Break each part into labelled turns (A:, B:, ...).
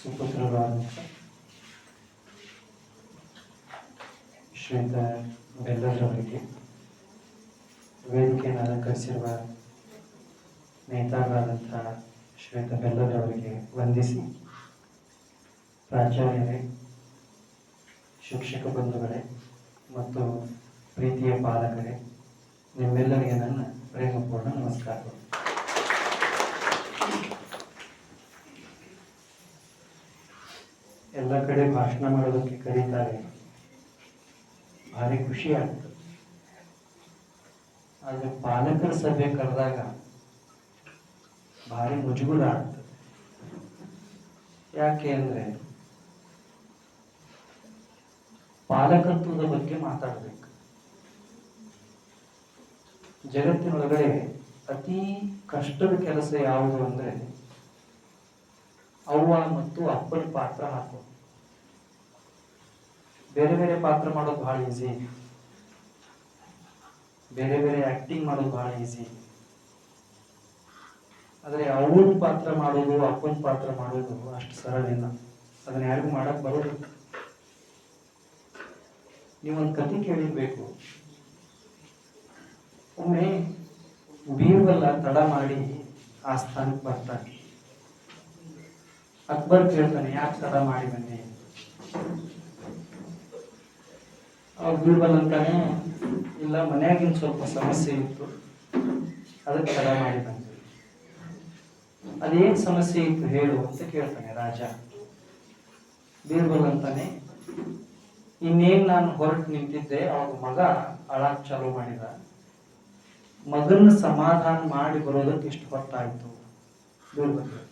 A: ಸುಪುತ್ರರಾದಂಥ ಶ್ವೇತ ಬೆಲ್ಲದವರಿಗೆ ವೇದಿಕೆಯನ್ನು ಅಲಂಕರಿಸಿರುವ ನೇತಾರರಾದಂಥ ಶ್ವೇತ ಬೆಲ್ಲದವರಿಗೆ ವಂದಿಸಿ, ಪ್ರಾಚಾರ್ಯರೇ, ಶಿಕ್ಷಕ ಬಂಧುಗಳೇ ಮತ್ತು ಪ್ರೀತಿಯ ಪಾಲಕರೇ, ನಿಮ್ಮೆಲ್ಲರಿಗೆ ನನ್ನ ಪ್ರೇಮಪೂರ್ಣ ನಮಸ್ಕಾರಗಳು. ಎಲ್ಲ ಕಡೆ ಭಾಷಣ ಮಾಡೋದಕ್ಕೆ ಕರೀತಾರೆ, ಭಾರಿ ಖುಷಿ ಆಗ್ತದೆ. ಆದರೆ ಪಾಲಕರ ಸಭೆ ಕರೆದಾಗ ಭಾರಿ ಮುಜುಗುರ ಆಗ್ತದೆ. ಯಾಕೆ ಅಂದರೆ ಪಾಲಕತ್ವದ ಬಗ್ಗೆ ಮಾತಾಡಬೇಕು. ಜಗತ್ತಿನೊಳಗಡೆ ಅತಿ ಕಷ್ಟದ ಕೆಲಸ ಯಾವುದು ಅಂದರೆ ಅವ್ವ ಮತ್ತು ಅಪ್ಪನ ಪಾತ್ರ ಹಾಕೋದು. ಬೇರೆ ಬೇರೆ ಪಾತ್ರ ಮಾಡೋದು ಬಹಳ ಈಸಿ, ಬೇರೆ ಬೇರೆ ಆಕ್ಟಿಂಗ್ ಮಾಡೋದು ಬಹಳ ಈಸಿ. ಆದರೆ ಅವನ ಪಾತ್ರ ಮಾಡೋದು, ಅಪ್ಪನ ಪಾತ್ರ ಮಾಡೋದು ಅಷ್ಟು ಸರಳ ಇಲ್ಲ. ಅದನ್ನ ಯಾರಿಗೂ ಮಾಡಕ್ ಬರೋದಿಲ್ಲ. ನೀವೊಂದು ಕತೆ ಕೇಳಿರ್ಬೇಕು. ಒಮ್ಮೆ ಬೀರ್ಬಲ್ಲ ತಡ ಮಾಡಿ ಆ ಸ್ಥಾನಕ್ಕೆ ಬರ್ತಾನೆ. ಅಕ್ಬರ್ ಕೇಳ್ತಾನೆ, ಯಾಕೆ ತಡ ಮಾಡಿ ಬನ್ನಿ? ಅವ್ರು ಬೀರ್ಬಲ್ ಅಂತಾನೆ, ಇಲ್ಲ ಮನ್ಯಾಗಿನ ಸ್ವಲ್ಪ ಸಮಸ್ಯೆ ಇತ್ತು, ಅದಕ್ಕೆ ತಡ ಮಾಡಿ ಬಂದೆ. ಅದೇನ್ ಸಮಸ್ಯೆ ಇತ್ತು ಹೇಳು ಅಂತ ಕೇಳ್ತಾನೆ ರಾಜ. ಬೀರ್ಬಲ್ ಅಂತಾನೆ, ಇನ್ನೇನ್ ನಾನು ಹೊರಟು ನಿಂತಿದ್ದೆ, ಅವಾಗ ಮಗ ಅಳಾಕ್ ಚಾಲು ಮಾಡಿದ. ಮಗನ ಸಮಾಧಾನ ಮಾಡಿ ಬರೋದಕ್ಕೆ ಇಷ್ಟು ಹೊತ್ತಾಯ್ತು. ಬೀರ್ಬಲ್ ಹೇಳ್ತಾನೆ.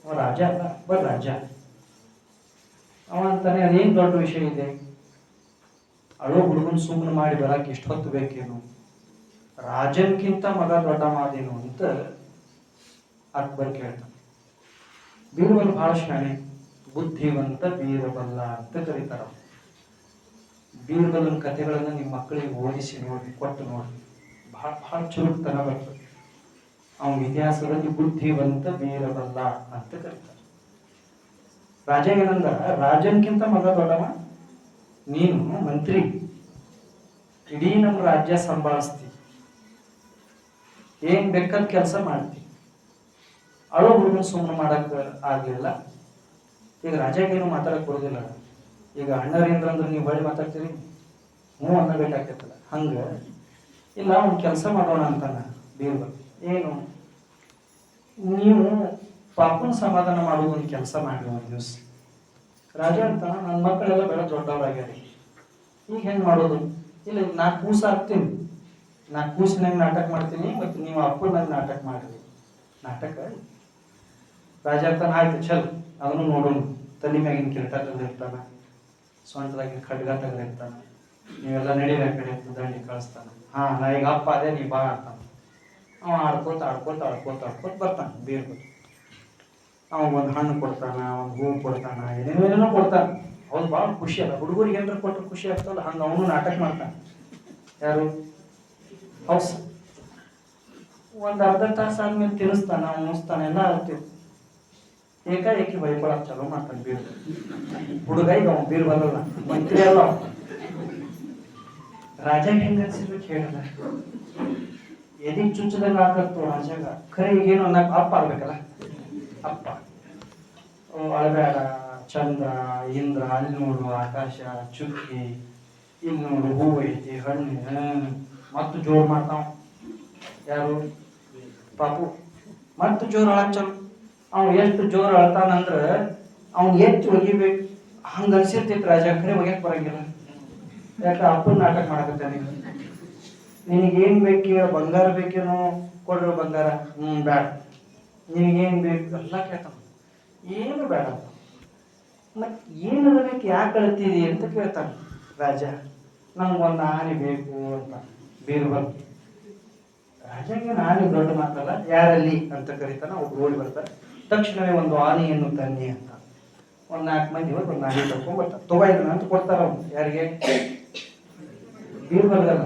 A: ಅವ ರಾಜ ಅಲ್ಲ, ಅಕ್ಬರ್ ರಾಜ. ಅವ ಅಂತಾನೆ, ಅದೇನ್ ದೊಡ್ಡ ವಿಷಯ ಇದೆ, ಅಳೋ ಹುಡುಗನ್ ಸುಮ್ಮನೆ ಮಾಡಿ ಬರಕ್ಕೆ ಇಷ್ಟು ಹೊತ್ತು ಬೇಕೇನು? ರಾಜನ್ಕಿಂತ ಮಗ ದೊಡ್ಡ ಮಾದೇನು ಅಂತ ಅಕ್ಬರ್ ಕೇಳ್ತಾನೆ. ಬೀರ್ಬಲ್ ಬಹಳ ಶಾಣೆ, ಬುದ್ಧಿವಂತ ಬೀರಬಲ್ಲ ಅಂತ ಕರೀತಾರ. ಬೀರ್ಬಲನ ಕಥೆಗಳನ್ನ ನಿಮ್ಮ ಮಕ್ಕಳಿಗೆ ಓದಿಸಿ ನೋಡಿ, ಕೊಟ್ಟು ನೋಡಿ, ಬಹಳ ಬಹಳ ಚುರುಕ್ತನ ಬರ್ತದೆ. ಅವನ ಇತಿಹಾಸದಲ್ಲಿ ಬುದ್ಧಿವಂತ ಬೀರಬಲ್ಲ ಅಂತ ಕರೀತಾರೆ. ರಾಜ ಏನಂದ, ರಾಜನ್ಕಿಂತ ಮಗ ದೊಡ್ಡವ, ನೀನು ಮಂತ್ರಿ, ಇಡೀ ನಮ್ಮ ರಾಜ್ಯ ಸಂಭಾಳಿಸ್ತಿ, ಏನ್ ಬೇಕಾದ ಕೆಲಸ ಮಾಡ್ತಿ, ಅಳೋ ಹುಡುಗನ ಸುಮ್ಮನೆ ಮಾಡಕ್ ಆಗ್ಲಿಲ್ಲ. ಈಗ ರಾಜಾಗೇನು ಮಾತಾಡಕ್ ಬರೋದಿಲ್ಲ. ಈಗ ಅಣ್ಣರೇಂದ್ರ ಅಂದ್ರೆ ನೀವು ಬಳಿ ಮಾತಾಡ್ತೀರಿ, ಹ್ಞೂ ಅನ್ನಬೇಕಾಗ್ತೈತಲ್ಲ. ಹಂಗ ಇಲ್ಲ, ಒಂದು ಕೆಲಸ ಮಾಡೋಣ ಅಂತಾನ ಬೀರ್ಬಲ್. ಏನು? ನೀವು ಪಾಪನ ಸಮಾಧಾನ ಮಾಡುವ ಒಂದು ಕೆಲಸ ಮಾಡಿ ಒಂದು ದಿವಸ. ರಾಜ ಅಂತ, ನನ್ನ ಮಕ್ಕಳೆಲ್ಲ ಬೆಳೆ ದೊಡ್ಡವರಾಗ್ಯಾರಿ, ಈಗ ಹೆಂಗ್ ಮಾಡೋದು? ಇಲ್ಲ, ನಾ ಕೂಸ ಹಾಕ್ತೀನಿ, ನಾ ಕೂಸಿನಾಗ ನಾಟಕ ಮಾಡ್ತೀನಿ, ಮತ್ತು ನೀವು ಅಪ್ಪನಾಗ ನಾಟಕ ಮಾಡ್ರಿ. ನಾಟಕ ರಾಜ ಅಂತಾನ, ಆಯ್ತು ಚಲ್ ಅದನ್ನು ನೋಡೋಣ. ತಲೆ ಮ್ಯಾಗಿನ ಕಿರೀಟ ತೆಗೆದಿರ್ತಾನ, ಸೊಂಟದಾಗಿನ ಖಡ್ಗ ತೆಗೆದಿರ್ತಾನ, ನೀವೆಲ್ಲ ನಡೀರಿ ಆ ಕಡೆ ದಂಡಿ ಕಳಿಸ್ತಾನ. ಹಾ, ನಾ ಈಗ ಅಪ್ಪ ಅದೇ, ನೀ ಬಾ ಅಂತಾನ. ಅವ ಆಡ್ಕೋತ ಆಡ್ಕೋತ ಆಡ್ಕೋತ ಆಡ್ಕೋತ ಬರ್ತಾನ ಬೀರ್ಬಲ್. ಅವ ಒಂದು ಹಣ್ಣು ಕೊಡ್ತಾನ, ಒಂದು ಹೂವು ಕೊಡ್ತಾನ, ಏನೇನೇನೋ ಕೊಡ್ತಾನ. ಅವ್ರು ಭಾಳ ಖುಷಿ ಅಲ್ಲ, ಹುಡುಗರಿಗೆ ಏನಾರ ಕೊಟ್ಟರೆ ಖುಷಿ ಆಗ್ತಲ್ಲ, ಹಂಗೆ ಅವನು ನಾಟಕ ಮಾಡ್ತಾನೆ. ಯಾರು? ಹೌಸ್. ಒಂದು ಅರ್ಧ ತಾಸು ಆದ್ಮೇಲೆ ತಿನ್ನಿಸ್ತಾನ, ಉಣಿಸ್ತಾನೆ, ಎಲ್ಲ ಆಗ್ತೀವಿ. ಏಕಾಏಕಿ ಬೈಕೊಳಕ್ ಚಾಲೂ ಮಾಡ್ತಾನೆ ಬೀರ್ಬಲ್. ಹುಡುಗ ಈಗ ಅವ್ನು ಬೀರ್ಬಲ್ ಅಲ್ಲ, ಮಂತ್ರಿ ಅಲ್ಲ. ರಾಜಾಗ ಹೆಂಗ ಅನ್ಸಿರ್ಬೇಕು ಹೇಳಿದ, ಎದಿಗ್ ಚುಚ್ಚದಂಗ ಆಗತ್ತು ರಾಜಾಗ. ಖರೆ ಈಗೇನು ಅನ್ನಕ್ ಅಪ್ಪ ಆಗ್ಬೇಕಲ್ಲ, ಅಪ್ಪ. ಅಳಬೇಡ ಚಂದ್ರ, ಇಂದ್ರ, ಅಲ್ಲಿ ನೋಡು ಆಕಾಶ, ಚುಕ್ಕಿ, ಇಲ್ಲಿ ನೋಡು ಹೂವು ಐತಿ, ಹಣ್ಣು, ಮತ್ತು ಜೋರ್ ಮಾಡ್ತಾವ. ಯಾರು? ಪಾಪು. ಮತ್ತು ಜೋರ್ ಅಳಕ್ ಚಲೋ. ಅವ್ನು ಎಷ್ಟು ಜೋರ್ ಅಳ್ತಾನಂದ್ರ ಅವ್ನು ಎಷ್ಟು ಒಗಿಬೇಕು ಹಂಗ ಅನ್ಸಿರ್ತೈತಿ ರಾಜ. ಖರೆ ಒಗ್ಯಾಕ್ ಬರಂಗಿಲ್ಲ. ಯಾಕೆ? ಅಪ್ಪನ ನಾಟಕ ಮಾಡಕತ್ತ. ನಿನಗೇನ್ ಬೇಕೇ? ಬಂಗಾರ ಬೇಕೇನೋ? ಕೊಡ್ರು ಬಂಗಾರ. ಬೇಡ. ನಿನಗೇನ್ ಬೇಕು? ಎಲ್ಲ ಕೇಳ್ತಾನ. ಏನು ಬೇಡ. ಮತ್ ಏನದ ಬೇಕು, ಯಾಕೆ ಅಳ್ತೀರಿ ಅಂತ ಕೇಳ್ತಾನ ರಾಜ. ನಮ್ಗೊಂದು ಆನೆ ಬೇಕು ಅಂತ ಬೀರ್ಬಲ್. ರಾಜಗೆ ಆನೆ ದೊಡ್ಡ ಮಾತಲ್ಲ, ಯಾರಲ್ಲಿ ಅಂತ ಕರೀತಾನ. ಒಬ್ರು ಓಡಿ ಬರ್ತಾರೆ. ತಕ್ಷಣವೇ ಒಂದು ಆನೆಯನ್ನು ತನ್ನಿ ಅಂತ ಒಂದು 4 ಮಂದಿ ಒಂದು ಆನೆ ತಗೊಂಡ್ ಬರ್ತಾರೆ. ತಗೋಯ್ತಾನ ಅಂತ ಕೊಡ್ತಾರ. ಅವ್ನು ಯಾರಿಗೆ? ಬೀರ್ಬಲ್ಗಲ್ಲ,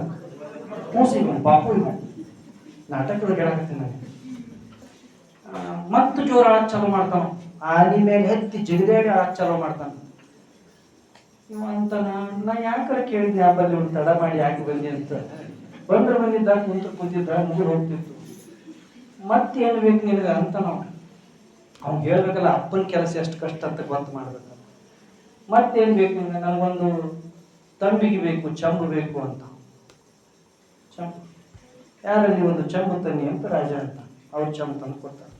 A: ಕೂಸಿಗೆ, ಪಾಪು. ಇವ ನಾಟಕದ ಹೇಳಕತ್ತೀನಿ ನಾನು. ಮತ್ತು ಜೋರ ಚಾಲು ಮಾಡ್ತಾನ. ಆನಿ ಮೇಲೆ ಹತ್ತಿ ಜಿಗಿದಾಡಿ ಆಳಕ್ ಚಾಲೋ ಮಾಡ್ತಾನ. ಇವ ಅಂತಾನ, ನಾ ಯಾಕರ ಕೇಳಿದ್ನಿ ಆ ಬಲ್ಲಿ ಒಂದು ತಡ ಮಾಡಿ ಯಾಕೆ ಬಂದಿ ಅಂತ. ಬಂದಿದ್ದ ಕೂತಿದ್ದ ಮುಗಿದು ಹೋಗ್ತಿತ್ತು. ಮತ್ತೇನು ಬೇಕು ನಿನಗ ಅಂತ ಅವ್ನು ಹೇಳ್ಬೇಕಲ್ಲ, ಅಪ್ಪನ ಕೆಲಸ ಎಷ್ಟು ಕಷ್ಟ ಅಂತ ಗೊತ್ತು ಮಾಡ್ಬೇಕಲ್ಲ. ಮತ್ತೇನು ಬೇಕು ನಿನಗೆ? ನನಗೊಂದು ತಂಬಿಗೆ ಬೇಕು, ಚಂಬು ಬೇಕು ಅಂತ. ಚಂಬು ಯಾರಲ್ಲಿ ಒಂದು ಚಂಬು ತನ್ನಿ ಅಂತ ರಾಜ ಅಂತ. ಅವ್ರು ಚಂಬು ತಂದು ಕೊಡ್ತಾರೆ.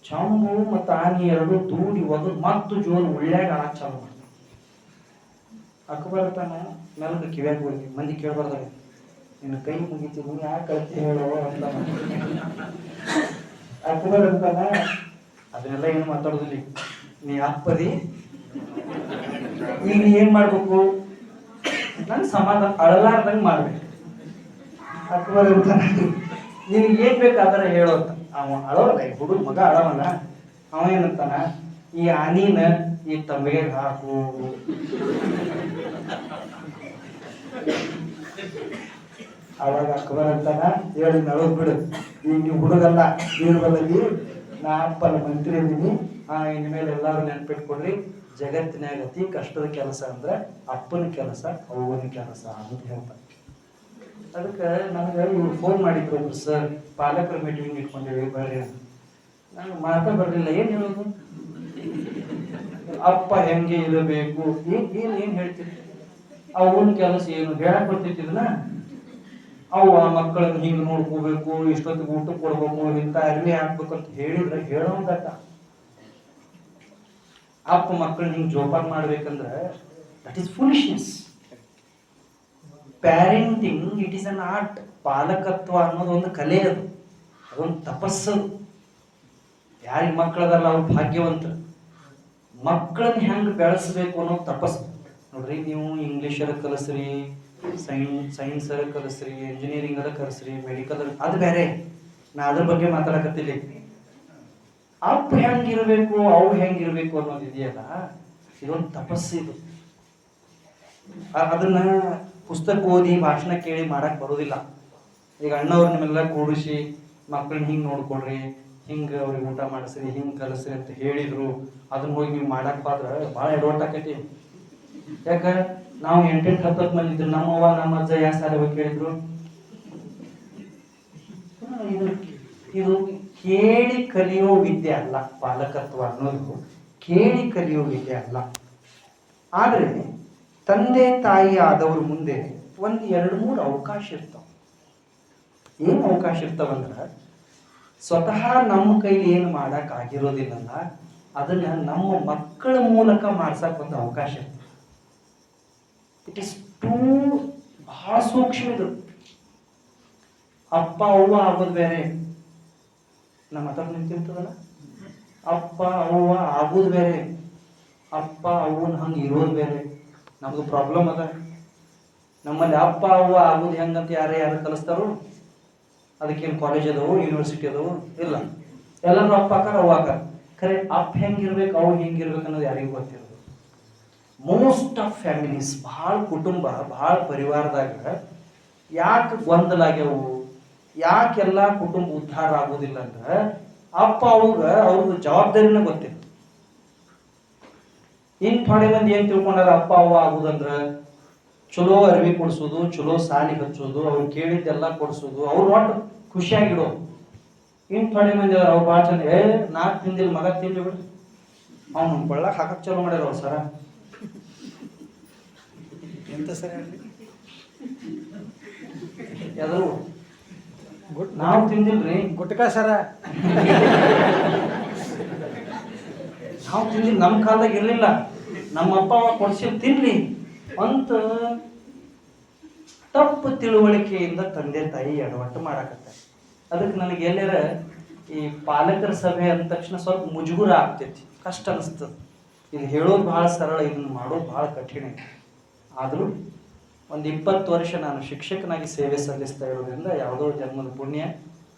A: ಚಂಬು ಮತ್ತು ಆನಿ ಎರಡು ದೂಡಿ ಒದು ಮತ್ತು ಜೋರು ಉಳ್ಳ್ಯಾಗ ಆಳಕ್ ಚಾಲು ಮಾಡ್ತಾರೆ. ಅಕ್ಬರ್ ತಾನು ಮೆಲ್ಗೆ ಕಿವ್ಯಾಗ ಹೋಗಿ ಮಂದಿ ಕೇಳ್ಬಾರ್ದಾಗ, ನಿನ್ನ ಕೈ ಮುಗಿತೀನಿ ಯಾಕೆ ಕಳ್ತಿ ಹೇಳೋ ಅಂತ. ಅಕ್ಬರ್ ಅಂತಾನ, ಅದನ್ನೆಲ್ಲ ಏನು ಮಾತಾಡೋದಿಲ್ಲ, ನೀ ಅಪ್ಪದಿ, ಈಗ ನೀ ಏನ್ ಮಾಡ್ಬೇಕು, ನನ್ ಸಮಾಧಾನ ಅಳಲಾರ್ದಂಗೆ ಮಾಡ್ಬೇಕು. ಅಕ್ಬರ್ ಅಂತಾನ, ನಿನಗೆ ಏನ್ ಬೇಕಾದ್ರೆ ಹೇಳೋ ಅಂತ. ಅವ ಅಳೋಲ್ಲ, ಈ ಹುಡುಗ ಮಗ ಅಳವಲ್ಲ. ಅವ ಏನಂತಾನ, ಈ ಆನಿನ ಈ ತಂಬಿಗೆ ಹಾಕು. ಅವಾಗ ಅಕ್ಬರ್ ಅಂತಾನ, ಹೇಳಿ ನಳದ್ ಬಿಡು, ಈಗ ನೀವು ಹುಡುಗಲ್ಲ, ಬೀರ್ಬಲ್ಲಿ ನಾ ಅಪ್ಪನ ಮಂತ್ರಿ ಇದ್ದೀನಿ. ಇನ್ಮೇಲೆ ಎಲ್ಲಾರು ನೆನ್ಪಿಟ್ಕೊಡ್ರಿ, ಜಗತ್ತಿನಾಗ ಅತಿ ಕಷ್ಟದ ಕೆಲಸ ಅಂದ್ರೆ ಅಪ್ಪನ ಕೆಲಸ, ಅವ್ವನ ಕೆಲಸ ಅಂತ ಹೇಳ್ತಾರೆ. ಅದಕ್ಕೆ ನನಗೆ ಇವ್ರು ಫೋನ್ ಮಾಡಿದ್ರು, ಸರ್ ಪಾಲಕರ ಮೀಟಿಂಗ್ ಇಟ್ಕೊಂಡಿವಿ ಬರ್ರಿ ಅಂತ. ನನಗೆ ಮಾತಾ ಬರಲಿಲ್ಲ, ಏನ್ ಹೇಳೋದು, ಅಪ್ಪ ಹೆಂಗೆ ಇರಬೇಕು, ಏನ್ ಹೇಳ್ತಿದ್ವಿ, ಅವನ ಕೆಲಸ ಏನು ಹೇಳಕ್ ಬರ್ತಿದ್ದಿದ್ನ. ಅವು ಆ ಮಕ್ಕಳನ್ನ ಹಿಂಗೆ ನೋಡ್ಕೋಬೇಕು, ಇಷ್ಟೊತ್ತಿಗೆ ಊಟ ಕೊಡ್ಬೇಕು, ಇಂಥ ಅರಿವಿ ಹಾಕ್ಬೇಕು ಅಂತ ಹೇಳಿದ್ರೆ ಹೇಳೋದಕ್ಕ. ಅಪ್ಪ ಮಕ್ಕಳನ್ನ ಹಿಂಗೆ ಜೋಪಾನ ಮಾಡ್ಬೇಕಂದ್ರೆ that is foolishness. Parenting it is an art. ಪಾಲಕತ್ವ ಅನ್ನೋದು ಒಂದು ಕಲೆ, ಅದೊಂದು ತಪಸ್ಸು. ಯಾರಿಗೆ ಮಕ್ಕಳದಲ್ಲ ಅವ್ರು ಭಾಗ್ಯವಂತರು. ಮಕ್ಕಳನ್ನ ಹೆಂಗೆ ಬೆಳೆಸ್ಬೇಕು ಅನ್ನೋ ತಪಸ್ಸು. ನೋಡ್ರಿ, ನೀವು ಇಂಗ್ಲೀಷರ ಕಲಿಸ್ರಿ, ಸೈನ್ಸರ ಕಲಿಸ್ರಿ, ಇಂಜಿನಿಯರಿಂಗ್ ಅದ ಕಲಿಸ್ರಿ, ಮೆಡಿಕಲ್ ಅದು ಬೇರೆ, ನಾ ಅದ್ರ ಬಗ್ಗೆ ಮಾತಾಡಕತ್ತಿಲ್ಲ. ಅಪ್ಪ ಹೆಂಗಿರ್ಬೇಕು, ಅವು ಹೆಂಗಿರ್ಬೇಕು ಅನ್ನೋದು ಇದೆಯಲ್ಲ, ಇದೊಂದು ತಪಸ್ಸು. ಇದು ಅದನ್ನ ಪುಸ್ತಕ ಓದಿ ಭಾಷಣ ಕೇಳಿ ಮಾಡಕ್ ಬರೋದಿಲ್ಲ. ಈಗ ಅಣ್ಣವ್ರು ನಿಮ್ಮೆಲ್ಲ ಕೂಡಿಸಿ ಮಕ್ಕಳನ್ನ ಹಿಂಗೆ ನೋಡ್ಕೊಡ್ರಿ, ಹಿಂಗೆ ಅವ್ರಿಗೆ ಊಟ ಮಾಡಿಸ್ರಿ, ಹಿಂಗೆ ಕಲಿಸ್ರಿ ಅಂತ ಹೇಳಿದ್ರು, ಅದನ್ನ ಹೋಗಿ ನೀವು ಮಾಡಕ್ ಹೋದ್ರೆ ಭಾಳ ಎಡವಟ್ ಆಕೈತಿ. ಯಾಕ, ನಾವು 8-10 ಮಂದಿ ಇದ್ರು, ನಮ್ಮವ್ವ ನಮ್ಮ ಅಜ್ಜ ಯಾವ ಸಾಲ ಹೋಗಿ ಕೇಳಿದ್ರು. ಇದು ಕೇಳಿ ಕಲಿಯೋ ವಿದ್ಯೆ ಅಲ್ಲ. ಪಾಲಕತ್ವ ಅನ್ನೋದು ಕೇಳಿ ಕಲಿಯೋ ವಿದ್ಯೆ ಅಲ್ಲ. ಆದ್ರೆ ತಂದೆ ತಾಯಿ ಆದವ್ರ ಮುಂದೆ 1-2-3 ಅವಕಾಶ ಇರ್ತಾವ. ಏನು ಅವಕಾಶ ಇರ್ತಾವಂದ್ರ, ಸ್ವತಃ ನಮ್ಮ ಕೈಲಿ ಏನು ಮಾಡಕ್ ಆಗಿರೋದಿಲ್ಲಲ್ಲ, ಅದನ್ನ ನಮ್ಮ ಮಕ್ಕಳ ಮೂಲಕ ಮಾಡ್ಸಕ್ ಒಂದು ಅವಕಾಶ ಇರ್ತದೆ. ಇಟ್ ಇಸ್ ಬಹಳ ಸೂಕ್ಷ್ಮ ಇದು. ಅಪ್ಪ ಅವ್ವ ಆಗೋದು ಬೇರೆ, ನಮ್ಮ ಹತ್ರ ನಿಂತಿರ್ತದಲ್ಲ, ಅಪ್ಪ ಅವ್ವ ಆಗೋದು ಬೇರೆ, ಅಪ್ಪ ಅವ್ವನ ಹಂಗೆ ಇರೋದು ಬೇರೆ. ನಮ್ದು ಪ್ರಾಬ್ಲಮ್ ಅದ. ನಮ್ಮಲ್ಲಿ ಅಪ್ಪ ಅವ್ವ ಆಗೋದು ಹೆಂಗಂತ ಯಾರು ಕಲಿಸ್ತಾರೋ, ಅದಕ್ಕೇನು ಕಾಲೇಜ್ ಅದಾವು, ಯೂನಿವರ್ಸಿಟಿ ಅದಾವು? ಇಲ್ಲ. ಎಲ್ಲರೂ ಅಪ್ಪ ಆಕಾರ ಅವ್ವ ಆಕಾರ. ಖರೆ ಅಪ್ಪ ಹೆಂಗಿರ್ಬೇಕು, ಅವ್ ಹೆಂಗಿರ್ಬೇಕು ಅನ್ನೋದು ಯಾರಿಗೂ ಗೊತ್ತಿರೋದು. ಮೋಸ್ಟ್ ಆಫ್ ಫ್ಯಾಮಿಲೀಸ್, ಭಾಳ ಕುಟುಂಬ, ಭಾಳ ಪರಿವಾರದಾಗ ಯಾಕೆ ಗೊಂದಲಾಗ್ಯವು, ಯಾಕೆಲ್ಲ ಕುಟುಂಬ ಉದ್ಧಾರ ಆಗೋದಿಲ್ಲ ಅಂದ್ರೆ ಅಪ್ಪ ಅವ್ರದ್ದು ಜವಾಬ್ದಾರಿನ ಗೊತ್ತಿಲ್ಲ. ಇನ್ ಥೋಡೆ ಮಂದಿ ಏನ್ ತಿಳ್ಕೊಂಡಾರ, ಅಪ್ಪ ಅವ್ವ ಆಗುದಂದ್ರ ಚಲೋ ಅರಿವಿ ಕೊಡ್ಸೋದು, ಚಲೋ ಸಾಲಿಗೆ ಹಚ್ಚೋದು, ಅವ್ರು ಕೇಳಿದ್ದೆಲ್ಲ ಕೊಡ್ಸೋದು, ಅವ್ರು ಒಟ್ಟು ಖುಷಿಯಾಗಿಡೋದು. ಇನ್ ಥೋಡೆ ಮಂದಿ ಅವ್ರು ಭಾಳ ಚಂದ, ನಾಲ್ಕು ತಿಂದಿಲ್ಲ ಮಗ ತಿಂದು ಬಿಡ್ರಿ, ಅವ್ನು ಬಳ್ಳಾಗ ಹಾಕಕ್ ಚಲೋ ಮಾಡ್ಯಾರ ಅವ್ರು. ಸರ ಎಂತ ಸರ ಯಾವ್ದು ನಾವು ತಿಂದಿಲ್ರಿ,
B: ಗುಟ್ಕ ಸರ
A: ನಾವು ತಿಂದಿಲ್ಲ, ನಮ್ಮ ಕಾಲದಾಗ ಇರ್ಲಿಲ್ಲ, ನಮ್ಮ ಅಪ್ಪ ಅವ ಕೊಡ್ಸಿ ತಿನ್ಲಿ ಅಂತ ತಪ್ಪು ತಿಳುವಳಿಕೆಯಿಂದ ತಂದೆ ತಾಯಿ ಎಡವಟ್ಟು ಮಾಡಾಕತ್ತಾರೆ. ಅದಕ್ಕೆ ನನಗೆ ಎಲ್ಲರ ಈ ಪಾಲಕರ ಸಭೆ ಅಂದ ತಕ್ಷಣ ಸ್ವಲ್ಪ ಮುಜುಗುರ ಆಗ್ತೈತಿ, ಕಷ್ಟ ಅನಿಸ್ತದೆ. ಇದು ಹೇಳೋದು ಭಾಳ ಸರಳ, ಇದನ್ನು ಮಾಡೋದು ಭಾಳ ಕಠಿಣ. ಆದರೂ ಒಂದು 20 ವರ್ಷ ನಾನು ಶಿಕ್ಷಕನಾಗಿ ಸೇವೆ ಸಲ್ಲಿಸ್ತಾ ಇರೋದ್ರಿಂದ ಯಾವುದೋ ಜನ್ಮದ ಪುಣ್ಯ,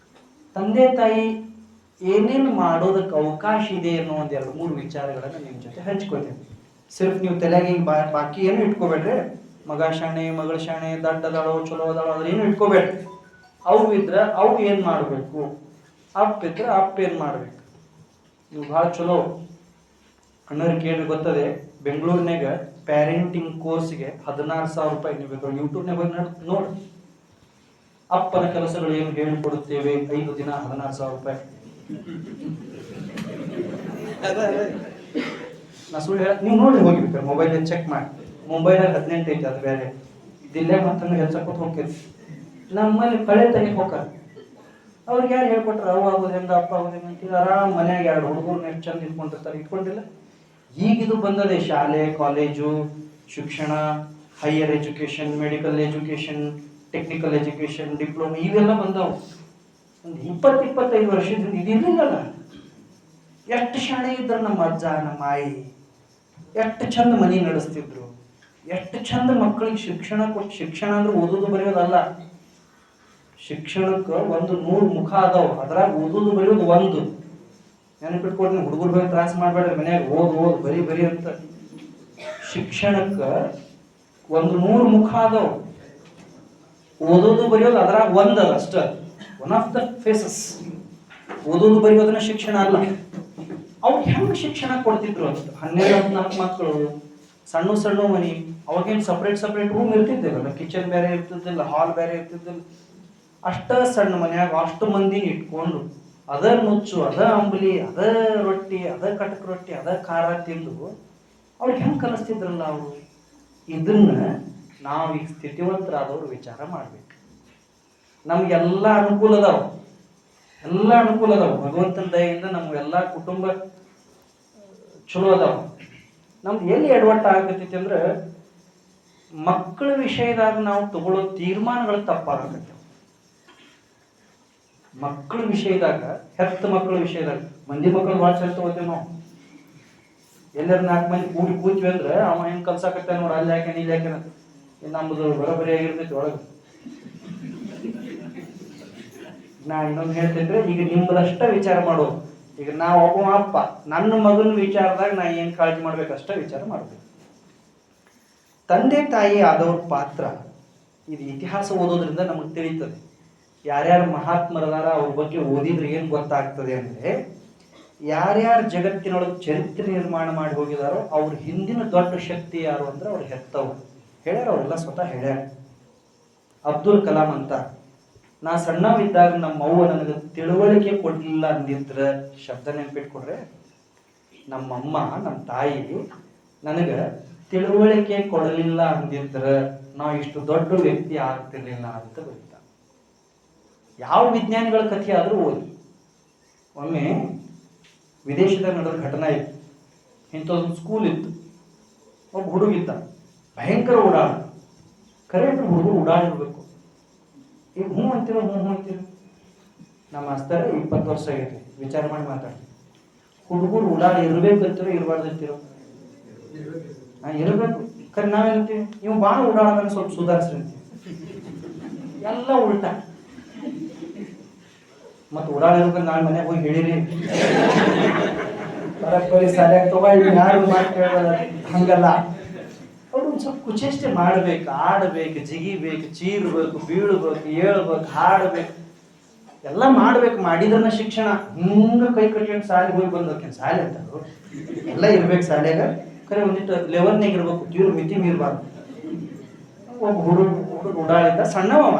A: ತಂದೆ ತಾಯಿ ಏನೇನು ಮಾಡೋದಕ್ಕೆ ಅವಕಾಶ ಇದೆ ಅನ್ನೋ 1-2-3 ವಿಚಾರಗಳನ್ನು ನಿಮ್ಮ ಜೊತೆ ಹಂಚ್ಕೊಳ್ತೀನಿ. ಸಿರ್ಫ್ ನೀವು ತಲೆಗೆ ಬಾಕಿ ಏನು ಇಟ್ಕೋಬೇಡ್ರಿ. ಮಗ ಶಾಣೆ, ಮಗಳ ಶಾಣೆ, ದಡ್ಡ ಅದಾಳೋ ಚಲೋ ಅದಾಳೋ ಅದ್ರ ಏನು ಇಟ್ಕೋಬೇಡ್ರಿ. ಅವು ಇದ್ರೆ ಅವು ಏನು ಮಾಡಬೇಕು, ಅಪ್ಪ ಇದ್ರೆ ಅಪ್ಪ ಏನು ಮಾಡ್ಬೇಕು. ನೀವು ಭಾಳ ಚಲೋ ಅಣ್ಣವ್ರಿಗೆ ಕೇಳಿ ಗೊತ್ತದೆ, ಬೆಂಗಳೂರಿನಾಗ ಪ್ಯಾರೆಂಟಿಂಗ್ ಕೋರ್ಸ್ಗೆ 16,000 ನೀವು ಬೇಕು ಯೂಟ್ಯೂಬ್ನಾಗ ಬಂದು ನೋಡಿ. ಅಪ್ಪನ ಕೆಲಸಗಳು ಏನು ಹೇಳಿಕೊಡುತ್ತೇವೆ, 5 ದಿನ 16,000. ನಾ ಸುಳ್ಳು ಹೇಳ, ನೀವು ನೋಡಿ ಹೋಗಿರ್ತಾರೆ ಮೊಬೈಲ್ ಚೆಕ್ ಮಾಡಿ. ಮೊಬೈಲಲ್ಲಿ 18 ಐತೆ, ಅದು ಬೇರೆ. ದಿಲ್ಲೇ ಮತ್ತೊಂದು ಹೆಚ್ಚಕೊತ ಹೋಗ್ತೈತಿ. ನಮ್ಮಲ್ಲಿ ಕಳೆ ತೆಗಿ ಹೋಗ್ತಾರೆ. ಅವ್ರಿಗೆ ಯಾರು ಹೇಳ್ಕೊಟ್ರೆ ಅವು ಆಗೋದ್ರಿಂದ ಅಪ್ಪ ಆಗೋದ್ರಿಂದ ಅಂತೀವಿ. ಆರಾಮ್ ಮನ್ಯಾಗ 2 ಹುಡುಗರು ಎಷ್ಟು ಚಂದ ಇಟ್ಕೊಂಡಿರ್ತಾರೆ, ಇಟ್ಕೊಂಡಿಲ್ಲ. ಈಗಿದು ಬಂದದೆ ಶಾಲೆ, ಕಾಲೇಜು, ಶಿಕ್ಷಣ, higher education, medical education, technical education, diploma ಇವೆಲ್ಲ ಬಂದವು. ಒಂದು 20-25 ವರ್ಷದಿಂದ ಇದಿರಲಿಲ್ಲಲ್ಲ. ಎಷ್ಟು ಶಾಣೆ ಇದ್ರು ನಮ್ಮ ಅಜ್ಜ ನಮ್ಮ ಆಯಿ, ಎಷ್ಟು ಚಂದ ಮನೆ ನಡೆಸ್ತಿದ್ರು, ಎಷ್ಟು ಚಂದ ಮಕ್ಕಳಿಗೆ ಶಿಕ್ಷಣ ಕೊಟ್ಟು. ಶಿಕ್ಷಣ ಅಂದ್ರೆ ಓದೋದು ಬರೆಯೋದಲ್ಲ. ಶಿಕ್ಷಣಕ್ಕೆ 100 ಮುಖ ಅದಾವ, ಅದ್ರಾಗ ಓದೋದು ಬರೆಯೋದು ಒಂದು. ನೆನಪಿಟ್ಕೊಡ್ರಿ, ಹುಡುಗರು ಬಗ್ಗೆ ತ್ರಾಸ ಮಾಡಬೇಡ್ರಿ ಮನ್ಯಾಗ, ಓದ್ ಬರಿ ಅಂತ. ಶಿಕ್ಷಣಕ್ಕೆ 100 ಮುಖ ಅದಾವ, ಓದೋದು ಬರೆಯೋದು ಅದ್ರಾಗ ಒಂದಲ್ಲ ಅಷ್ಟ, ಒನ್ ಆಫ್ ದ ಫೇಸಸ್. ಓದೋದು ಬರೆಯೋದನ್ನ ಶಿಕ್ಷಣ ಅಲ್ಲ. ಅವ್ರು ಹೆಂಗೆ ಶಿಕ್ಷಣ ಕೊಡ್ತಿದ್ರು ಅಂತ. 12-14 ಮಕ್ಕಳು, ಸಣ್ಣ ಸಣ್ಣ ಮನಿ, ಅವಾಗೇನು ಸಪ್ರೇಟ್ ರೂಮ್ ಇರ್ತಿದ್ದಿಲ್ಲ, ಕಿಚನ್ ಬೇರೆ ಇರ್ತಿದ್ದಿಲ್ಲ, ಹಾಲ್ ಬೇರೆ ಇರ್ತಿದ್ದಿಲ್ಲ. ಅಷ್ಟ ಸಣ್ಣ ಮನ್ಯಾಗ ಅಷ್ಟು ಮಂದಿನ ಇಟ್ಕೊಂಡು ಅದ ನುಚ್ಚು, ಅದ ಅಂಬಲಿ, ಅದ ರೊಟ್ಟಿ, ಅದ ಕಟಕ್ ರೊಟ್ಟಿ, ಅದ ಖಾರ ತಿಂದು ಅವ್ರಿಗೆ ಹೆಂಗೆ ಕಲಿಸ್ತಿದ್ರಲ್ಲ ಅವರು. ಇದನ್ನ ನಾವು ಈಗ ಸ್ಥಿತಿವಂತರಾದವ್ರು ವಿಚಾರ ಮಾಡ್ಬೇಕು. ನಮ್ಗೆಲ್ಲ ಅನುಕೂಲ ಅದಾವ, ಎಲ್ಲ ಅನುಕೂಲ ಅದಾವ. ಭಗವಂತನ ದಯೆಯಿಂದ ನಮ್ಗೆಲ್ಲ ಕುಟುಂಬ ಚಲೋ ಅದಾವ. ನಮ್ದು ಎಲ್ಲಿ ಎಡವಟ್ಟ ಆಗತೈತಿ ಅಂದ್ರೆ, ಮಕ್ಕಳ ವಿಷಯದಾಗ ನಾವು ತಗೊಳ್ಳೋ ತೀರ್ಮಾನಗಳು ತಪ್ಪಾಗತ್ತೆ. ಮಕ್ಕಳ ವಿಷಯದಾಗ, ಹೆತ್ತ ಮಕ್ಕಳ ವಿಷಯದಾಗ, ಮಂದಿ ಮಕ್ಕಳು ಭಾಳ ಚಂದ ತಗೋತೇವೆ ನಾವು. ಎಲ್ಲರೂ 4 ಮಂದಿ ಕೂತ್ವಿ ಅಂದ್ರೆ ಅವ ಹೆಂಗೆ ಕಲ್ಸಾಕತ್ತ ನೋಡಿ, ಅಲ್ಲಿ ಯಾಕೆ ಇಲ್ಲಿ ಯಾಕೆ ನಮ್ಮದು ಬರೋಬ್ಬರಿ ಆಗಿರ್ತೈತಿ ಒಳಗೆ. ನಾ ಇನ್ನೊಂದು ಹೇಳ್ತಿದ್ರೆ, ಈಗ ನಿಮ್ಮದಷ್ಟ ವಿಚಾರ ಮಾಡೋದು. ಈಗ ನಾವು ಒಬ್ಬ ಅಪ್ಪ, ನನ್ನ ಮಗನ ವಿಚಾರದಾಗ ನಾ ಏನು ಕಾಳಜಿ ಮಾಡ್ಬೇಕಷ್ಟ ವಿಚಾರ ಮಾಡ್ಬೇಕು. ತಂದೆ ತಾಯಿ ಆದವ್ರ ಪಾತ್ರ ಇದು ಇತಿಹಾಸ ಓದೋದ್ರಿಂದ ನಮಗೆ ತಿಳಿತದೆ. ಯಾರ್ಯಾರು ಮಹಾತ್ಮರದಾರ ಅವ್ರ ಬಗ್ಗೆ ಓದಿದ್ರೆ ಏನು ಗೊತ್ತಾಗ್ತದೆ ಅಂದರೆ, ಯಾರ್ಯಾರು ಜಗತ್ತಿನೊಳಗೆ ಚರಿತ್ರೆ ನಿರ್ಮಾಣ ಮಾಡಿ ಹೋಗಿದಾರೋ ಅವ್ರ ಹಿಂದಿನ ದೊಡ್ಡ ಶಕ್ತಿ ಯಾರು ಅಂದ್ರೆ ಅವ್ರು ಹೆತ್ತವ್ರು. ಹೇಳ್ಯಾರ, ಅವರೆಲ್ಲ ಸ್ವತಃ ಹೇಳ್ಯಾರ. ಅಬ್ದುಲ್ ಕಲಾಂ ಅಂತ, ನಾ ಸಣ್ಣವಿದ್ದಾಗ ನಮ್ಮ ಅವ್ವ ನನಗೆ ತಿಳುವಳಿಕೆ ಕೊಡ್ಲಿಲ್ಲ ಅಂದಿದ್ರ, ಶಬ್ದ ನೆನ್ಪಿಟ್ಕೊಡ್ರೆ, ನಮ್ಮಮ್ಮ ನಮ್ಮ ತಾಯಿ ನನಗೆ ತಿಳುವಳಿಕೆ ಕೊಡಲಿಲ್ಲ ಅಂದಿದ್ರ ನಾವು ಇಷ್ಟು ದೊಡ್ಡ ವ್ಯಕ್ತಿ ಆಗ್ತಿರ್ಲಿಲ್ಲ ಅಂತ ಬರೀತ. ಯಾವ ವಿಜ್ಞಾನಿಗಳ ಕಥೆ ಆದರೂ ಓದಿ. ಒಮ್ಮೆ ವಿದೇಶದಾಗ ನಡೆದ ಘಟನಾ ಇತ್ತು. ಇಂಥದ್ದೊಂದು ಸ್ಕೂಲ್ ಇತ್ತು. ಒಬ್ಬ ಹುಡುಗಿದ್ದ, ಭಯಂಕರ ಓಡಾಡ. ಕರೆಕ್ಟ್ ಹುಡುಗರು ಓಡಾಡಿರ್ಬೇಕು. ಈಗ ಹ್ಞೂ ಅಂತೀರೋ ನಮ್ಮ ಮಾಸ್ತರ್ 20 ವರ್ಷ ಆಗೈತಿ, ವಿಚಾರ ಮಾಡಿ ಮಾತಾಡಿ. ಹುಡುಗರು ಓಡಾಡಿ ಇರ್ಬೇಕಂತೀರೋ ಇರಬಾರ್ದಂತೀರೋ? ಇರಬೇಕು. ಕರೆ ನಾವೇನಂತೀವಿ, ನೀವು ಭಾಳ ಓಡಾಡೋದನ್ನ ಸ್ವಲ್ಪ ಸುಧಾರಿಸ್ರಿ ಅಂತೀವಿ. ಎಲ್ಲ ಉಲ್ಟಾ. ಮತ್ತು ಓಡಾಡಿರ್ಬೇಕು. ನಾಳೆ ಮನೆಗೆ ಹೋಗಿ ಹೇಳಿರಿ, ಬರೀ ಸಾಲಿಯಾಗ ತಗೊಳ್ಳಿ, ಯಾರು ಮಾತು ಕೇಳೋಲ್ಲ. ಹಂಗಲ್ಲ. ಅವ್ರು ಒಂದು ಸ್ವಲ್ಪ ಕುಚೇಷ್ಟೆ ಮಾಡ್ಬೇಕು, ಆಡ್ಬೇಕು, ಜಿಗಿಬೇಕು, ಚೀರ್ಬೇಕು, ಬೀಳ್ಬೇಕು, ಏಳ್ಬೇಕು, ಹಾಡ್ಬೇಕು, ಎಲ್ಲ ಮಾಡ್ಬೇಕು. ಮಾಡಿದ್ರನ್ನ ಶಿಕ್ಷಣ. ಹಿಂಗೆ ಕೈ ಕಟ್ಕೊಂಡು ಸಾಲಿಗೆ ಹೋಗಿ ಬಂದೋಕೆ ಸಾಲಿ ಅಂತ ಎಲ್ಲ ಇರ್ಬೇಕು ಶಾಲ್ಯಾಗ. ಕರೆ ಒಂದಿಟ್ಟು ಲೆವೆಲ್ನಾಗ ಇರ್ಬೇಕು, ತೀವ್ರ ಮಿತಿ ಮೀರ್ಬಾರ್ದು. ಒಬ್ಬ ಹುಡುಗ ಓಡಾಡಿದ್ದ, ಸಣ್ಣವ.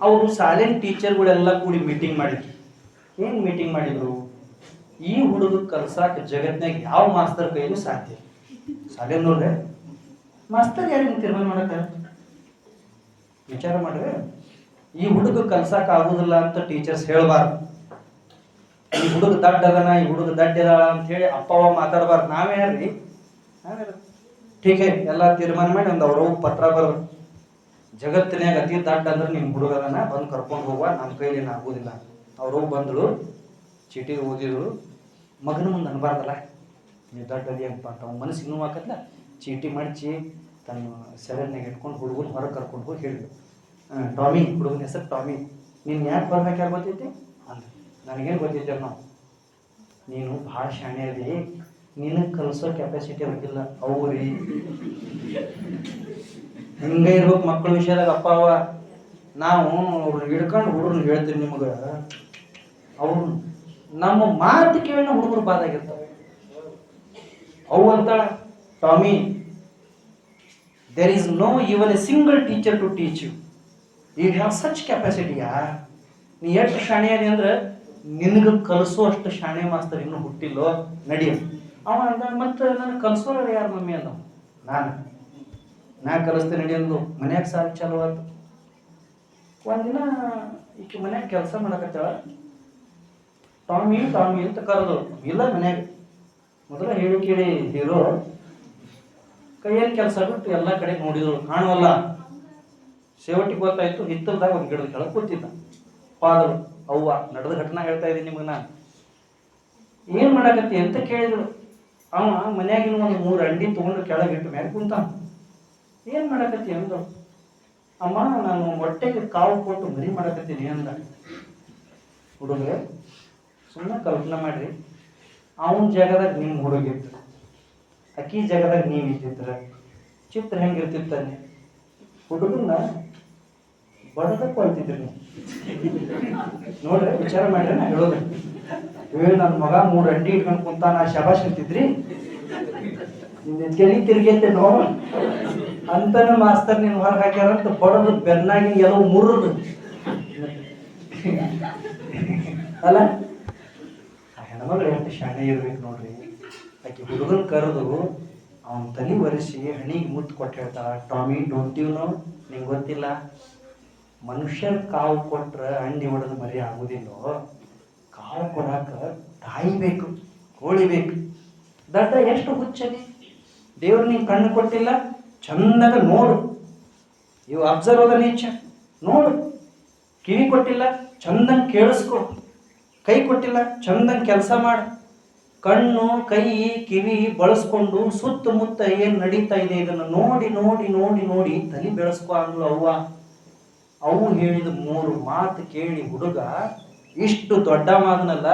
A: ಅವರು ಶಾಲೆನ ಟೀಚರ್ಗಳೆಲ್ಲ ಕೂಡಿ ಮೀಟಿಂಗ್ ಮಾಡಿದ್ರು. ಏನು ಮೀಟಿಂಗ್ ಮಾಡಿದ್ರು? ಈ ಹುಡುಗ ಕಲ್ಸಾಕ ಜಗತ್ನಾಗ ಯಾವ ಮಾಸ್ತರ್ ಕೈಲೂ ಸಾಧ್ಯ. ಶಾಲೆ ನೋಡ್ರೆ ಮಾಸ್ತರ್ ಯಾರಿಗೆ ತೀರ್ಮಾನ ಮಾಡಕ್ಕೆ ವಿಚಾರ ಮಾಡ್ರೆ, ಈ ಹುಡುಗ ಕಲ್ಸಾಕ ಆಗುದಿಲ್ಲ ಅಂತ ಟೀಚರ್ಸ್ ಹೇಳ್ಬಾರ್ದು. ಈ ಹುಡುಗ ದಡ್ಡ ಅದನ, ಈ ಹುಡುಗ ದಡ್ಡ ಇದಾಳ ಅಂತ ಹೇಳಿ ಅಪ್ಪ ಅವ್ವ ಮಾತಾಡ್ಬಾರ್ದು. ನಾವ್ಯಾರ್ರಿ? ಠೀಕ್ ಹೈ, ಎಲ್ಲ ತೀರ್ಮಾನ ಮಾಡಿ ಒಂದು ಅವ್ರ ಪತ್ರ ಬರೋದು, ಜಗತ್ತಿನಾಗ ಅತಿ ದಡ್ಡ ಅಂದ್ರೆ ನಿಮ್ಮ ಹುಡುಗರನ್ನ ಬಂದು ಕರ್ಕೊಂಡು ಹೋಗುವ, ನಮ್ಮ ಕೈಲಿ ಏನು ಆಗೋದಿಲ್ಲ. ಅವ್ರು ಬಂದಳು, ಚೀಟಿ ಓದಿದ್ರು. ಮಗನ ಮುಂದೆ ಅನ್ಬಾರ್ದಲ್ಲ ನೀವು ದಡ್ಡದಿ ಅಂತ. ಅವ್ನ ಮನಸ್ಸು ಇನ್ನೂ ಹಾಕತ್ಲ. ಚೀಟಿ ಮಡಚಿ ತನ್ನ ಸೆರೆನಾಗ ಇಟ್ಕೊಂಡು ಹುಡುಗನ ಹೊರಗೆ ಕರ್ಕೊಂಡು ಹೋಗಿ ಹೇಳಿದ್ರು, ಟಾಮಿ, ಹುಡುಗನ ಹೆಸರು ಟಾಮಿ, ನೀನು ಯಾಕೆ ಬರ್ಬೇಕು, ಯಾರು ಗೊತ್ತೈತಿ ಅಂದ್ರೆ, ನನಗೇನು ಗೊತ್ತಿದ್ದೇವೆ ನಾವು, ನೀನು ಭಾಳ ಶಾಣೆ ಅದಿ, ನಿನಗೆ ಕಲಿಸೋ ಕೆಪಾಸಿಟಿ ಅವ್ರಿಗಿಲ್ಲ. ಅವ್ರಿ ಹಿಂಗೆ ಇರ್ಬೇಕು ಮಕ್ಕಳ ವಿಷಯದಾಗ. ಅಪ್ಪ ಅವ್ವ ನಾವು ಅವ್ರನ್ನ ಹಿಡ್ಕೊಂಡು ಹುಡುಗರನ್ನ ಹೇಳ್ತೀವಿ ನಿಮ್ಗೆ, ಅವ್ರು ನಮ್ಮ ಮಾತು ಕೇಳಿ ಹುಡುಗರು ಬಾದಾಗಿರ್ತಾವೆ. ಅವು ಅಂತಾಳ, Tommy, there is no even a single teacher to teach you, you have such ಕೆಪಾಸಿಟಿಯಾ, ನೀ ಎಷ್ಟು ಶಾಣೆ ಅದಿ ಅಂದ್ರೆ ನಿನಗೆ ಕಲಿಸೋ ಶಾಣೆ ಮಾಸ್ತರ್ ಇನ್ನೂ ಹುಟ್ಟಿಲ್ಲೋ, ನಡಿಯ. ಅವ ಅಂದ, ಮತ್ತೆ ನನಗೆ ಕಲಿಸೋರು ಯಾರು ಮಮ್ಮಿ ಅಂದ. ನಾ ಕಲಿಸ್ತೇನೆ ನಡಿ ಅಂದು. ಮನ್ಯಾಗ ಸಾಲ ಚಾಲು ಆಯ್ತು. ಒಂದಿನ ಈಕೆ ಮನ್ಯಾಗ ಕೆಲಸ ಮಾಡಕತ್ತಾಳ, ಟಾಮಿ ಟಾಮಿ ಅಂತ ಕರೆದು. ಇಲ್ಲ ಮನ್ಯಾಗ ಮೊದಲ ಹೇಳಿ ಕೇಳಿ ಹೀರೋ ಕೈಯಲ್ಲಿ ಕೆಲಸ ಬಿಟ್ಟು ಎಲ್ಲ ಕಡೆ ನೋಡಿದಳು, ಕಾಣುವಲ್ಲ. ಸೇವಟಿಗೆ ಗೊತ್ತಾಯ್ತು, ಹಿತ್ತಲ್ದಾಗ ಒಂದು ಗಿಡದ ಕೆಳಗೆ ಕೂತಿದ್ದ. ಪಾದಳು ಅವ್ವ ನಡೆದ ಘಟನಾ ಹೇಳ್ತಾ ಇದ್ದೀನಿ ನಿಮಗೆ ನಾನು. ಏನ್ ಮಾಡಕತ್ತಿ ಅಂತ ಕೇಳಿದಳು. ಅವ ಮನ್ಯಾಗಿನ ಒಂದು 3 ಅಂಡಿ ತಗೊಂಡು ಕೆಳಗೆ ಇಟ್ಟು ಮ್ಯಾಗ ಕುಂತಾನ. ಏನ್ ಮಾಡಕತ್ತಿ ಅಂದಳು. ಅಮ್ಮ, ನಾನು ಹೊಟ್ಟೆಗೆ ಕಾವು ಕೊಟ್ಟು ಮರಿ ಮಾಡಕತ್ತೀನಿ ಅಂದ. ಹುಡುಗ ಸುಮ್ಮನೆ ಕಲ್ಪನೆ ಮಾಡ್ರಿ, ಅವನ ಜಾಗದಾಗ ನಿಮ್ಮ ಹುಡುಗಿತ್ತು, ಅಕ್ಕಿ ಜಾಗದಾಗ ನೀವು ಇದ್ದಿದ್ರ ಚಿತ್ರ ಹೆಂಗಿರ್ತಿತ್ತಾನೆ. ಹುಡುಗನ್ನ ಬಡದ ಕೊಳ್ತಿದ್ರಿ ನೀವು. ನೋಡ್ರಿ, ವಿಚಾರ ಮಾಡ್ರಿ, ನಾ ಹೇಳೋದು. ನನ್ನ ಮಗ 3 ಅಂಡಿ ಇಟ್ಕೊಂಡು ಕುಂತಾನ, ಶಬಾಷ್ ಅಂತಿದ್ರಿ. ಕೆಲಿ ತಿರ್ಗೈತೆ ನೋ ಅಂತನ ಮಾಸ್ತರ್ ನೀನು ಹೊರಗೆ ಹಾಕ್ಯಾರಂತ ಬಡದು ಬೆನ್ನಾಗಿ ಎಲ್ಲೋ ಮುರಿದು ಅಲ್ಲ. ಆ ಹೆಣ್ಮಗಳು ಎಷ್ಟು ಶಾಣೆ ಇರ್ಬೇಕು ನೋಡ್ರಿ. ಆಕೆ ಹುಡುಗನ ಕರೆದು ಅವನ ತಲೆ ಒರೆಸಿ ಹಣಿಗೆ ಮುತ್ತು ಕೊಟ್ಟು ಹೇಳ್ತಾಳ, ಟಾಮಿ, ಡೋಂಟ್ ಯು ನೋ, ನಿಂಗೆ ಗೊತ್ತಿಲ್ಲ, ಮನುಷ್ಯರ ಕಾವು ಕೊಟ್ರೆ ಅಂಡಿ ಹೊಡೆದು ಮರಿ ಆಗುದಿಲ್ಲೋ, ಕಾವು ಕೊಡಾಕ ತಾಯಿ ಬೇಕು, ಕೋಳಿ ಬೇಕು. ದಡ್ಡ ಎಷ್ಟು ಹುಚ್ಚದಿ, ದೇವ್ರು ನಿಂಗೆ ಕಣ್ಣು ಕೊಟ್ಟಿಲ್ಲ, ಚಂದಾಗ ನೋಡು, ಇವು ಅಬ್ಸರ್ವ್ ದ ನೇಚರ್, ನೋಡು. ಕಿವಿ ಕೊಟ್ಟಿಲ್ಲ, ಚಂದಂಗೆ ಕೇಳಿಸ್ಕೊ. ಕೈ ಕೊಟ್ಟಿಲ್ಲ, ಚಂದಂಗೆ ಕೆಲಸ ಮಾಡು. ಕಣ್ಣು, ಕೈ, ಕಿವಿ ಬಳಸ್ಕೊಂಡು ಸುತ್ತಮುತ್ತ ಏನು ನಡೀತಾ ಇದೆ ಇದನ್ನು ನೋಡಿ ನೋಡಿ ನೋಡಿ ನೋಡಿ ತಲೆ ಬೆಳೆಸ್ಕೊ ಅಂದ್ಲು ಅವ್ವ. ಅವು ಹೇಳಿದ 3 ಮಾತು ಕೇಳಿ ಹುಡುಗ ಇಷ್ಟು ದೊಡ್ಡ ಮಾತನಲ್ಲ.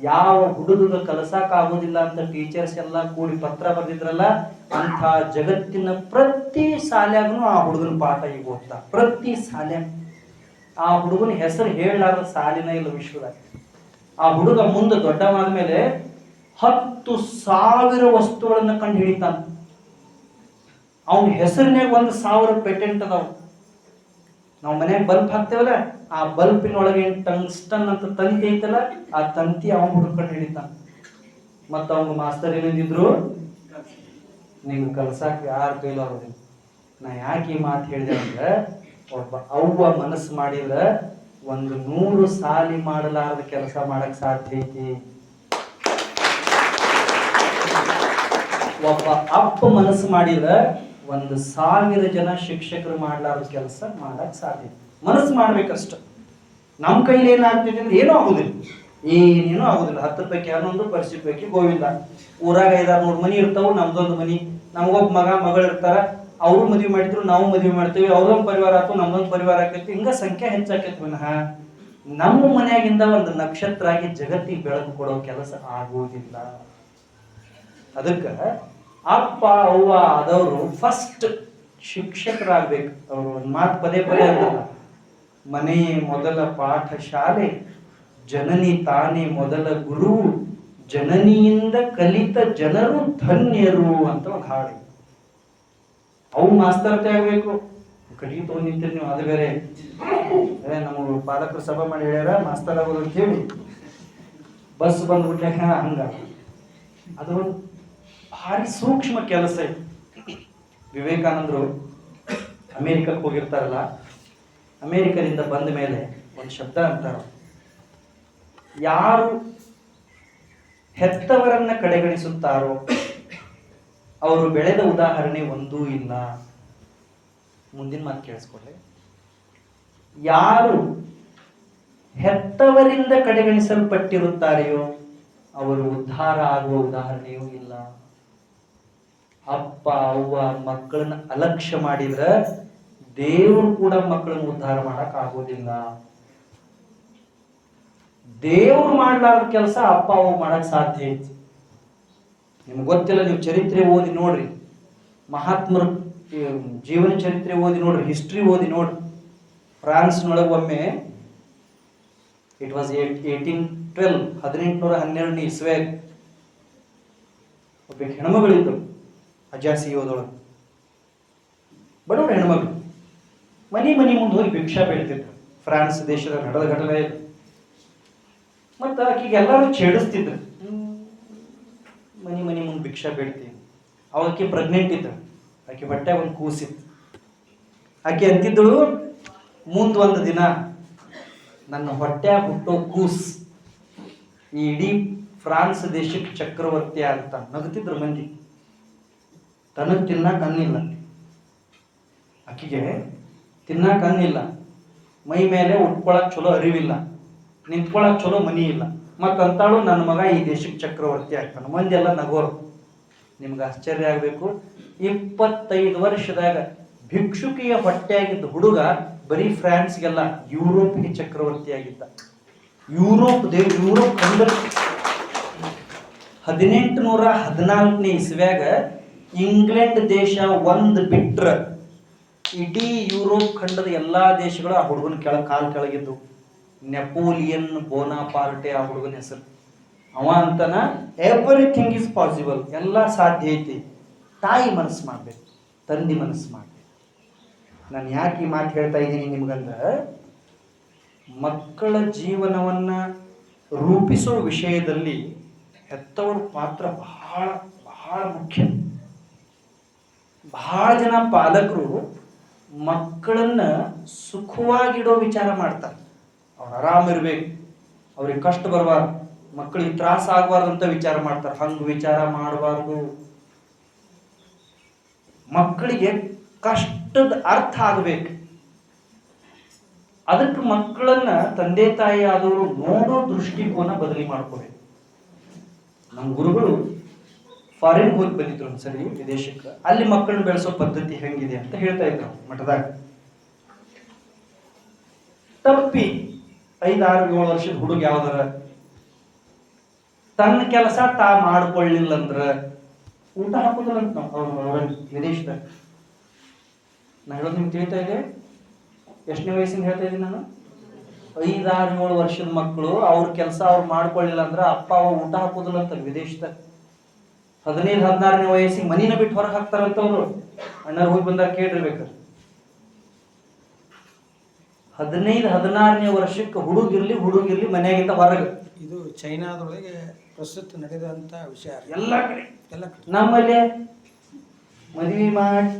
A: ಯಾವ ಹುಡುಗ ಕಲಸಕ್ಕಾಗೋದಿಲ್ಲ ಅಂತ ಟೀಚರ್ಸ್ ಎಲ್ಲ ಕೂಡಿ ಪತ್ರ ಬರೆದಿದ್ರಲ್ಲ, ಅಂಥ ಜಗತ್ತಿನ ಪ್ರತಿ ಶಾಲ್ಯಾಗೂ ಆ ಹುಡುಗನ ಪಾಠ ಈಗ ಓದ್ತಾ. ಪ್ರತಿ ಶಾಲ್ಯಾಗ ಆ ಹುಡುಗನ ಹೆಸರು ಹೇಳಲಾರ್ದ ಸಾಲಿನ ಇಲ್ಲ ವಿಶ್ವದಾಗ. ಆ ಹುಡುಗ ಮುಂದೆ ದೊಡ್ಡವಾದ ಮೇಲೆ 10,000 ವಸ್ತುಗಳನ್ನ ಕಂಡು ಹಿಡಿತಾನ. ಅವನ ಹೆಸರಿನಾಗ 1,000 ಪೇಟೆಂಟ್ ಅದಾವ. ನಾವು ಮನ್ಯಾಗ ಬಲ್ಬ್ ಹಾಕ್ತೇವಲ್ಲ, ಆ ಬಲ್ಬಿನೊಳಗೆ ಟಂಗ್ಸ್ಟನ್ ಅಂತ ತಂತಿ ಐತಲ್ಲ, ಆ ತಂತಿ ಅವನ್ ಹುಡುಕೊಂಡು ಹಿಡಿತಾನ. ಮತ್ತ ಅವಂಗ ಮಾಸ್ತರ್ ಏನಿದ್ರು, ನಿಂಗೆ ಕಲ್ಸಾಕ ಯಾರ ಕೈಲೂ ಆಗೋದಿಲ್ಲ. ನಾ ಯಾಕೆ ಈ ಮಾತು ಹೇಳಿದೆ ಅಂದ್ರೆ, ಒಬ್ಬ ಅವ್ವ ಮನಸ್ಸು ಮಾಡಿದ್ರೆ 100 ಸಾಲಿ ಮಾಡಲಾರದ ಕೆಲಸ ಮಾಡಕ್ ಸಾಧ್ಯ ಐತಿ. ಒಬ್ಬ ಅಪ್ಪ ಮನಸ್ಸು ಮಾಡಿದ್ರೆ 1,000 ಜನ ಶಿಕ್ಷಕರು ಮಾಡಲಾರದ ಕೆಲಸ ಮಾಡಕ್ ಸಾಧ್ಯ. ಮನಸ್ಸು ಮಾಡ್ಬೇಕಷ್ಟ. ನಮ್ಮ ಕೈಲಿ ಏನಾಗ್ತಿದೆ ಅಂದ್ರೆ ಏನೂ ಆಗುದಿಲ್ಲ, ಏನೇನೂ ಆಗುದಿಲ್ಲ. 10 ಪೈಕಿ 11, ಪರಿಸ್ಥಿತಿ ಪೈಕಿ ಗೋವಿಂದ. ಊರಾಗ 500-600 ಮನಿ ಇರ್ತಾವ, ನಮ್ದೊಂದು ಮನಿ. ನಮಗೊಬ್ಬ ಮಗ ಮಗಳು ಇರ್ತಾರ, ಅವರು ಮದುವೆ ಮಾಡಿದ್ರು, ನಾವು ಮದುವೆ ಮಾಡ್ತೀವಿ, ಅವ್ರೊಂದು ಪರಿವಾರ ಆಯ್ತು, ನಮ್ದೊಂದು ಪರಿವಾರ ಆಕೈತಿ. ಹಿಂಗ ಸಂಖ್ಯೆ ಹೆಚ್ಚಾಕೈತಿ ವಿನಃ ನಮ್ಮ ಮನೆಯಾಗಿಂದ ಒಂದು ನಕ್ಷತ್ರ ಆಗಿ ಜಗತ್ತಿಗೆ ಬೆಳಕು ಕೊಡೋ ಕೆಲಸ ಆಗುವುದಿಲ್ಲ. ಅದಕ್ಕೆ ಅಪ್ಪ ಅವ್ವ ಆದವರು ಫಸ್ಟ್ ಶಿಕ್ಷಕರಾಗ್ಬೇಕು. ಅವರು ಒಂದು ಮಾತು ಪದೇ ಪದೇ ಅಂತಲ್ಲ, ಮನೆ ಮೊದಲ ಪಾಠ ಶಾಲೆ, ಜನನಿ ತಾನೇ ಮೊದಲ ಗುರು, ಜನನಿಯಿಂದ ಕಲಿತ ಜನರು ಧನ್ಯರು ಅಂತ ಒಂದು ಹಾಡು. ಅವು ಮಾಸ್ತರತೆ ಆಗ್ಬೇಕು. ಕಡೆಗೆ ತಗೊಂಡು ನಿಂತೀರಿ ನೀವು, ಅದು ಬೇರೆ. ನಮಗೆ ಪಾಲಕರು ಸಭೆ ಮಾಡಿ ಹೇಳ್ಯಾರ ಮಾಸ್ತರ್ ಆಗೋದು ಅಂತ ಹೇಳಿ, ಬಸ್ ಬಂದ್ಬಿಟ್ಲೆ ಹಂಗ. ಅದು ಭಾರಿ ಸೂಕ್ಷ್ಮ ಕೆಲಸ ಇದೆ. ವಿವೇಕಾನಂದರು ಅಮೇರಿಕಕ್ಕೆ ಹೋಗಿರ್ತಾರಲ್ಲ, ಅಮೇರಿಕದಿಂದ ಬಂದ ಮೇಲೆ ಒಂದು ಶಬ್ದ ಅಂತಾರ, ಯಾರು ಹೆತ್ತವರನ್ನ ಕಡೆಗಣಿಸುತ್ತಾರೋ ಅವರು ಬೆಳೆದ ಉದಾಹರಣೆ ಒಂದೂ ಇಲ್ಲ. ಮುಂದಿನ ಮಾತು ಕೇಳಿಸ್ಕೊಳ್ಳಿ. ಯಾರು ಹೆತ್ತವರಿಂದ ಕಡೆಗಣಿಸಲ್ಪಟ್ಟಿರುತ್ತಾರೆಯೋ ಅವರು ಉದ್ಧಾರ ಆಗುವ ಉದಾಹರಣೆಯೂ ಇಲ್ಲ. ಅಪ್ಪ ಅವ್ವ ಮಕ್ಕಳನ್ನ ಅಲಕ್ಷ್ಯ ಮಾಡಿದ್ರೆ ದೇವರು ಕೂಡ ಮಕ್ಕಳನ್ನ ಉದ್ಧಾರ ಮಾಡಕ್ ಆಗೋದಿಲ್ಲ. ದೇವ್ರು ಮಾಡ್ಲಾರ್ದ ಕೆಲಸ ಅಪ್ಪ ಅವ್ವ ಮಾಡಕ್ ಸಾಧ್ಯ ಐತಿ. ನಿಮ್ಗೆ ಗೊತ್ತಿಲ್ಲ, ನೀವು ಚರಿತ್ರೆ ಓದಿ ನೋಡ್ರಿ, ಮಹಾತ್ಮರ ಜೀವನ ಚರಿತ್ರೆ ಓದಿ ನೋಡ್ರಿ, ಹಿಸ್ಟ್ರಿ ಓದಿ ನೋಡ್ರಿ. ಫ್ರಾನ್ಸ್ನೊಳಗೆ ಒಮ್ಮೆ ಇಟ್ ವಾಸ್ 1812 1812 ಇಸ್ವಿಯಾಗ ಒಬ್ಬ ಹೆಣ್ಮಗಳಿದ್ರು ಅಜಾಸಿಯೋದೊಳಗೆ, ಬಡವರ ಹೆಣ್ಮಗಳು ಮನೆ ಮುಂದೆ ಹೋಗಿ ಭಿಕ್ಷಾ ಬೇಡ್ತಿದ್ರು. ಫ್ರಾನ್ಸ್ ದೇಶದ ನಡೆದ ಘಟನೆ ಇದು. ಮತ್ತು ಆಕೆಗೆ ಎಲ್ಲರೂ ಛೇಡಿಸ್ತಿದ್ರು, ಮನೆ ಮುಂದೆ ಭಿಕ್ಷಾ ಬೇಡ್ತೀವಿ. ಅವಕ್ಕೆ ಪ್ರೆಗ್ನೆಂಟ್ ಇದ್ರು, ಆಕೆ ಹೊಟ್ಟೆ ಒಂದು ಕೂಸಿತ್ತು. ಆಕೆ ಅಂತಿದ್ದಳು, ಮುಂದೊಂದು ದಿನ ನನ್ನ ಹೊಟ್ಟೆ ಹುಟ್ಟೋ ಕೂಸ್ ಈ ಇಡೀ ಫ್ರಾನ್ಸ್ ದೇಶಕ್ಕೆ ಚಕ್ರವರ್ತಿ ಅಂತ ನಗುತ್ತಿದ್ರು ಮಂದಿ. ತನಗೆ ತಿನ್ನಕ್ಕೆ ಅನ್ನಿಲ್ಲ, ಆಕೆಗೆ ತಿನ್ನಕ್ಕೆ ಅನ್ನಿಲ್ಲ, ಮೈ ಮೇಲೆ ಉಟ್ಕೊಳಕ್ ಚಲೋ ಅರಿವಿಲ್ಲ, ನಿಂತ್ಕೊಳಕ್ ಚಲೋ ಮನಿ ಇಲ್ಲ. ಮತ್ತಂತಾಳು ನನ್ನ ಮಗ ಈ ದೇಶಕ್ಕೆ ಚಕ್ರವರ್ತಿ ಆಗ್ತಾನೆ. ಮಂದಿ ಎಲ್ಲ ನಗೋರು. ನಿಮ್ಗೆ ಆಶ್ಚರ್ಯ ಆಗಬೇಕು, 25 ವರ್ಷದಾಗ ಭಿಕ್ಷುಕಿಯ ಹೊಟ್ಟೆಯಾಗಿದ್ದ ಹುಡುಗ ಬರೀ ಫ್ರಾನ್ಸ್ಗೆಲ್ಲ ಯುರೋಪ್ಗೆ ಚಕ್ರವರ್ತಿ ಆಗಿದ್ದ. ಯುರೋಪ್ ಖಂಡ 1814ನೇ ಇಸ್ವ್ಯಾಗ ಇಂಗ್ಲೆಂಡ್ ದೇಶ ಒಂದು ಬಿಟ್ರ ಇಡೀ ಯುರೋಪ್ ಖಂಡದ ಎಲ್ಲಾ ದೇಶಗಳು ಆ ಹುಡುಗನ ಕಾಲ್ ಕೆಳಗಿದ್ದು. ನೆಪೋಲಿಯನ್ ಬೋನಾಪಾರ್ಟೆ ಆ ಹುಡುಗನ ಹೆಸರು. ಅವ ಅಂತನ ಎವ್ರಿಥಿಂಗ್ ಇಸ್ ಪಾಸಿಬಲ್, ಎಲ್ಲ ಸಾಧ್ಯ ಐತಿ. ತಾಯಿ ಮನಸ್ಸು ಮಾಡ್ಬೇಕು, ತಂದೆ ಮನಸ್ಸು ಮಾಡ್ಬೇಕು. ನಾನು ಯಾಕೆ ಈ ಮಾತು ಹೇಳ್ತಾ ಇದ್ದೀನಿ ನಿಮ್ಗಂದ್ರೆ, ಮಕ್ಕಳ ಜೀವನವನ್ನ ರೂಪಿಸೋ ವಿಷಯದಲ್ಲಿ ಹೆತ್ತವರ ಪಾತ್ರ ಬಹಳ ಬಹಳ ಮುಖ್ಯ. ಬಹಳ ಜನ ಪಾಲಕರು ಮಕ್ಕಳನ್ನ ಸುಖವಾಗಿಡೋ ವಿಚಾರ ಮಾಡ್ತಾರೆ. ಅವ್ರು ಆರಾಮಿರ್ಬೇಕು, ಅವ್ರಿಗೆ ಕಷ್ಟ ಬರಬಾರ್ದು, ಮಕ್ಕಳಿಗೆ ತ್ರಾಸ ಆಗಬಾರ್ದು ಅಂತ ವಿಚಾರ ಮಾಡ್ತಾರೆ. ಹಂಗೆ ವಿಚಾರ ಮಾಡಬಾರ್ದು. ಮಕ್ಕಳಿಗೆ ಕಷ್ಟದ ಅರ್ಥ ಆಗಬೇಕು. ಅದಕ್ಕೆ ಮಕ್ಕಳನ್ನ ತಂದೆ ತಾಯಿ ಆದವರು ನೋಡೋ ದೃಷ್ಟಿಕೋನ ಬದಲಿ ಮಾಡ್ಕೋಬೇಕು. ನಮ್ಮ ಗುರುಗಳು ಫಾರಿನ್ ಹೋಗಿ ಬಂದಿದ್ರು ಒಂದ್ಸರಿ ವಿದೇಶಕ್ಕೆ. ಅಲ್ಲಿ ಮಕ್ಕಳನ್ನ ಬೆಳೆಸೋ ಪದ್ಧತಿ ಹೆಂಗಿದೆ ಅಂತ ಹೇಳ್ತಾ ಇದ್ರು ಮಠದಾಗ. ತಪ್ಪಿ 5, 6, 7 ವರ್ಷದ ಹುಡುಗ ಯಾವ್ದಾರ ತನ್ನ ಕೆಲಸ ತಾ ಮಾಡ್ಕೊಳ್ಳಿಲ್ಲ ಅಂದ್ರ ಊಟ ಹಾಕೋದಿಲ್ಲ ಅಂತ ಅವ್ರ ವಿದೇಶದಾಗ. ನಾ ಹೇಳೋದು ನಿಮ್ಗೆ ತಿಳಿತಾ ಇದೆ. ಎಷ್ಟನೇ ವಯಸ್ಸಿಂದ ಹೇಳ್ತಾ ಇದ್ದೀನಿ ನಾನು? 5, 6, 7 ವರ್ಷದ ಮಕ್ಕಳು ಅವ್ರ ಕೆಲಸ ಅವ್ರು ಮಾಡ್ಕೊಳ್ಳಿಲ್ಲ ಅಂದ್ರ ಅಪ್ಪ ಅವ ಊಟ ಹಾಕೋದಿಲ್ಲ ಅಂತ ವಿದೇಶದಾಗ. 15, 16ನೇ ವಯಸ್ಸಿಗೆ ಮನಿನ ಬಿಟ್ಟು ಹೊರಗೆ ಹಾಕ್ತಾರಂತ ಅವ್ರು. ಅಣ್ಣರು ಹೋಗಿ ಬಂದಾಗ ಕೇಳಿರ್ಬೇಕಾರೆ 15, 16ನೇ ವರ್ಷಕ್ಕೆ ಹುಡುಗಿರ್ಲಿ ಮನೆಯಾಗಿಂದ ಹೊರಗೆ.
B: ಇದು ಚೈನಾದೊಳಗೆ ಪ್ರಸ್ತುತ ನಡೆದಂತ ವಿಷಯ.
A: ಎಲ್ಲ ಕಡೆ ನಮ್ಮಲ್ಲಿ ಮದುವೆ ಮಾಡಿ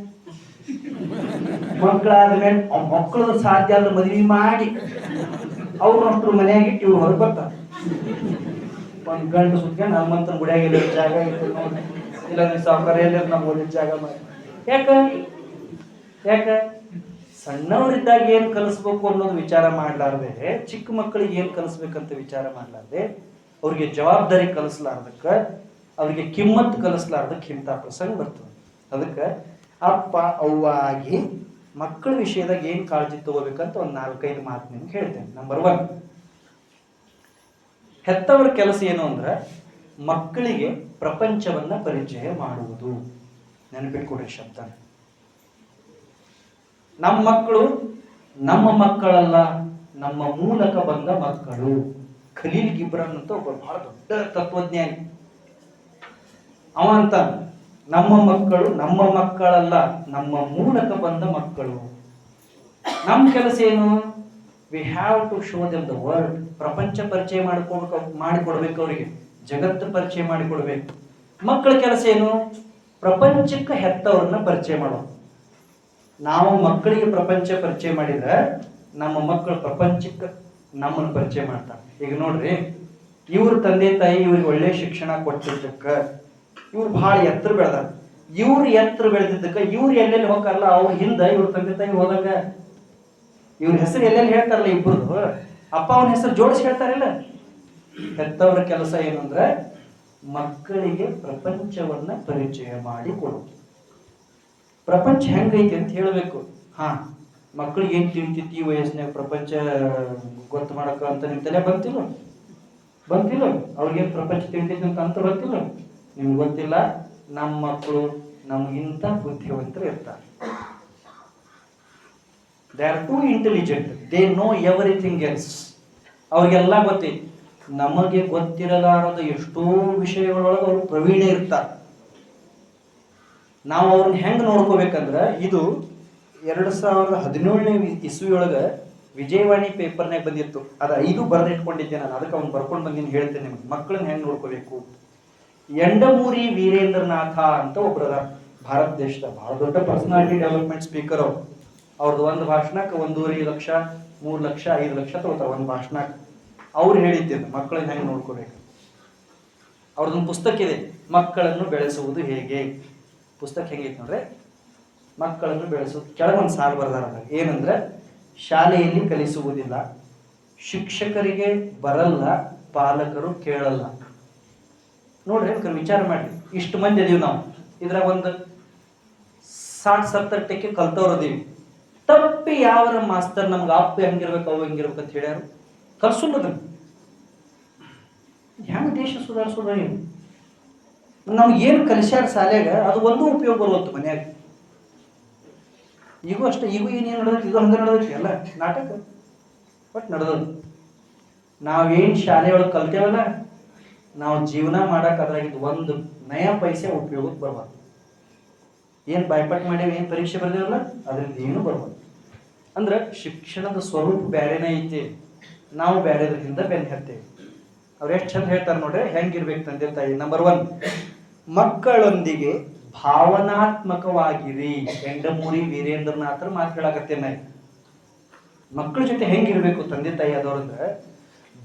A: ಮಕ್ಕಳಾದ್ಮೇಲೆ ಮಕ್ಕಳು ಸಾಧ್ಯ ಆದ್ರೆ ಮದುವೆ ಮಾಡಿ ಅವ್ರು ಅಷ್ಟ್ರು ಮನೆಯಾಗಿಟ್ಟು ಇವ್ರು ಹೊರಗೆ ಬರ್ತಾರೆ. ಒಂದು ಗಂಟು ಸುತ್ಕೊಂಡು ನಮ್ಮಂತ ಗುಡಿಯಾಗಿಲ್ಲ ಜಾಗ ಇಲ್ಲ, ಸಾವುಕಾರ ಎಲ್ಲ ನಮ್ಮ ಓದಿದ ಜಾಗ ಮಾಡಿ. ಯಾಕ ಸಣ್ಣವರಿದ್ದಾಗ ಏನ್ ಕಲಿಸ್ಬೇಕು ಅನ್ನೋದು ವಿಚಾರ ಮಾಡ್ಲಾರ್ದೆ, ಚಿಕ್ಕ ಮಕ್ಕಳಿಗೆ ಏನ್ ಕಲಿಸ್ಬೇಕಂತ ವಿಚಾರ ಮಾಡ್ಲಾರ್ದೆ, ಅವ್ರಿಗೆ ಜವಾಬ್ದಾರಿ ಕಲಿಸ್ಲಾರ್ದಕ್ಕ, ಅವ್ರಿಗೆ ಕಿಮ್ಮತ್ ಕಲಿಸ್ಲಾರ್ದಕ್ಕೆ ಇಂಥ ಪ್ರಸಂಗ ಬರ್ತದೆ. ಅದಕ್ಕೆ ಅಪ್ಪ ಅವ್ವ ಆಗಿ ಮಕ್ಕಳ ವಿಷಯದಾಗ ಏನ್ ಕಾಳಜಿ ತಗೋಬೇಕಂತ ಒಂದು 4-5 ಮಾತು ನಿಮ್ಗೆ ಹೇಳ್ತೇನೆ. ನಂಬರ್ 1, ಹೆತ್ತವರ ಕೆಲಸ ಏನು ಅಂದ್ರೆ ಮಕ್ಕಳಿಗೆ ಪ್ರಪಂಚವನ್ನ ಪರಿಚಯ ಮಾಡುವುದು. ನೆನಪಿಟ್ಕೊಡ್ರಿ ಶಬ್ದ. ನಮ್ಮ ಮಕ್ಕಳು ನಮ್ಮ ಮಕ್ಕಳಲ್ಲ, ನಮ್ಮ ಮೂಲಕ ಬಂದ ಮಕ್ಕಳು. ಖಲೀಲ್ ಗಿಬ್ರಾನ್ ಅಂತ ಒಬ್ಬ ಬಹಳ ದೊಡ್ಡ ತತ್ವಜ್ಞಾನಿ. ಅವ ಅಂತ ನಮ್ಮ ಮಕ್ಕಳು ನಮ್ಮ ಮಕ್ಕಳಲ್ಲ, ನಮ್ಮ ಮೂಲಕ ಬಂದ ಮಕ್ಕಳು. ನಮ್ಮ ಕೆಲಸ ಏನು? We have to show them the world. ಪ್ರಪಂಚ ಪರಿಚಯ ಮಾಡಿಕೊಡ್ಬೇಕು ಅವರಿಗೆ, ಜಗತ್ತು ಪರಿಚಯ ಮಾಡಿಕೊಡ್ಬೇಕು. ಮಕ್ಕಳ ಕೆಲಸ ಏನು? ಪ್ರಪಂಚಕ್ಕೆ ಹೆತ್ತವ್ರನ್ನ ಪರಿಚಯ ಮಾಡೋದು. ನಾವು ಮಕ್ಕಳಿಗೆ ಪ್ರಪಂಚ ಪರಿಚಯ ಮಾಡಿದ್ರೆ ನಮ್ಮ ಮಕ್ಕಳು ಪ್ರಪಂಚಕ್ಕೆ ನಮ್ಮನ್ನು ಪರಿಚಯ ಮಾಡ್ತಾರೆ. ಈಗ ನೋಡ್ರಿ, ಇವ್ರ ತಂದೆ ತಾಯಿ ಇವ್ರಿಗೆ ಒಳ್ಳೆ ಶಿಕ್ಷಣ ಕೊಟ್ಟಿದ್ದಕ್ಕ ಇವ್ರು ಬಹಳ ಎತ್ತರ ಬೆಳೆದಾರ. ಇವ್ರು ಎತ್ತರ ಬೆಳೆದಿದ್ದಕ್ಕ ಇವ್ರು ಎಲ್ಲೆಲ್ಲಿ ಹೋಗ್ತಾರಲ್ಲ ಅವ್ರ ಹಿಂದ ಇವ್ರ ತಂದೆ ತಾಯಿ ಹೋದಾಗ ಇವ್ರ ಹೆಸರು ಎಲ್ಲೆಲ್ಲಿ ಹೇಳ್ತಾರಲ್ಲ ಇಬ್ಬರದು, ಅಪ್ಪ ಅವನ ಹೆಸರು ಜೋಡಿಸಿ ಹೇಳ್ತಾರಿಲ್ಲ. ಹೆತ್ತವರ ಕೆಲಸ ಏನಂದ್ರೆ ಮಕ್ಕಳಿಗೆ ಪ್ರಪಂಚವನ್ನ ಪರಿಚಯ ಮಾಡಿ ಕೊಡೋದು. ಪ್ರಪಂಚ ಹೆಂಗೈತಿ ಅಂತ ಹೇಳಬೇಕು. ಮಕ್ಕಳಿಗೆ ಏನ್ ತಿಳಿತೈತಿ ಈ ವಯಸ್ಸಿನಾಗ ಪ್ರಪಂಚ ಗೊತ್ತು ಮಾಡಕ ಅಂತ ನಿಮ್ ತಲೆ ಬಂತಿಲ್ಲ? ಅವ್ರಿಗೇನ್ ಪ್ರಪಂಚ ತಿಳಿತೈತಿ ಅಂತ ಬಂತಿಲ್ಲ? ನಿಮ್ಗೆ ಗೊತ್ತಿಲ್ಲ. ನಮ್ಮ ಮಕ್ಕಳು ನಮ್ಗಿಂತ ಬುದ್ಧಿವಂತರು ಇರ್ತಾರೆ. They are two intelligent, they know everything else. ಅವ್ರಿಗೆಲ್ಲ ಗೊತ್ತೈತಿ. ನಮಗೆ ಗೊತ್ತಿರಲಾರದ ಎಷ್ಟೋ ವಿಷಯಗಳೊಳಗೆ ಅವ್ರು ಪ್ರವೀಣ ಇರ್ತಾರೆ. ನಾವು ಅವ್ರನ್ನ ಹೆಂಗೆ ನೋಡ್ಕೋಬೇಕಂದ್ರೆ ಇದು 2017ನೇ ಇಸ್ವಿಯೊಳಗೆ ವಿಜಯವಾಣಿ ಪೇಪರ್ನಾಗ ಬಂದಿತ್ತು. ಅದು 5 ಬರೆದಿಟ್ಕೊಂಡಿದ್ದೆ ನಾನು, ಅದಕ್ಕೆ ಅವ್ನು ಬರ್ಕೊಂಡು ಬಂದಿನಿ ಹೇಳ್ತೇನೆ ನಿಮ್ಗೆ. ಮಕ್ಕಳನ್ನ ಹೆಂಗೆ ನೋಡ್ಕೋಬೇಕು. ಎಂಡಮೂರಿ ವೀರೇಂದ್ರನಾಥ ಅಂತ ಒಬ್ಬರ ಭಾರತ ದೇಶದ ಬಹಳ ದೊಡ್ಡ ಪರ್ಸನಾಲಿಟಿ ಡೆವಲಪ್ಮೆಂಟ್ ಸ್ಪೀಕರ್ ಅವರು. ಅವ್ರದ್ದು ಒಂದು ಭಾಷಣಕ್ಕೆ 1.5 ಲಕ್ಷ 3 ಲಕ್ಷ 5 ಲಕ್ಷ ತಗೋತಾರೆ ಒಂದು ಭಾಷಣಕ್ಕೆ. ಅವ್ರು ಹೇಳಿದ್ದೇನೆ ಮಕ್ಕಳನ್ನ ಹೆಂಗೆ ನೋಡ್ಕೋಬೇಕು. ಅವ್ರದ್ದೊಂದು ಪುಸ್ತಕ ಇದೆ, ಮಕ್ಕಳನ್ನು ಬೆಳೆಸುವುದು ಹೇಗೆ. ಪುಸ್ತಕ ಹೆಂಗೈತೆ ನೋಡ್ರೆ, ಮಕ್ಕಳನ್ನು ಬೆಳೆಸುವುದು. ಕೆಳಗೊಂದು ಸಾಲು ಬರ್ದಾರ ಏನಂದ್ರೆ, ಶಾಲೆಯಲ್ಲಿ ಕಲಿಸುವುದಿಲ್ಲ, ಶಿಕ್ಷಕರಿಗೆ ಬರಲ್ಲ, ಪಾಲಕರು ಕೇಳಲ್ಲ. ನೋಡ್ರಿ ವಿಚಾರ ಮಾಡಿ, ಇಷ್ಟು ಮಂದಿ ಅದೀವಿ ನಾವು, ಇದ್ರಾಗ ಒಂದು 60-70% ಕಲ್ತವ್ರು ಅದೀವಿ. ತಪ್ಪಿ ಯಾವರ ಮಾಸ್ತರ್ ನಮ್ಗೆ ಅಪ್ಪ ಹೆಂಗಿರ್ಬೇಕು ಅವು ಹೆಂಗಿರ್ಬೇಕು ಅಂತ ಹೇಳ್ಯಾರು, ಕಲ್ಸೋದನ್ನ ಹೆಂಗೆ ದೇಶ ಸುಧಾರಿಸೋದ. ನಮ್ಗೆ ಏನು ಕಲಿಸ್ಯಾರ ಶಾಲೆಗ ಅದು ಒಂದು ಉಪಯೋಗ ಬರುವಂತ ಮನ್ಯಾಗ. ಈಗೂ ಅಷ್ಟೇ, ಈಗೂ ಏನೇನು ನಡೆದೈತಿ, ಇದು ಹಂಗೆ ನಡೆದೈತಿ ಎಲ್ಲ ನಾಟಕ ಬಟ್ ನಡೆದದು. ನಾವೇನು ಶಾಲೆಯೊಳಗೆ ಕಲ್ತೇವಲ್ಲ, ನಾವು ಜೀವನ ಮಾಡಕ್ಕೆ ಅದ್ರಾಗಿದ್ದು ಒಂದು ನಯ ಪೈಸೆ ಉಪಯೋಗಕ್ಕೆ ಬರ್ಬಾರ್ದು. ಏನು ಬಾಯ್ಪಾಟ್ ಮಾಡೇವಿ, ಏನು ಪರೀಕ್ಷೆ ಬರ್ದೇವಲ್ಲ ಅದರಿಂದ ಏನು ಬರ್ಬಾರ್ದು. ಅಂದ್ರೆ ಶಿಕ್ಷಣದ ಸ್ವರೂಪ ಬೇರೆನೇ ಐತಿ, ನಾವು ಬೇರೆದ್ರಿಂದ ಬೆನ್ನು ಹತ್ತೇವೆ. ಅವ್ರು ಎಷ್ಟು ಚಂದ ಹೇಳ್ತಾರೆ ನೋಡ್ರಿ ಹೆಂಗಿರ್ಬೇಕು ತಂದೆ ತಾಯಿ. ನಂಬರ್ 1, ಮಕ್ಕಳೊಂದಿಗೆ ಭಾವನಾತ್ಮಕವಾಗಿರಿ. ಎಂಡಮೂರಿ ವೀರೇಂದ್ರನಾಥರ ಮಾತು ಹೇಳಕತ್ತೇನೆ. ಮಕ್ಕಳ ಜೊತೆ ಹೆಂಗಿರ್ಬೇಕು ತಂದೆ ತಾಯಿ ಆದವ್ರಂದ್ರೆ,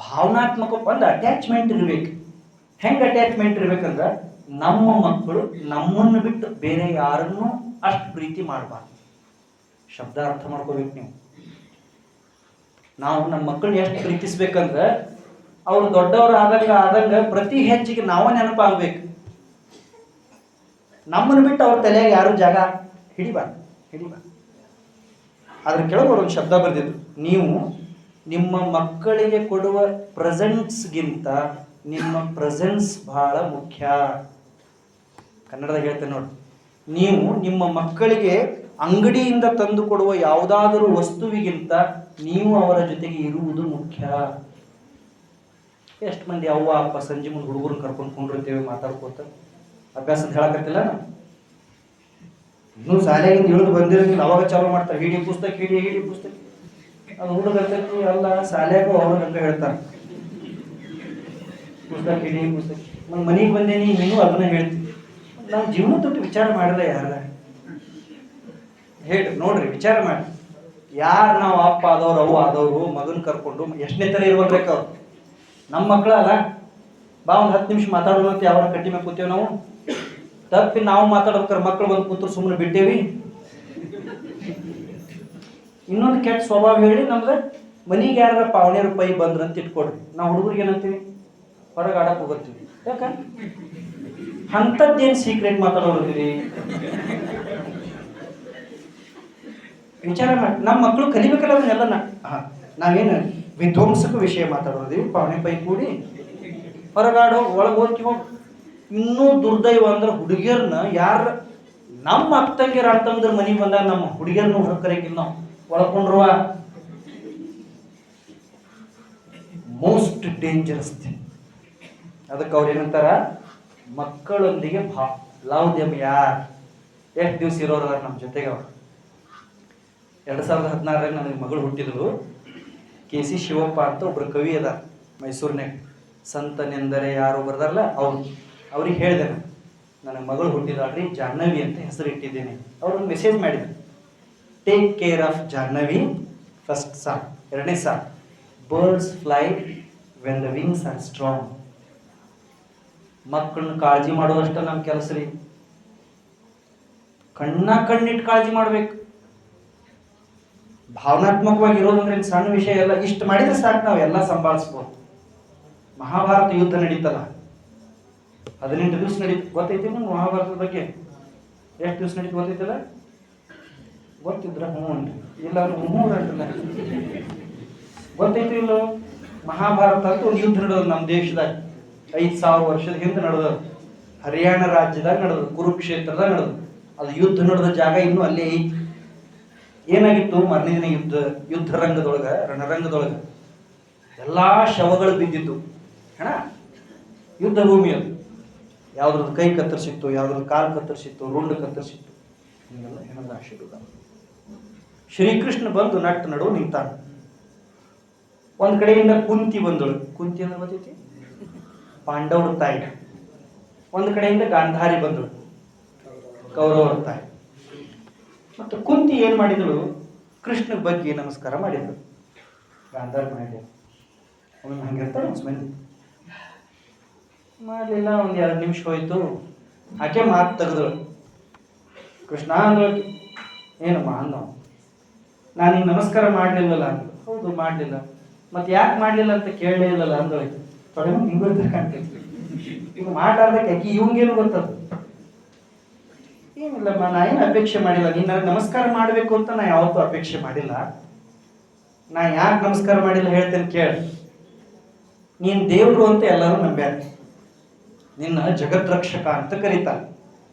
A: ಭಾವನಾತ್ಮಕ ಒಂದು ಅಟ್ಯಾಚ್ಮೆಂಟ್ ಇರ್ಬೇಕು. ಹೆಂಗೆ ಅಟ್ಯಾಚ್ಮೆಂಟ್ ಇರ್ಬೇಕಂದ್ರೆ, ನಮ್ಮ ಮಕ್ಕಳು ನಮ್ಮನ್ನು ಬಿಟ್ಟು ಬೇರೆ ಯಾರನ್ನೂ ಅಷ್ಟು ಪ್ರೀತಿ ಮಾಡಬಾರ್ದು. ಶಬ್ದ ಅರ್ಥ ಮಾಡ್ಕೋಬೇಕು ನೀವು. ನಾವು ನಮ್ಮ ಮಕ್ಕಳನ್ನ ಎಷ್ಟು ಪ್ರೀತಿಸ್ಬೇಕಂದ್ರೆ, ಅವ್ರು ದೊಡ್ಡವರು ಆದಂಗ ಪ್ರತಿ ಹೆಜ್ಜೆಗೆ ನಾವ ನೆನಪಾಗಬೇಕು. ನಮ್ಮನ್ನು ಬಿಟ್ಟು ಅವ್ರ ತಲೆಯಾಗ ಯಾರು ಜಾಗ ಹಿಡಿಬಾರ್ದು. ಅದ್ರ ಕೆಳಗೆ ಒಂದು ಶಬ್ದ ಬರೆದಿದ್ರು, ನೀವು ನಿಮ್ಮ ಮಕ್ಕಳಿಗೆ ಕೊಡುವ ಪ್ರೆಸೆಂಟ್ಸ್ಗಿಂತ ನಿಮ್ಮ ಪ್ರೆಸೆನ್ಸ್ ಬಹಳ ಮುಖ್ಯ. ಕನ್ನಡದಾಗ ಹೇಳ್ತೇನೆ ನೋಡಿ, ನೀವು ನಿಮ್ಮ ಮಕ್ಕಳಿಗೆ ಅಂಗಡಿಯಿಂದ ತಂದು ಕೊಡುವ ಯಾವುದಾದರೂ ವಸ್ತುವಿಗಿಂತ ನೀವು ಅವರ ಜೊತೆಗೆ ಇರುವುದು ಮುಖ್ಯ. ಎಷ್ಟು ಮಂದಿ ಅವ್ವ ಅಪ್ಪ ಸಂಜೆ ಮುಂದೆ ಹುಡುಗರನ್ನ ಕರ್ಕೊಂಡು ಕೊಂಡಿರ್ತೇವೆ ಮಾತಾಡ್ಕೋತ, ಅಭ್ಯಾಸದ ಹೇಳಕತ್ತಿಲ್ಲ. ಇನ್ನೂ ಶಾಲೆಗಿಂದ ಇಳಿದು ಬಂದಿರಂಗಿಲ್ಲ, ಅವಾಗ ಚಾಲು ಮಾಡ್ತಾರೆ ಹಿಡಿ ಪುಸ್ತಕ ಹಿಡಿ ಪುಸ್ತಕ. ಅದು ಹುಡುಗರ್ತೈತಿ ಅಲ್ಲ, ಶಾಲೆಗೂ ಅವ್ರು ಹಂಗೆ ಹೇಳ್ತಾರೆ ಪುಸ್ತಕ ಹಿಡಿ ಪುಸ್ತಕ. ನಾನು ಮನೆಗೆ ಬಂದೇನಿ ನೀನು ಅದನ್ನ ಹೇಳ್ತೀನಿ. ನಾವು ಜೀವನ ತೊಟ್ಟು ವಿಚಾರ ಮಾಡಿಲ್ಲ ಯಾರ ಹೇಳಿ ನೋಡ್ರಿ, ವಿಚಾರ ಮಾಡಿ. ಯಾರು ನಾವು ಅಪ್ಪ ಆದವ್ರು ಅವ್ವ ಆದವರು ಮಗನ ಕರ್ಕೊಂಡು ಎಷ್ಟನೇ ಥರ ಇರ್ಬೇಕು ಅವ್ರು. ನಮ್ಮ ಮಕ್ಕಳ ಅಲ್ಲ, ಬಾ ಒಂದು 10 ನಿಮಿಷ ಮಾತಾಡೋಣ ಅಂತ ಯಾವಾಗ ಕಟ್ಟಿ ಮೇಲೆ ಕೂತೇವೆ ನಾವು. ತಪ್ಪಿ ನಾವು ಮಾತಾಡ್ಬೇಕಾರೆ ಮಕ್ಕಳು ಬಂದು ಕೂತ್ರು ಸುಮ್ಮನೆ ಬಿಟ್ಟೇವಿ. ಇನ್ನೊಂದು ಕೆಟ್ಟ ಸ್ವಭಾವ ಹೇಳಿ, ನಮ್ಗೆ ಮನೆಗೆ ಯಾರ ಪಾವನೆಯರು ಪೈ ಬಂದ್ರಂತ ಇಟ್ಕೊಡ್ರಿ, ನಾವು ಹುಡುಗರಿಗೆ ಏನಂತೀವಿ, ಹೊರಗೆ ಆಡಕ್ಕೆ ಹೋಗ್ತೀವಿ. ಯಾಕ ಅಂಥದ್ದೇನು ಸೀಕ್ರೆಟ್ ಮಾತಾಡೋದಿರಿ. ವಿಚಾರ ಮಾಡಿ, ನಮ್ಮ ಮಕ್ಕಳು ಕಲಿಬೇಕಲ್ಲ ಅದನ್ನೆಲ್ಲ. ನಾವೇನು ವಿಧ್ವಂಸಕ ವಿಷಯ ಮಾತಾಡೋದಿವಿ, ಪಾವನೆ ಪೈ ಕೂಡಿ ಹೊರಗಾಡೋ ಒಳಗೆ ಹೋಗಿ ಹೋಗಿ. ಇನ್ನೂ ದುರ್ದೈವ ಅಂದ್ರೆ ಹುಡುಗಿಯರ್ನ ಯಾರು ನಮ್ಮ ಅಕ್ಕಂಗಿರ ಅರ್ಥಂದ್ರ ಮನೆಗೆ ಬಂದಾಗ ನಮ್ಮ ಹುಡುಗಿಯರ್ನ ಹೊರಕರಕ್ಕಿಲ್ಲ, ನಾವು ಒಳಕೊಂಡ್ರುವ ಮೋಸ್ಟ್ ಡೇಂಜರಸ್ ಥಿಂಗ್. ಅದಕ್ಕೆ ಅವ್ರು ಏನಂತಾರ, ಮಕ್ಕಳೊಂದಿಗೆ ಲವ್ ದೆಮ್ ಯಾರ್. ಎಷ್ಟು ದಿವಸ ಇರೋರು ನಮ್ಮ ಜೊತೆಗೆ ಅವರು. 2016 ನನಗೆ ಮಗಳು ಹುಟ್ಟಿದ್ರು. KC ಶಿವಪ್ಪ ಅಂತ ಒಬ್ರು ಕವಿ ಅದ ಮೈಸೂರಿನಾಗ, ಸಂತನೆಂದರೆ ಯಾರು ಬರ್ದಾರಲ್ಲ ಅವ್ರಿಗೆ ಹೇಳಿದೆ, ನನಗೆ ಮಗಳು ಹುಟ್ಟಿದಾಳ್ರಿ, ಜಾಹ್ನವಿ ಅಂತ ಹೆಸರು ಇಟ್ಟಿದ್ದೇನೆ. ಅವ್ರೊಂದು ಮೆಸೇಜ್ ಮಾಡಿದ್ರು, take care of Jahnavi, first song. 2ನೇ song, birds fly when the wings are strong. ಮಕ್ಕಳನ್ನ ಕಾಳಜಿ ಮಾಡೋದಷ್ಟ ನಮ್ಮ ಕೆಲಸ ರೀ. ಕಣ್ಣಿಟ್ಟು ಕಾಳಜಿ ಮಾಡ್ಬೇಕು. ಭಾವನಾತ್ಮಕವಾಗಿ ಇರೋದಂದ್ರೆ ಸಣ್ಣ ವಿಷಯ ಎಲ್ಲ. ಇಷ್ಟು ಮಾಡಿದ್ರೆ ಸಾಕು, ನಾವು ಎಲ್ಲ ಸಂಭಾಳಿಸ್ಬೋದು. ಮಹಾಭಾರತ ಯುದ್ಧ ನಡೀತಲ್ಲ, 18 ದಿವಸ ನಡೀತು. ಗೊತ್ತೈತಿ ನಂಗೆ ಮಹಾಭಾರತದ ಬಗ್ಗೆ? ಎಷ್ಟು ದಿವಸ ನಡೀತು ಗೊತ್ತೈತಲ್ಲ? ಗೊತ್ತಿದ್ರ ಹ್ಞೂ ಅನ್ರಿ, ಇಲ್ಲ ಹ್ಞೂ ಅನ್ರಲ್ಲ. ಗೊತ್ತೈತಿ ಇಲ್ಲೋ? ಮಹಾಭಾರತ ಅಂತ ಒಂದು ಯುದ್ಧ ನಡೆಯೋದು ನಮ್ಮ ದೇಶದಾಗ 5000 ವರ್ಷದ ಹಿಂದೆ ನಡೆದ. ಹರಿಯಾಣ ರಾಜ್ಯದಾಗ ನಡೆದು, ಕುರುಕ್ಷೇತ್ರದಾಗ ನಡೆದು. ಅದು ಯುದ್ಧ ನಡೆದ ಜಾಗ ಇನ್ನೂ ಅಲ್ಲೇ ಐತಿ. ಏನಾಗಿತ್ತು, ಮರನೇ ದಿನ ಯುದ್ಧ ರಂಗದೊಳಗೆ, ರಣರಂಗದೊಳಗೆ ಎಲ್ಲಾ ಶವಗಳು ಬಿದ್ದಿದ್ದು. ಯುದ್ಧ ಭೂಮಿ ಅದು.
C: ಯಾವ್ದ್ರದ್ದು ಕೈ ಕತ್ತರಿಸಿತ್ತು, ಯಾವ್ದ್ರದ್ದು ಕಾಲು ಕತ್ತರಿಸಿತ್ತು, ರುಂಡು ಕತ್ತರಿಸಿತ್ತು, ಹಿಂಗೆಲ್ಲ ಹೆಣದ ಆಶೀರ್ವಾದ. ಶ್ರೀಕೃಷ್ಣ ಬಂದು ನಟ್ಟು ನಡು ನಿಂತಾನ. ಒಂದ್ ಕಡೆಯಿಂದ ಕುಂತಿ ಬಂದಳು. ಕುಂತಿ ಅಂದ್ರೆ ಗೊತ್ತೈತಿ, ಪಾಂಡವ್ರ ತಾಯಿ. ಒಂದು ಕಡೆಯಿಂದ ಗಾಂಧಾರಿ ಬಂದಳು, ಕೌರವರ ತಾಯಿ. ಮತ್ತು ಕುಂತಿ ಏನ್ ಮಾಡಿದಳು, ಕೃಷ್ಣ ಬಗ್ಗೆ ನಮಸ್ಕಾರ ಮಾಡಿದಳು. ಗಾಂಧಾರಿ ಮಾಡಿ ಅವನು ಹಂಗಿರ್ತಾರೆ ಮಂದಿ ಮಾಡಲಿಲ್ಲ. ಒಂದು 2 ನಿಮಿಷ ಹೋಯ್ತು. ಆಕೆ ಮಾತು ತೆಗೆದಳು. ಕೃಷ್ಣ ಅಂದಳು. ಏನಮ್ಮ ಅಂದ. ನಾನು ನಿಂಗೆ ನಮಸ್ಕಾರ ಮಾಡಲಿಲ್ಲಲ್ಲ ಅಂದ್ಳು. ಹೌದು ಮಾಡಲಿಲ್ಲ. ಮತ್ತೆ ಯಾಕೆ ಮಾಡಲಿಲ್ಲ ಅಂತ ಕೇಳಲೇ ಇಲ್ಲಲ್ಲ ಅಂದೋಯ್ತು. ತೊಡೆ ಹಿಂಗೂ ಕಾಣ್ತೈತಿ. ಈಗ ಮಾತಾಡ್ದಕ್ಕೆ ಆಕಿ ಇವಂಗೇನು ಗೊತ್ತದು. ಏನಿಲ್ಲಮ್ಮ, ನಾ ಏನು ಅಪೇಕ್ಷೆ ಮಾಡಿಲ್ಲ. ನೀನು ನನಗೆ ನಮಸ್ಕಾರ ಮಾಡಬೇಕು ಅಂತ ನಾ ಯಾವತ್ತೂ ಅಪೇಕ್ಷೆ ಮಾಡಿಲ್ಲ. ನಾ ಯಾಕೆ ನಮಸ್ಕಾರ ಮಾಡಿಲ್ಲ ಹೇಳ್ತೇನೆ ಕೇಳ. ನೀನು ದೇವ್ರು ಅಂತ ಎಲ್ಲರೂ ನಂಬ್ಯಾರ. ನಿನ್ನ ಜಗತ್ ರಕ್ಷಕ ಅಂತ ಕರೀತಾರೆ.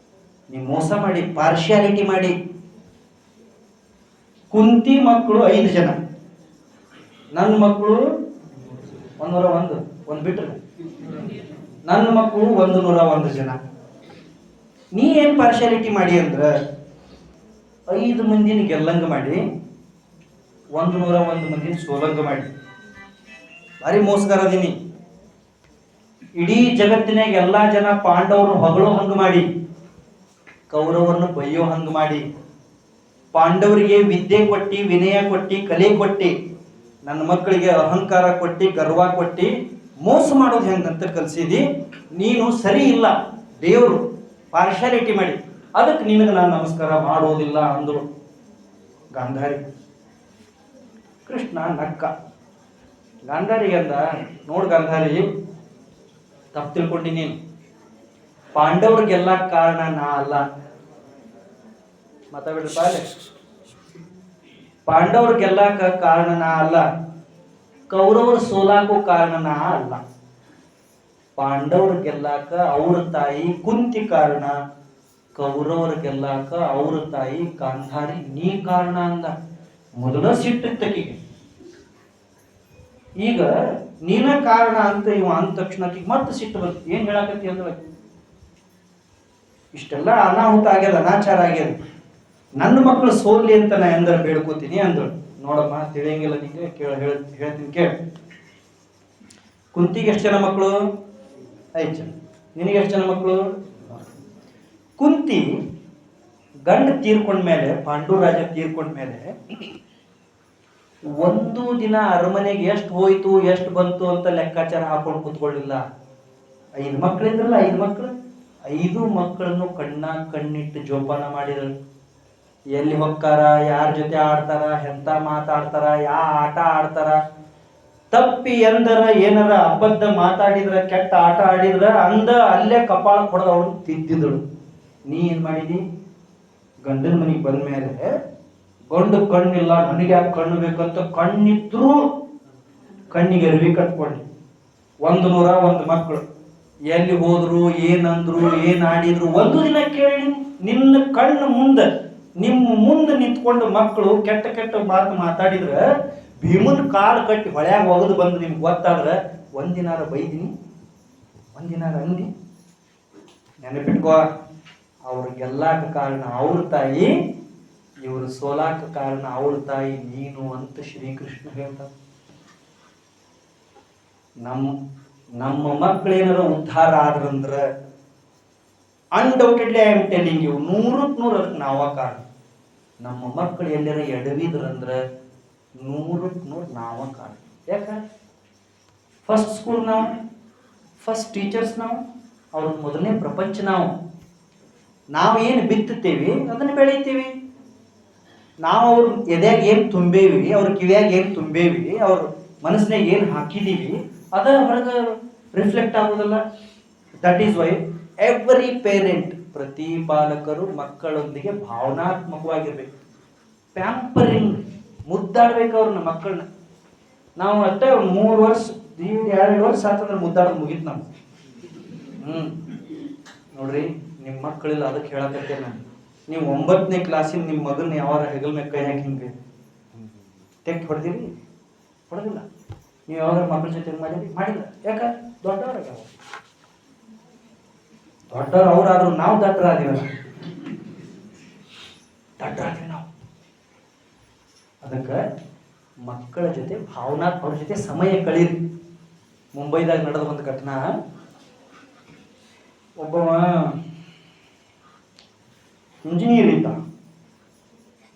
C: ನೀ ಮೋಸ ಮಾಡಿ, ಪಾರ್ಶಿಯಾಲಿಟಿ ಮಾಡಿ. ಕುಂತಿ ಮಕ್ಕಳು 5 ಜನ, ನನ್ನ ಮಕ್ಕಳು 101, ಒಂದು ಬಿಟ್ರೆ ನನ್ನ ಮಕ್ಕಳು 101 ಜನ. ನೀ ಏನ್ ಪಾರ್ಶಿಯಾಲಿಟಿ ಮಾಡಿ ಅಂದ್ರ 5 ಮಂದಿನ ಗೆಲ್ಲಂಗ ಮಾಡಿ 101 ಮಂದಿನ ಸೋಲಂಗ ಮಾಡಿ. ಭಾರಿ ಮೋಸಗಾರ ಅದೀನಿ. ಇಡೀ ಜಗತ್ತಿನಾಗ ಎಲ್ಲಾ ಜನ ಪಾಂಡವರನ್ನು ಹೊಗಳೋ ಹಂಗ ಮಾಡಿ, ಕೌರವರನ್ನು ಬೈಯೋ ಹಂಗ ಮಾಡಿ, ಪಾಂಡವರಿಗೆ ವಿದ್ಯೆ ಕೊಟ್ಟಿ, ವಿನಯ ಕೊಟ್ಟಿ, ಕಲೆ ಕೊಟ್ಟಿ, ನನ್ನ ಮಕ್ಕಳಿಗೆ ಅಹಂಕಾರ ಕೊಟ್ಟಿ, ಗರ್ವ ಕೊಟ್ಟಿ, ಮೋಸ ಮಾಡೋದು ಹೆಂಗಂತ ಕಲಿಸಿದಿ. ನೀನು ಸರಿ ಇಲ್ಲ. ದೇವರು ಪಾರ್ಶಾಲಿಟಿ ಮಾಡಿ, ಅದಕ್ಕೆ ನಿನಗೆ ನಾನು ನಮಸ್ಕಾರ ಮಾಡೋದಿಲ್ಲ ಅಂದ್ರು ಗಾಂಧಾರಿ. ಕೃಷ್ಣ ನಕ್ಕ. ಗಾಂಧಾರಿಗೆ ಅಂದ, ನೋಡ್ ಗಾಂಧಾರಿ, ತಪ್ಪು ತಿಳ್ಕೊಂಡಿ ನೀನು. ಪಾಂಡವ್ರಿಗೆಲ್ಲ ಕಾರಣ ನಾ ಅಲ್ಲ. ಮಾತಾಡ್ಬಿಡ್ರಿ ಪಾಲೆ. ಪಾಂಡವ್ರ ಗೆಲ್ಲಾಕ ಕಾರಣ ನಾ ಅಲ್ಲ, ಕೌರವರು ಸೋಲಾಕೋ ಕಾರಣ ನಾ ಅಲ್ಲ. ಪಾಂಡವ್ರ ಗೆಲ್ಲಾಕ ಅವ್ರ ತಾಯಿ ಕುಂತಿ ಕಾರಣ, ಕೌರವರ ಗೆಲ್ಲಾಕ ಅವ್ರ ತಾಯಿ ಗಾಂಧಾರಿ ನೀ ಕಾರಣ ಅಂದ. ಮೊದಲ ಸಿಟ್ಟಿತ್ತಕಿಗೆ. ಈಗ ನೀನ ಕಾರಣ ಅಂತ ಇವ ಅಂದ ತಕ್ಷಣ ಮತ್ತೆ ಸಿಟ್ಟು ಬಂತು. ಏನ್ ಹೇಳಾಕತ್ತಿ ಅಂದ್ರ, ಇಷ್ಟೆಲ್ಲ ಅನಾಹುತ ಆಗ್ಯದ, ಅನಾಚಾರ ಆಗ್ಯದ, ನನ್ನ ಮಕ್ಕಳು ಸೋಲ್ಲಿ ಅಂತ ನಾ ಎಂದರ ಬೇಡ್ಕೋತೀನಿ ಅಂದಳು. ನೋಡಮ್ಮ, ತಿಳಿಯಂಗಿಲ್ಲ ನಿಂಗೆ, ಹೇಳ್ತೀನಿ ಕೇಳ. ಕುಂತಿಗೆ ಎಷ್ಟು ಜನ ಮಕ್ಕಳು? 5 ಜನ. ನಿನಗೆ ಎಷ್ಟು ಜನ ಮಕ್ಕಳು? ಕುಂತಿ ಗಂಡ ತೀರ್ಕೊಂಡ್ಮೇಲೆ, ಪಾಂಡುರಾಜ ತೀರ್ಕೊಂಡ್ಮೇಲೆ 1 ದಿನ ಅರಮನೆಗೆ ಎಷ್ಟು ಹೋಯ್ತು, ಎಷ್ಟು ಬಂತು ಅಂತ ಲೆಕ್ಕಾಚಾರ ಹಾಕೊಂಡು ಕೂತ್ಕೊಳ್ಳಿಲ್ಲ. 5 ಮಕ್ಕಳಿದ್ರಲ್ಲ, 5 ಮಕ್ಕಳು, 5 ಮಕ್ಕಳನ್ನು ಕಣ್ಣಿಟ್ಟು ಜೋಪಾನ ಮಾಡಿದ್ರು. ಎಲ್ಲಿ ಹೊಕ್ಕಾರ, ಯಾರ ಜೊತೆ ಆಡ್ತಾರ, ಎಂತ ಮಾತಾಡ್ತಾರ, ಯಾ ಆಟ ಆಡ್ತಾರ, ತಪ್ಪಿ ಎಂದರ ಏನಾರ ಅಬದ್ಧ ಮಾತಾಡಿದ್ರ, ಕೆಟ್ಟ ಆಟ ಆಡಿದ್ರ ಅಂದ ಅಲ್ಲೇ ಕಪಾಳ ಕೊಡದ ಅವಳು ತಿದ್ದಿದಳು. ನೀ ಏನ್ ಮಾಡಿದಿ? ಗಂಡನ ಮನೆಗೆ ಬಂದ ಮೇಲೆ ಗಂಡು ಕಣ್ಣಿಲ್ಲ, ನನಗೆ ಯಾಕೆ ಕಣ್ಣು ಬೇಕಂತ ಕಣ್ಣಿದ್ರು ಕಣ್ಣಿಗೆ ಅರಿವಿ ಕಟ್ಕೊಂಡಿ. 101 ಮಕ್ಕಳು ಎಲ್ಲಿ ಹೋದ್ರು, ಏನಂದ್ರು, ಏನ್ ಆಡಿದ್ರು, 1 ದಿನ ಕೇಳಿ ನಿನ್ನ ಕಣ್ಣು ಮುಂದೆ, ನಿಮ್ಮ ಮುಂದೆ ನಿಂತ್ಕೊಂಡು ಮಕ್ಕಳು ಕೆಟ್ಟ ಕೆಟ್ಟ ಮಾತು ಮಾತಾಡಿದ್ರ, ಭೀಮನ್ ಕಾಲು ಕಟ್ಟಿ ಹೊಳ್ಯಾಗ ಒಗದು ಬಂದು ನಿಮ್ಗೆ ಗೊತ್ತಾದ್ರ ಒಂದಿನಾರ ಬೈದಿನಿ, ಒಂದಿನಾರ ಅಂದಿ? ನೆನಪಿಟ್ಕೋ, ಅವ್ರಿಗೆಲ್ಲಾಕ ಕಾರಣ ಅವ್ರ ತಾಯಿ, ಇವರು ಸೋಲಾಕ ಕಾರಣ ಅವ್ರ ತಾಯಿ ನೀನು ಅಂತ ಶ್ರೀಕೃಷ್ಣ ಹೇಳ್ತಾರ. ನಮ್ಮ ಮಕ್ಕಳೇನಾರ ಉದ್ಧಾರ ಆದ್ರಂದ್ರ undoubtedly I am telling you, 100ಕ್ಕೆ 100 ಅದಕ್ಕೆ ನಾವ ಕಾರಣ. ನಮ್ಮ ಮಕ್ಕಳು ಎಲ್ಲರ ಎಡವಿದ್ರಂದ್ರ 100ಕ್ಕೆ 100 ನಾವ ಕಾರಣ. ಯಾಕ? ಫಸ್ಟ್ ಸ್ಕೂಲ್ ನಾವು, ಫಸ್ಟ್ ಟೀಚರ್ಸ್ ನಾವು, ಅವ್ರ ಮೊದಲನೇ ಪ್ರಪಂಚ ನಾವು. ನಾವೇನು ಬಿತ್ತುತ್ತೇವಿ ಅದನ್ನ ಬೆಳಿತೀವಿ. ನಾವು ಅವ್ರ ಎದೆಯಾಗ ಏನು ತುಂಬೇವಿ, ಅವ್ರ ಕಿವಿಯಾಗ ಏನು ತುಂಬೇವಿ, ಅವ್ರ ಮನಸ್ಸಿನಾಗ ಏನು ಹಾಕಿದೀವಿ, ಅದ ಹೊರಗೆ ರಿಫ್ಲೆಕ್ಟ್ ಆಗೋದಲ್ಲ. That is why every parent, ಪ್ರತಿ ಪಾಲಕರು ಮಕ್ಕಳೊಂದಿಗೆ ಭಾವನಾತ್ಮಕವಾಗಿರ್ಬೇಕು. ಪ್ಯಾಂಪರಿಂಗ್, ಮುದ್ದಾಡ್ಬೇಕು ಅವ್ರನ್ನ ಮಕ್ಕಳನ್ನ. ನಾವು ಅಷ್ಟೇ 3 ವರ್ಷ 2 ವರ್ಷ ಆತಂದ್ರೆ ಮುದ್ದಾಡೋದು ಮುಗೀತು ನಮ್ಗೆ. ನೋಡ್ರಿ, ನಿಮ್ಮ ಮಕ್ಕಳಿಲ್ಲ, ಅದಕ್ಕೆ ಹೇಳಕತ್ತೇನೆ ನಾನು. ನೀವು 9ನೇ ಕ್ಲಾಸಿನ ನಿಮ್ಮ ಮಗನ ಯಾವಾಗ ಹೆಗಲ್ ಮೇಲೆ ಕೈ ಹಾಕಿ ಹಿಂಗೆ ತೆಕ್ತಿ ಹೊಡೆದಿರಿ? ಹೊಡೆದಿಲ್ಲ. ನೀವು ಯಾವಾಗ ಮಕ್ಕಳ ಜೊತೆ ಮಾಡಿರಿ? ಮಾಡಿಲ್ಲ. ಯಾಕ? ದೊಡ್ಡವ್ರು ಅವ್ರಾದ್ರು ನಾವು ದಡ್ಡರಾದಿವಲ್ಲ, ದಡ್ಡರಾದಿವಿ ನಾವು. ಅದಕ್ಕೆ ಮಕ್ಕಳ ಜೊತೆ ಅವ್ರ ಜೊತೆ ಸಮಯ ಕಳೀರಿ. ಮುಂಬೈದಾಗ ನಡೆದ ಒಂದು ಘಟನಾ, ಒಬ್ಬವ ಇಂಜಿನಿಯರ್ ಇದ್ದ,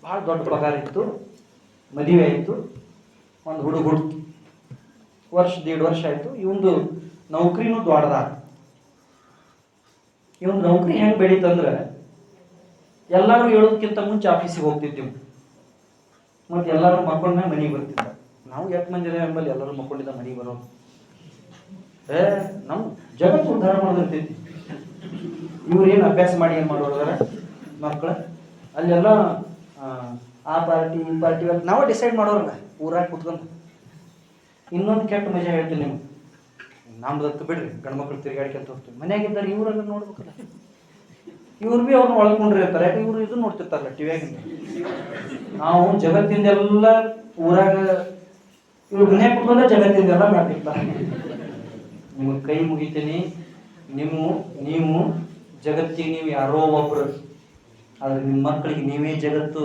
C: ಭಾಳ ದೊಡ್ಡ ಪಗಾರ ಇತ್ತು, ಮದುವೆ ಆಯಿತು, ಒಂದು ಹುಡುಗ ಹುಡುಕಿ, ವರ್ಷ 1.5 ವರ್ಷ ಆಯಿತು. ಇವಂದು ನೌಕರಿನೂ ದೊಡ್ಡದಾದ. ಇವನ್ ನೌಕರಿ ಹೆಂಗೆ ಬೆಳೀತಂದ್ರೆ, ಎಲ್ಲರೂ ಹೇಳೋದಕ್ಕಿಂತ ಮುಂಚೆ ಆಫೀಸಿಗೆ ಹೋಗ್ತಿದ್ದೀವಿ, ಮತ್ತು ಎಲ್ಲರೂ ಮಕ್ಕಳನ್ನ ಮನೆಗೆ ಬರ್ತಿದ್ದ. ನಾವು 8 ಮಂದಿ ಇದ್ದೇವೆ ಎಂಬಲ್ಲಿ ಎಲ್ಲರೂ ಮಕ್ಕಳಿಂದ ಮನೆಗೆ ಬರೋದು. ನಮ್ಮ ಜಗತ್ತು ಉದ್ಧಾರ ಮಾಡೋದಿರ್ತೈತಿ. ಇವ್ರೇನು ಅಭ್ಯಾಸ ಮಾಡಿ ಏನು ಮಾಡೋದಾರ ಮಕ್ಕಳು, ಅಲ್ಲೆಲ್ಲ ಆ ಪಾರ್ಟಿ ಈ ಪಾರ್ಟಿ ಅಂತ ನಾವೇ ಡಿಸೈಡ್ ಮಾಡೋರಲ್ಲ ಊರಾಗ ಕೂತ್ಕೊಂಡು. ಇನ್ನೊಂದು ಕೆಟ್ಟ ಮಜಾ ಹೇಳ್ತೀನಿ ನಿಮ್ಗೆ, ನಮ್ದತ್ತು ಬಿಡ್ರಿ, ಗಂಡ್ಮಕ್ಳು ತಿರುಗಾಡ್ಕೊಂತ ಹೋಗ್ತೀವಿ. ಮನೆಯಾಗಿದ್ದಾರೆ ಇವ್ರೆಲ್ಲ ನೋಡ್ಬೇಕಲ್ಲ, ಇವ್ರು ಭೀ ಅವ್ರನ್ನ ಒಳ್ಕೊಂಡ್ರಿ ಇರ್ತಾರೆ. ಯಾಕೆ ಇವ್ರು ಇದು ನೋಡ್ತಿರ್ತಾರಲ್ಲ ಟಿವಿಯಾಗಿಂದ. ನಾವು ಜಗತ್ತಿಂದೆಲ್ಲ ಊರಾಗ ಇವ್ರು ಮನೆ ಕೂತ್ಕೊಂಡ್ರೆ ಜಗತ್ತಿಂದೆಲ್ಲ ಮಾಡ್ತಿರ್ತಾರೆ. ನಿಮಗೆ ಕೈ ಮುಗಿತೀನಿ, ನೀವು ಜಗತ್ತಿಗೆ ನೀವು ಯಾರೋ ಒಬ್ರು, ಆದ್ರೆ ನಿಮ್ಮ ಮಕ್ಕಳಿಗೆ ನೀವೇ ಜಗತ್ತು,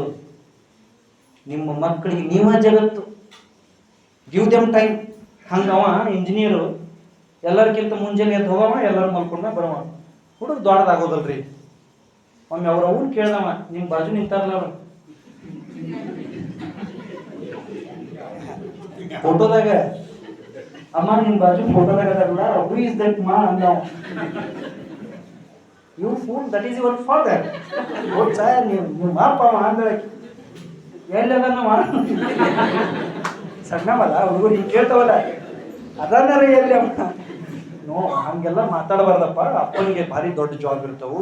C: ನಿಮ್ಮ ಮಕ್ಕಳಿಗೆ ನೀವೇ ಜಗತ್ತು. Give them time. ಹಂಗವ ಇಂಜಿನಿಯರು ಎಲ್ಲರಿಗಿಂತ ಮುಂಜಾನೆ ಎದ್ದು ಹೋಗವ, ಎಲ್ಲರೂ ಮಲ್ಕೊಂಡ ಬರವ. ಹುಡುಗ ದೊಡ್ಡದಾಗೋದಲ್ರಿ. ಒಮ್ಮೆ ಅವ್ನು ಕೇಳ್ದವ, ನಿಮ್ಮ ಬಾಜು ನಿಂತಾರಲ್ಲ ಅವ್ರು ಫೋಟೋದಾಗ, ಅಮ್ಮ ನಿಮ್ಮ ಬಾಜು ಫೋಟೋದಾಗ ಅದಾರಲ್ಲ, ಹೂ ಇಸ್ ದಟ್ ಮಾ ಅಂದವ. You fool, that is your father. ನಿಮ್ಮ ಅಪ್ಪ ಅಂದ್ರೆ ಎಲ್ಲದ ಸಣ್ಣವಲ್ಲ ಹುಡುಗರು ಹಿಂಗೆ ಕೇಳ್ತಾವಲ್ಲ, ಅದನ್ನಾರ ಎಲ್ಲಿ ಅಮ್ಮ. ನೋ, ಹಂಗೆಲ್ಲ ಮಾತಾಡಬಾರ್ದಪ್ಪ. ಅಪ್ಪನಿಗೆ ಭಾರಿ ದೊಡ್ಡ ಜಾಬ್ ಇರ್ತಾವು.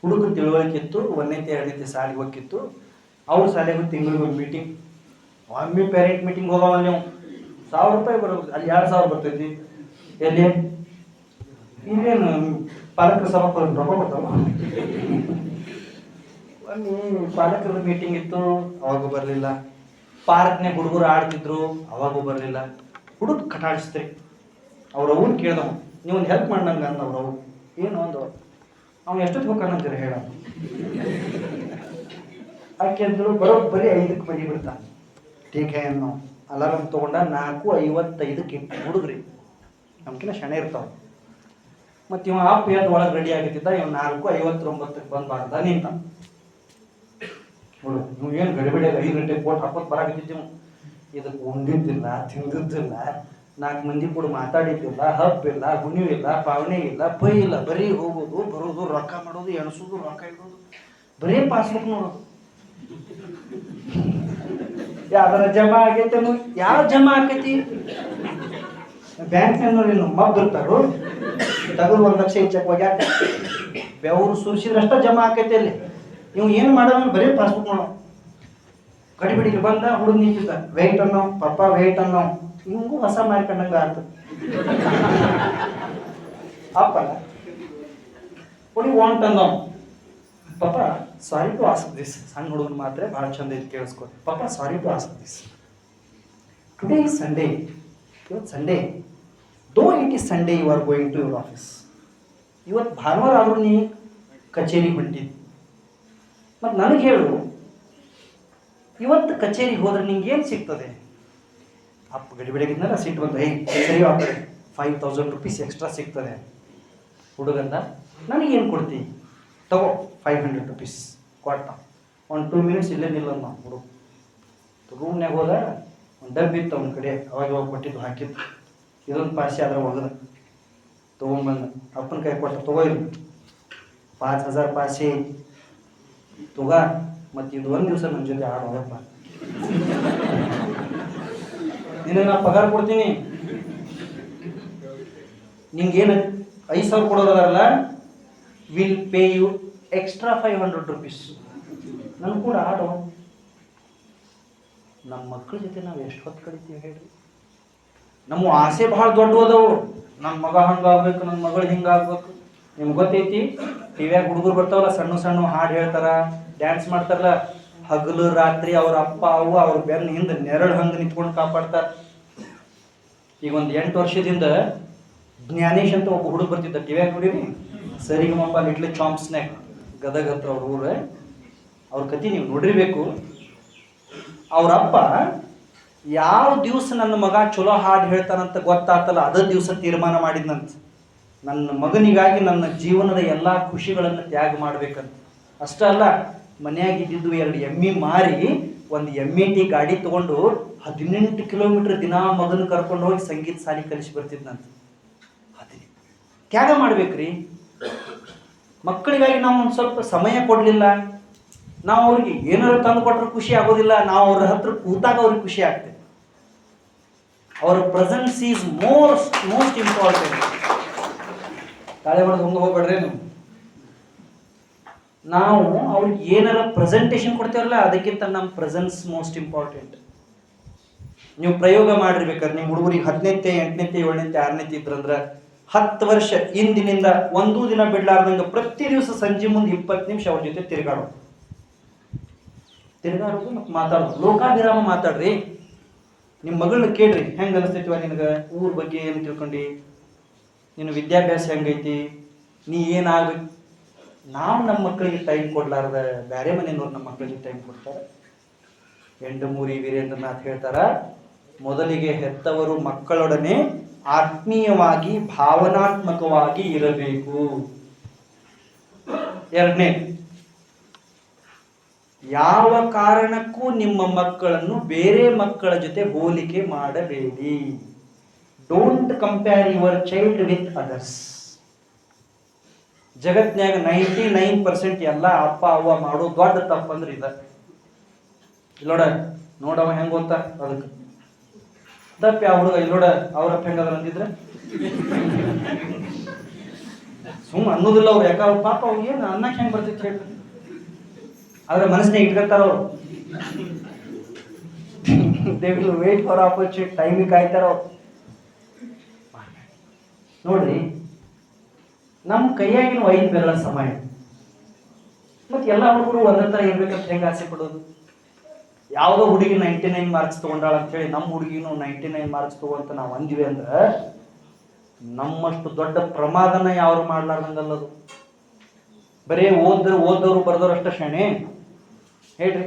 C: ಹುಡುಗರು ತಿಳುವಳಿಕೆ ಇತ್ತು, 1ನೇ 2ನೇ ಶಾಲೆಗೆ ಹೋಗಿತ್ತು. ಅವ್ರ ಶಾಲೆಗೂ ತಿಂಗಳಿಗೆ ಒಂದು ಮೀಟಿಂಗ್, ಒಮ್ಮೆ ಪೇರೆಂಟ್ ಮೀಟಿಂಗ್ ಹೋಗವ ನೀವು, 1000 ರೂಪಾಯಿ ಬರೋದು, ಅಲ್ಲಿ 2000 ಬರ್ತೈತಿ. ಎಲ್ಲಿ ಇಲ್ಲೇನು ಪಾಲಕರ ಸಭಾ ರೊಕ್ಕ ಬರ್ತಾವ. ಒಮ್ಮೆ ಪಾಲಕರ ಮೀಟಿಂಗ್ ಇತ್ತು, ಅವಾಗೂ ಬರಲಿಲ್ಲ. ಪಾರ್ಕ್ನಾಗ ಹುಡುಗರು ಆಡ್ತಿದ್ರು, ಅವಾಗೂ ಬರಲಿಲ್ಲ. ಹುಡುಗ ಕಟಾಡಿಸ್ತ್ರಿ. ಅವ್ರ ಅವ್ನು ಕೇಳ್ದವ, ನೀವು ಒಂದು ಹೆಲ್ಪ್ ಮಾಡಂಗ ಅಂದ. ಅವ್ರು ಏನು ಒಂದು ಅವ್ನು ಎಷ್ಟೊತ್ತು ಹೋಗ್ಕಾನಂತೀರ ಹೇಳ. ಆಕೆ ಅಂದ್ರು ಬರೋಬ್ಬರಿ 5ಕ್ಕೆ ಮನೆ ಬಿಡ್ತಾ. ಟೀಕೆ ಅನ್ನೋ ಅಲಾರಾಮ್ ತೊಗೊಂಡ 4:55 ಇಟ್ಟು. ಹುಡುಗ್ರಿ ನಮ್ಕಿನ್ನ ಶಣೆ ಇರ್ತಾವ. ಮತ್ತು ಇವ ಆಪ್ ಎದ್ದು ಒಳಗೆ ರೆಡಿ ಆಗಿದ್ದ. ಇವ್ 4:59 ಬಂದ ನಿಂತ. ನೋಡು, ನೀವು ಏನು ಗಡಿಬಿಡಿ 5 ಗಂಟೆಗೆ ಕೋಟ್ ಹಾಕೋದು ಬರಾಕತ್ತಿದ್ದೀವಿ. ಇದಕ್ಕೆ ಉಂಡಿದ್ದಿಲ್ಲ, ತಿಂದಿದ್ದಿಲ್ಲ, 4 ಮಂದಿ ಕೂಡ ಮಾತಾಡಿದ್ದಿಲ್ಲ, ಹಬ್ಬಿಲ್ಲ, ಹುಣ್ಣಿವಿಲ್ಲ, ಪಾವಣೆ ಇಲ್ಲ, ಪೈ ಇಲ್ಲ. ಬರೀ ಹೋಗೋದು ಬರೋದು, ರೊಕ್ಕ ಮಾಡೋದು, ಎಣಸೋದು, ರೊಕ್ಕ ಇಡೋದು, ಬರೀ ಪಾಸ್ಬುಕ್ ನೋಡೋದು. ಯಾವ್ದಾರ ಜಮಾ ಆಗೈತೆ? ಯಾವ ಜಮಾ ಆಕೈತಿ? ಬ್ಯಾಂಕ್ನವ್ರು ಮಬ್ಬ ಇರ್ತಾರು, ತಗದು 1 ಲಕ್ಷ ಚೆಕ್ ಹೋಗ್ಯಾಕ ಬೆವರು ಸುರಿಸಿದ್ರಷ್ಟ ಜಮಾ ಆಕೈತಿ. ಅಲ್ಲಿ ನೀವು ಏನು ಮಾಡೋದು ಬರೀ ಪಾಸ್ಬುಕ್ ಮಾಡೋ. ಗಡಿಬಿಡಿಗೆ ಬಂದ ಹುಡುಗ ನಿಂತಿದ್ದ, ವೆಯ್ಟ್ ಅನ್ನೋ, ಪಪ್ಪ ವೆಯ್ಟ್ ಅನ್ನೋ. ಹಿಂಗೂ ಹೊಸ ಮಾರ್ಕೊಂಡಂಗ ಆಯ್ತು. ಅಪ್ಪಲ್ಲ ಹುಡಿ ವಾಂಟ್ ಅನ್ನೋ, papa sorry to ask this. ಸಣ್ಣ ಹುಡುಗನ ಮಾತ್ರ ಭಾಳ ಚಂದ ಇದು ಕೇಳಿಸ್ಕೊ. Papa sorry to ask this. Today is Sunday. ಇವತ್ತು Sunday. Though it is Sunday, you are going to your office. ಇವತ್ತು ಭಾನುವಾರ ಆದರೂ ನೀ ಕಚೇರಿಗೆ ಹೊಂಟಿದ್ದಿ. ಮತ್ತು ನನಗೆ ಹೇಳು, ಇವತ್ತು ಕಚೇರಿಗೆ ಹೋದ್ರೆ ನಿಂಗೆ ಏನು ಸಿಗ್ತದೆ? ಅಪ್ಪ ಗಡಿಬಿಡಿಗಿದ್ನಲ್ಲ, ಸಿಟ್ಟು ಬಂದು, ಸರಿ ಆಗ್ತದೆ, 5000 ರೂಪೀಸ್ ಎಕ್ಸ್ಟ್ರಾ ಸಿಗ್ತದೆ. ಹುಡುಗಂದ, ನನಗೇನು ಕೊಡ್ತಿ? ತಗೋ 500 ರೂಪೀಸ್ ಕೊಟ್ಟ. 1-2 ಮಿನಿಟ್ಸ್ ಇಲ್ಲೇ ನಿಲ್ಲಂದ ಹುಡುಗ. ರೂಮ್ನಾಗ ಹೋದ, ಒಂದು ಡಬ್ಬಿ ಇತ್ತು ಅವನ ಕಡೆ, ಅವಾಗ ಕೊಟ್ಟಿದ್ದು ಹಾಕಿದ್ದು. ಇದೊಂದು ಪಾಸಿ ಆದ್ರೆ ಒಗದ ತೊಗೊಂಬಂದ ಅಪ್ಪನ ಕೈ ಕೊಟ್ಟ. ತಗೋಯ್ರು 5000 ಪಾಸಿ ತಗ, ಮತ್ತು ಇದು 1 ದಿವಸ ನನ್ನ ಜೊತೆ ಆಡೋದಪ್ಪ. ನಿನಗೆ ನಾ ಪಗಾರ ಕೊಡ್ತೀನಿ, ನಿಂಗೇನು 5000 ಕೊಡೋದಾರಲ್ಲ, will pay you extra 500 rupees. ನನಗೆ ಕೂಡ ಆಡೋ. ನಮ್ಮ ಮಕ್ಕಳ ಜೊತೆ ನಾವು ಎಷ್ಟು ಹೊತ್ತು ಕಳಿತೀವಿ ಹೇಳ್ರಿ? ನಮ್ಮ ಆಸೆ ಭಾಳ ದೊಡ್ಡ ಹೋದವು. ನನ್ನ ಮಗ ಹಂಗಾಗ್ಬೇಕು, ನನ್ನ ಮಗಳು ಹಿಂಗಾಗ್ಬೇಕು. ನಿಮ್ಗೆ ಗೊತ್ತೈತಿ, ಟಿವಿಯಾಗ ಹುಡುಗರು ಬರ್ತಾವಲ್ಲ, ಸಣ್ಣ ಸಣ್ಣ ಹಾಡು ಹೇಳ್ತಾರ, ಡ್ಯಾನ್ಸ್ ಮಾಡ್ತಾರಲ್ಲ, ಹಗಲು ರಾತ್ರಿ ಅವ್ರ ಅಪ್ಪ ಅವ್ವ ಅವ್ರ ಬೆನ್ನ ಹಿಂದೆ ನೆರಳು ಹಂಗೆ ನಿಂತ್ಕೊಂಡು ಕಾಪಾಡ್ತಾರೆ. ಈಗ ಒಂದು 8 ವರ್ಷದಿಂದ ಜ್ಞಾನೇಶ್ ಅಂತ ಒಬ್ಬ ಹುಡುಗ ಬರ್ತಿದ್ದ ಟಿವ್ಯಾಗ ನೋಡಿರಿ, ಸರಿಗಮಪ್ಪ ಲಿಟ್ಲ್ ಚಾಂಪ್ ಸ್ನ್ಯಾಕ್, ಗದಗ ಹತ್ರ ಅವ್ರ ಊರ. ಅವ್ರ ಕತೆ ನೀವು ನೋಡಿರ್ಬೇಕು. ಅವ್ರಪ್ಪ ಯಾವ ದಿವಸ ನನ್ನ ಮಗ ಚಲೋ ಹಾಡು ಹೇಳ್ತಾನಂತ ಗೊತ್ತಾತಲ್ಲ, ಅದ ದಿವಸ ತೀರ್ಮಾನ ಮಾಡಿದ್ನಂತ, ನನ್ನ ಮಗನಿಗಾಗಿ ನನ್ನ ಜೀವನದ ಎಲ್ಲ ಖುಷಿಗಳನ್ನು ತ್ಯಾಗ ಮಾಡ್ಬೇಕಂತ. ಅಷ್ಟ ಅಲ್ಲ, ಮನ್ಯಾಗ ಇದ್ದಿದ್ದು 2 ಎಮ್ಮಿ ಮಾರಿ ಒಂದು MAT ಗಾಡಿ ತಗೊಂಡು 18 ಕಿಲೋಮೀಟರ್ ದಿನಾ ಮಗನ ಕರ್ಕೊಂಡು ಹೋಗಿ ಸಂಗೀತ ಶಾಲೆ ಕಲಿಸಿ ಬರ್ತಿದ್ನಂತ. ತ್ಯಾಗ ಮಾಡ್ಬೇಕ್ರಿ. ಮಕ್ಕಳಿಗಾಗಿ ನಾವು ಒಂದು ಸ್ವಲ್ಪ ಸಮಯ ಕೊಡಲಿಲ್ಲ, ನಾವು ಅವ್ರಿಗೆ ಏನಾದ್ರು ತಂದು ಕೊಟ್ಟರೆ ಖುಷಿ ಆಗೋದಿಲ್ಲ, ನಾವು ಅವ್ರ ಹತ್ರ ಕೂತಾಗ ಅವ್ರಿಗೆ ಖುಷಿ ಆಗ್ತದೆ. ಅವರ ಪ್ರೆಸೆನ್ಸ್ ಈಸ್ ಮೋಸ್ಟ್ ಇಂಪಾರ್ಟೆಂಟ್. ತಾಳೆ ಮಾಡೋದು ಹಂಗೆ ಹೋಗ್ಬೇಡ್ರಿ ನೀವು. ನಾವು ಅವ್ರಿಗೆ ಏನಾರ ಪ್ರೆಸೆಂಟೇಷನ್ ಕೊಡ್ತೇವಲ್ಲ, ಅದಕ್ಕಿಂತ ನಮ್ಮ ಪ್ರೆಸೆನ್ಸ್ ಮೋಸ್ಟ್ ಇಂಪಾರ್ಟೆಂಟ್. ನೀವು ಪ್ರಯೋಗ ಮಾಡಿರ್ಬೇಕಾದ್ರೆ ನಿಮ್ಮ ಹುಡುಗರಿಗೆ 10ನೇತೆ 8ನೇತೆ 7ನೇತೆ 6ನೇತೆ ಇದ್ರಂದ್ರೆ 10 ವರ್ಷ ಇಂದಿನಿಂದ ಒಂದೂ ದಿನ ಬಿಡ್ಲಾರ್ದಂಗೆ ಪ್ರತಿ ದಿವಸ ಸಂಜೆ ಮುಂದೆ 20 ನಿಮಿಷ ಅವ್ರ ಜೊತೆ ತಿರುಗಾಡೋದು ಮತ್ತು ಮಾತಾಡೋದು. ಲೋಕಾಭಿರಾಮ ಮಾತಾಡ್ರಿ. ನಿಮ್ಮ ಮಗಳನ್ನ ಕೇಳ್ರಿ, ಹೆಂಗೆ ಅನಿಸ್ತೈತಿವ ನಿನಗೆ, ಊರ ಬಗ್ಗೆ ಏನು ತಿಳ್ಕೊಂಡು, ನಿನ್ನ ವಿದ್ಯಾಭ್ಯಾಸ ಹೆಂಗೈತಿ, ನೀ ಏನಾಗಬೇಕು. ನಾವು ನಮ್ಮ ಮಕ್ಕಳಿಗೆ ಟೈಮ್ ಕೊಡ್ಲಾರ್ದ ಬೇರೆ ಮನೆಯವ್ರು ನಮ್ಮ ಮಕ್ಕಳಿಗೆ ಟೈಮ್ ಕೊಡ್ತಾರೆ. ಎಂಡಮೂರಿ ವೀರೇಂದ್ರನಾಥ್ ಹೇಳ್ತಾರ, ಮೊದಲಿಗೆ ಹೆತ್ತವರು ಮಕ್ಕಳೊಡನೆ ಆತ್ಮೀಯವಾಗಿ ಭಾವನಾತ್ಮಕವಾಗಿ ಇರಬೇಕು. 2ನೇ, ಯಾವ ಕಾರಣಕ್ಕೂ ನಿಮ್ಮ ಮಕ್ಕಳನ್ನು ಬೇರೆ ಮಕ್ಕಳ ಜೊತೆ ಹೋಲಿಕೆ ಮಾಡಬೇಡಿ. Don't compare your child with others. ಜಗತ್ನ್ಯಾಗ 99% ಎಲ್ಲ ಅಪ್ಪ ಅವ್ವ ಮಾಡೋ ದೊಡ್ಡ ತಪ್ಪಂದ್ರೆ ಇದ. ನೋಡವ ಹೆಂಗ ಅಂತ ಅದಕ್ಕೆ ತಪ್ಪ. ಯಾವ ಹುಡುಗ ಇಲ್ಲೋಡ ಅವ್ರಪ್ಪ ಹೆಂಗದ್ರ ಅಂದಿದ್ರೆ ಸುಮ್ಮ ಅನ್ನೋದಿಲ್ಲ ಅವ್ರು. ಯಾಕ ಪಾಪ ಅವ್ರು ಏನು ಅನ್ನಕ್ಕೆ ಹೆಂಗೆ ಬರ್ತಿತ್ತು ಹೇಳಿ, ಆದ್ರೆ ಮನಸ್ಸಿನಾಗ ಇಟ್ಕೊತಾರ ಅವ್ರು. They will wait for opportunity, ಟೈಮಿಗೆ ಕಾಯ್ತಾರ ಅವ್ರು. ನೋಡ್ರಿ, ನಮ್ಮ ಕೈಯಾಗಿನ 5 ಬೆರಳ ಸಮಯ. ಮತ್ತೆ ಎಲ್ಲ ಹುಡುಗರು ಒಂದೇ ಥರ ಇರ್ಬೇಕಂತ ಹೆಂಗೆ ಆಸೆ ಪಡೋದು? ಯಾವುದೋ ಹುಡುಗಿ 99 ಮಾರ್ಕ್ಸ್ ತಗೊಂಡಾಳ ಅಂತ ಹೇಳಿ ನಮ್ಮ ಹುಡುಗಿನೂ 99 ಮಾರ್ಕ್ಸ್ ತಗೋಂತ ನಾವು ಅಂದಿವಿ ಅಂದ್ರೆ ನಮ್ಮಷ್ಟು ದೊಡ್ಡ ಪ್ರಮಾದನ ಯಾರು ಮಾಡ್ಲಾರ್ದಂಗಲ್ಲದು. ಬರೇ ಓದೋರು ಬರ್ದವ್ರು ಅಷ್ಟ ಶಾಣೆ ಹೇಳ್ರಿ.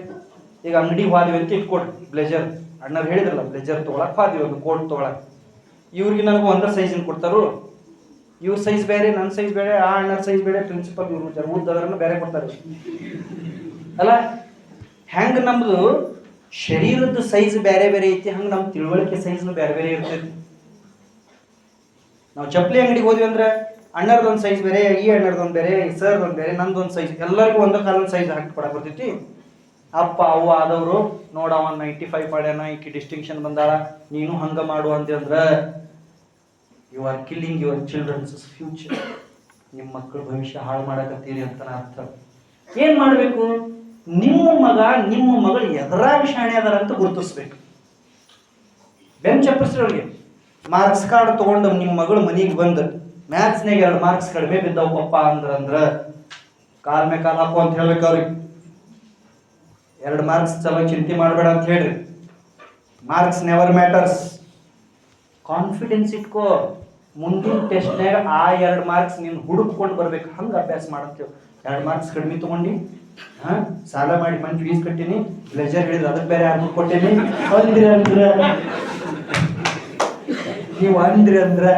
C: ಈಗ ಅಂಗಡಿಗೆ ಹೋದ್ವಿ ಅಂತ ಇಟ್ಕೊಡ್ರಿ, ಬ್ಲೇಜರ್ ಅಣ್ಣವ್ರು ಹೇಳಿದ್ರಲ್ಲ, ಬ್ಲೇಜರ್ ತೊಗೊಳಕ್ ಹೋದ್ವಿ, ಒಂದು ಕೋಟ್ ತೊಗೊಳಕ್. ಇವ್ರಿಗೆ ನನಗೂ ಒಂದೇ ಸೈಜಿನ ಕೊಡ್ತಾರು. ಇವ್ರ ಸೈಜ್ ಬೇರೆ, ನನ್ನ ಸೈಜ್ ಬೇರೆ, ಆ ಅಣ್ಣರ ಸೈಜ್ ಬೇರೆ, ಪ್ರಿನ್ಸಿಪಲ್ ಇವ್ರು ಓದೋದ್ರನ್ನ ಬೇರೆ ಕೊಡ್ತಾರೆ ಅಲ್ಲ. ಹೆಂಗೆ ನಮ್ದು ಶರೀರದ ಸೈಜ್ ಬೇರೆ ಬೇರೆ ಐತಿ, ಹಂಗೆ ನಮ್ಮ ತಿಳುವಳಿಕೆ ಸೈಜ್ನು ಬೇರೆ ಬೇರೆ ಇರ್ತೈತಿ. ನಾವು ಚಪ್ಪಲಿ ಅಂಗಡಿಗೆ ಹೋದ್ವಿ ಅಂದ್ರೆ ಅಣ್ಣರದೊಂದು ಸೈಜ್ ಬೇರೆ, ಈ ಅಣ್ಣರದೊಂದು ಬೇರೆ, ಸರ್ದೊಂದು ಬೇರೆ, ನಂದೊಂದು ಸೈಜ್, ಎಲ್ಲರಿಗೂ ಒಂದೇ ಕಾಲೊಂದು ಸೈಜ್ ಹಾಕಿ ಕೊಡಕ್ ಬರ್ತೈತಿ. ಅಪ್ಪ ಅವ್ವ ಆದವರು ನೋಡ, 95 ಮಾಡ್ಯಾನ, ಈಕಿ ಡಿಸ್ಟಿಂಕ್ಷನ್ ಬಂದಾಳ, ನೀನು ಹಂಗ ಮಾಡು ಅಂದ್ರ you are killing your children's future. ನಿಮ್ಮ ಮಕ್ಕಳ ಭವಿಷ್ಯ ಹಾಳು ಮಾಡಕತ್ತೀರಿ ಅಂತ ಅರ್ಥ. ಏನ್ ಮಾಡ್ಬೇಕು? ನಿಮ್ಮ ಮಗ ನಿಮ್ಮ ಮಗಳು ಎದರಾಗ ಶಾಣೆ ಅದಾರ ಅಂತ ಗುರುತಿಸ್ಬೇಕು. ಬೆಂಚ್ ಅವ್ರಿಗೆ ಮಾರ್ಕ್ಸ್ ಕಾರ್ಡ್ ತಗೊಂಡು ನಿಮ್ಮ ಮಗಳು ಮನೆಗೆ ಬಂದು ಮ್ಯಾಥ್ಸ್ನಾಗ 2 ಮಾರ್ಕ್ಸ್ ಕಡಿಮೆ ಬಿದ್ದಾವ ಪಪ್ಪ ಅಂದ್ರ ಕಾಲ್ ಮೇ ಕಾಲ್ ಹಾಕು ಅಂತ ಹೇಳ್ಬೇಕು ಅವ್ರಿಗೆ. 2 ಮಾರ್ಕ್ಸ್ ಚಲೋ ಚಿಂತೆ ಮಾಡಬೇಡ ಅಂತ ಹೇಳ್ರಿ. Marks never matters. ಕಾನ್ಫಿಡೆನ್ಸ್ ಇಟ್ಕೋ. ಮುಂದಿನ ಟೆಸ್ಟ್ನಾಗ ಆ 2 ಮಾರ್ಕ್ಸ್ ನೀನು ಹುಡುಕ್ಕೊಂಡು ಬರ್ಬೇಕು. ಹಂಗೆ ಅಭ್ಯಾಸ ಮಾಡತ್ತೇವೆ. 2 ಮಾರ್ಕ್ಸ್ ಕಡಿಮೆ ತಗೊಂಡು ಸಾಲ ಮಾಡಿ ಮನೆ ಫೀಸ್ ಕಟ್ಟೀನಿ, ಬ್ಲೇಜರ್ ಹೇಳಿದ್ರೆ ಅದಕ್ಕೆ ಬೇರೆ 600 ಕೊಟ್ಟೀನಿ ನೀವು ಅಂದ್ರಿ ಅಂದ್ರೆ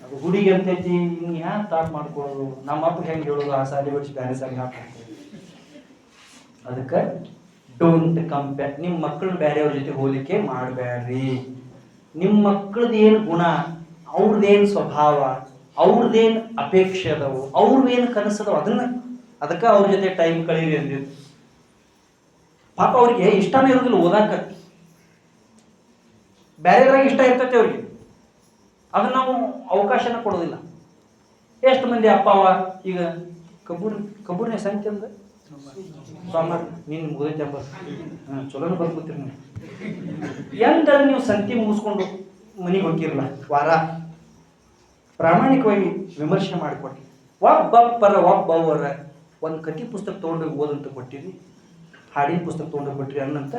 C: ಅದು ಹುಡುಗಿ ಅಂತೈತಿ. ಹಿಂಗೆ ಹ್ಯಾಂಗೆ ಥಾಟ್ ಮಾಡ್ಕೊಳ್ಳೋದು? ನಮ್ಮ ಅಪ್ಪ ಹೆಂಗೆ ಹೇಳೋದು? ಆ ಸಾಲಿ ಬಿಡಿಸಿ ಬೇರೆ ಸಾಲಿ ಹಾಕ್ತಾರೆ. ಅದಕ್ಕೆ ಡೋಂಟ್ ಕಂಪೇರ್. ನಿಮ್ಮ ಮಕ್ಕಳನ್ನ ಬೇರೆಯವ್ರ ಜೊತೆ ಹೋಲಿಕೆ ಮಾಡಬೇಡ್ರಿ. ನಿಮ್ಮ ಮಕ್ಕಳದ್ದು ಏನು ಗುಣ, ಅವ್ರದ್ದೇನು ಸ್ವಭಾವ, ಅವ್ರದ್ದೇನು ಅಪೇಕ್ಷೆ ಅದಾವು, ಅವ್ರದ್ದೇನು ಕನಸದವು, ಅದಕ್ಕೆ ಅವ್ರ ಜೊತೆ ಟೈಮ್ ಕಳೀರಿ ಅಂದಿದ್ದು. ಪಾಪ ಅವ್ರಿಗೆ ಇಷ್ಟನೇ ಇರೋದಿಲ್ಲ ಓದಾಕ, ಬೇರೆದ್ರಾಗ ಇಷ್ಟ ಇರ್ತೈತೆ ಅವ್ರಿಗೆ, ಅದನ್ನ ನಾವು ಅವಕಾಶನ ಕೊಡೋದಿಲ್ಲ. ಎಷ್ಟು ಮಂದಿ ಅಪ್ಪ ಅವ ಈಗ ಕಬೂರ್ನೇ ಸಂಖ್ಯೆ ಅಂದ ಸೋಮವಾರ ನೀನು ಮುಗಿದೈತೆ ಅಂಬ ಚಲೋನ ಬಂದ್ಬಿಡ್ತೀರಿ ನೀವು. ಎಂತ ನೀವು ಸಂತಿ ಮುಗಿಸ್ಕೊಂಡು ಮನೆಗೆ ಹೋಗಿರಲ್ಲ, ವಾರ ಪ್ರಾಮಾಣಿಕವಾಗಿ ವಿಮರ್ಶೆ ಮಾಡಿಕೊಟ್ಟಿ. ಒಬ್ಬವರ ಒಂದು ಕಥೆ ಪುಸ್ತಕ ತೊಗೊಂಡೋಗಿ ಓದಂತ ಕೊಟ್ಟಿರಿ, ಹಾಡಿನ ಪುಸ್ತಕ ತೊಗೊಂಡೋಗಿ ಕೊಟ್ಟಿರಿ ಅನ್ನಂತ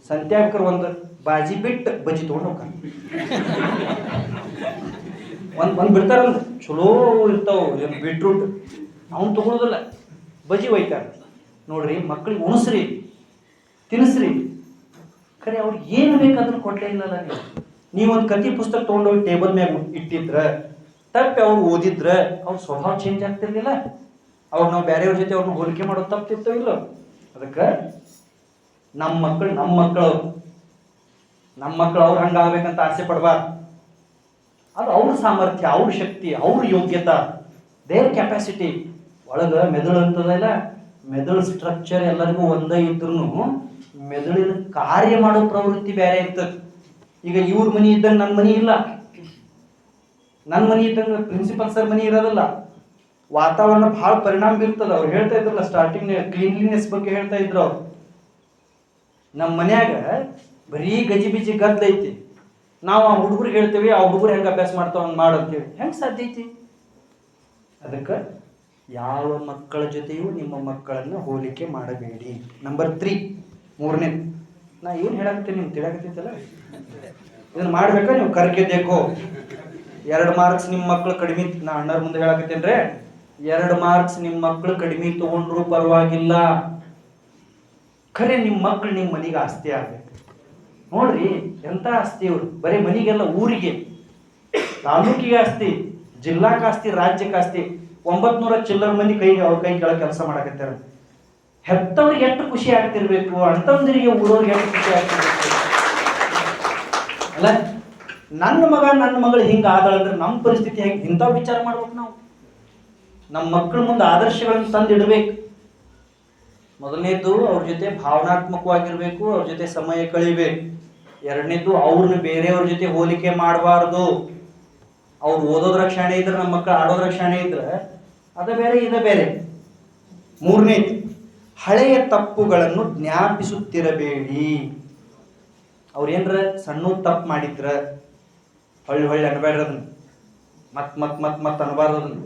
C: ಸಂತ್ಯಾಗಕರ್ ಒಂದು ಬಾಜಿ ಬಿಟ್ಟು ಬಜ್ಜಿ ತೊಗೊಂಡು ಹೋಗ್ತಾರೆ. ಒಂದು ಬಿಡ್ತಾರಲ್ಲ ಚಲೋ ಇರ್ತಾವ ಏನು ಬೀಟ್ರೂಟ್ ಅವ್ನು ತಗೊಳ್ಳೋದಿಲ್ಲ, ಬಜಿ ಒಯ್ತಾರ. ನೋಡ್ರಿ ಮಕ್ಳಿಗೆ ಉಣಿಸ್ರಿ, ತಿನ್ನಿಸ್ರಿ, ಖರೆ ಅವ್ರಿಗೆ ಏನು ಬೇಕು ಅದನ್ನು ಕೊಟ್ಟೇ ಇಲ್ಲಲ್ಲ ನೀವು. ನೀವೊಂದು ಕತೆ ಪುಸ್ತಕ ತೊಗೊಂಡೋಗಿ ಟೇಬಲ್ ಮ್ಯಾಗ ಇಟ್ಟಿದ್ರ ತಪ್ಪಿ ಅವ್ರು ಓದಿದ್ರ ಅವ್ರ ಸ್ವಭಾವ ಚೇಂಜ್ ಆಗ್ತಿರ್ಲಿಲ್ಲ. ಅವ್ರು ನಾವು ಬೇರೆಯವ್ರ ಜೊತೆ ಅವ್ರನ್ನ ಹೋಲಿಕೆ ಮಾಡೋದು ತಪ್ಪಿರ್ತೋ ಇಲ್ಲೋ. ಅದಕ್ಕೆ ನಮ್ಮ ಮಕ್ಕಳು ಅವ್ರು ಹಂಗಾಗ್ಬೇಕಂತ ಆಸೆ ಪಡ್ಬಾರ್ದು. ಅದು ಅವ್ರ ಸಾಮರ್ಥ್ಯ, ಅವ್ರ ಶಕ್ತಿ, ಅವ್ರ ಯೋಗ್ಯತಾ, ದೇವ್ರ ಕೆಪಾಸಿಟಿ. ಒಳಗೆ ಮೆದುಳು ಅಂತದಲ್ಲ, ಮೆದುಳು ಸ್ಟ್ರಕ್ಚರ್ ಎಲ್ಲರಿಗೂ ಒಂದೇ ಇದ್ರೂ ಮೆದುಳಿನ ಕಾರ್ಯ ಮಾಡೋ ಪ್ರವೃತ್ತಿ ಬೇರೆ ಇರ್ತದೆ. ಈಗ ಇವ್ರ ಮನಿ ಇದ್ದಂಗೆ ನನ್ನ ಮನಿ ಇಲ್ಲ, ನನ್ನ ಮನಿ ಇದ್ದಂಗೆ ಪ್ರಿನ್ಸಿಪಲ್ ಸರ್ ಮನಿ ಇರೋದಿಲ್ಲ. ವಾತಾವರಣ ಬಹಳ ಪರಿಣಾಮ ಬೀರ್ತದ. ಅವ್ರು ಹೇಳ್ತಾ ಇದ್ರಲ್ಲ ಸ್ಟಾರ್ಟಿಂಗ್ ಕ್ಲೀನ್ಲಿನೆಸ್ ಬಗ್ಗೆ ಹೇಳ್ತಾ ಇದ್ರು ಅವ್ರು. ನಮ್ಮ ಮನ್ಯಾಗ ಬರೀ ಗಜಿಬಿಜಿ ಗದ್ದಲೈತಿ, ನಾವು ಆ ಹುಡುಗರಿಗೆ ಹೇಳ್ತೇವೆ, ಆ ಹುಡುಗರು ಹೆಂಗೆ ಅಭ್ಯಾಸ ಮಾಡ್ತಾವ ಹಂಗೆ ಮಾಡಂತೇಳಿ, ಹೆಂಗೆ ಸಾಧ್ಯ ಐತಿ? ಅದಕ್ಕೆ ಯಾವ ಮಕ್ಕಳ ಜೊತೆಯೂ ನಿಮ್ಮ ಮಕ್ಕಳನ್ನು ಹೋಲಿಕೆ ಮಾಡಬೇಡಿ. ನಂಬರ್ 3, ಮೂರನೇ, ನಾ ಏನು ಹೇಳಾಕತ್ತೀನಿ ನಿಮ್ಗೆ ತಿಳಿಯಾಕತ್ತೈತಲ್ಲ, ಇದನ್ನು ಮಾಡ್ಬೇಕಾ ನೀವು ಕರ್ಗೆದೇಕೋ. 2 ಮಾರ್ಕ್ಸ್ ನಿಮ್ಮ ಮಕ್ಕಳು ಕಡಿಮೆ, ನಾ ಅಣ್ಣರ ಮುಂದೆ ಹೇಳಾಕತ್ತೇನ್ರೆ, 2 ಮಾರ್ಕ್ಸ್ ನಿಮ್ಮ ಮಕ್ಕಳು ಕಡಿಮೆ ತಗೊಂಡ್ರು ಪರವಾಗಿಲ್ಲ, ಖರೆ ನಿಮ್ಮ ಮಕ್ಕಳು ನಿಮ್ಮ ಮನೆಗೆ ಆಸ್ತಿ ಆಗ್ಬೇಕು. ನೋಡ್ರಿ ಎಂತ ಆಸ್ತಿ ಇವ್ರು, ಬರೀ ಮನೆಗೆಲ್ಲ, ಊರಿಗೆ, ತಾಲೂಕಿಗೆ ಆಸ್ತಿ, ಜಿಲ್ಲಾಕ್ಕೆ ಆಸ್ತಿ, ರಾಜ್ಯಕ್ಕೆ ಆಸ್ತಿ. 900 ಚಿಲ್ಲರ ಮಂದಿ ಅವ್ರ ಕೈ ಕೆಳಗೆ ಕೆಲಸ ಮಾಡಕತ್ತಾರ. ಹೆತ್ತವ್ರಿಗೆ ಎಷ್ಟು ಖುಷಿ ಆಗ್ತಿರ್ಬೇಕು, ಅಣ್ತಂದಿರಿಗೆ ಊರವ್ರಿಗೆ ಎಷ್ಟು ಖುಷಿ ಆಗ್ತಿರ್ಬೇಕು ಅಲ್ಲ. ನನ್ನ ಮಗಳು ಹಿಂಗೆ ಆದಳಂದ್ರೆ ನಮ್ಮ ಪರಿಸ್ಥಿತಿ ಹೆಂಗೆ, ಇಂಥವು ವಿಚಾರ ಮಾಡ್ಬೇಕು ನಾವು. ನಮ್ಮ ಮಕ್ಕಳ ಮುಂದೆ ಆದರ್ಶಗಳನ್ನು ತಂದಿಡಬೇಕು. ಮೊದಲನೇದು ಅವ್ರ ಜೊತೆ ಭಾವನಾತ್ಮಕವಾಗಿರ್ಬೇಕು, ಅವ್ರ ಜೊತೆ ಸಮಯ ಕಳಿಬೇಕು. 2ನೇದು ಅವ್ರನ್ನ ಬೇರೆಯವ್ರ ಜೊತೆ ಹೋಲಿಕೆ ಮಾಡಬಾರ್ದು. ಅವ್ರು ಓದೋದ್ರ ಕ್ಷಾಣೆ ಇದ್ರೆ ನಮ್ಮ ಮಕ್ಕಳು ಆಡೋದ್ರ ಕ್ಷಾಣೆ ಇದ್ರೆ ಅದ ಬೇರೆ ಇದ ಬೇರೆ. 3ನೇದು ಹಳೆಯ ತಪ್ಪುಗಳನ್ನು ಜ್ಞಾಪಿಸುತ್ತಿರಬೇಡಿ. ಅವ್ರೇನ್ರ ಸಣ್ಣ ತಪ್ಪು ಮಾಡಿದ್ರ ಹೊಳ್ಳಿ ಅನ್ಬೇಡ್ರಿ, ಅದನ್ನ ಮತ್ ಅನ್ಬಾರ್ದು. ಅದನ್ನ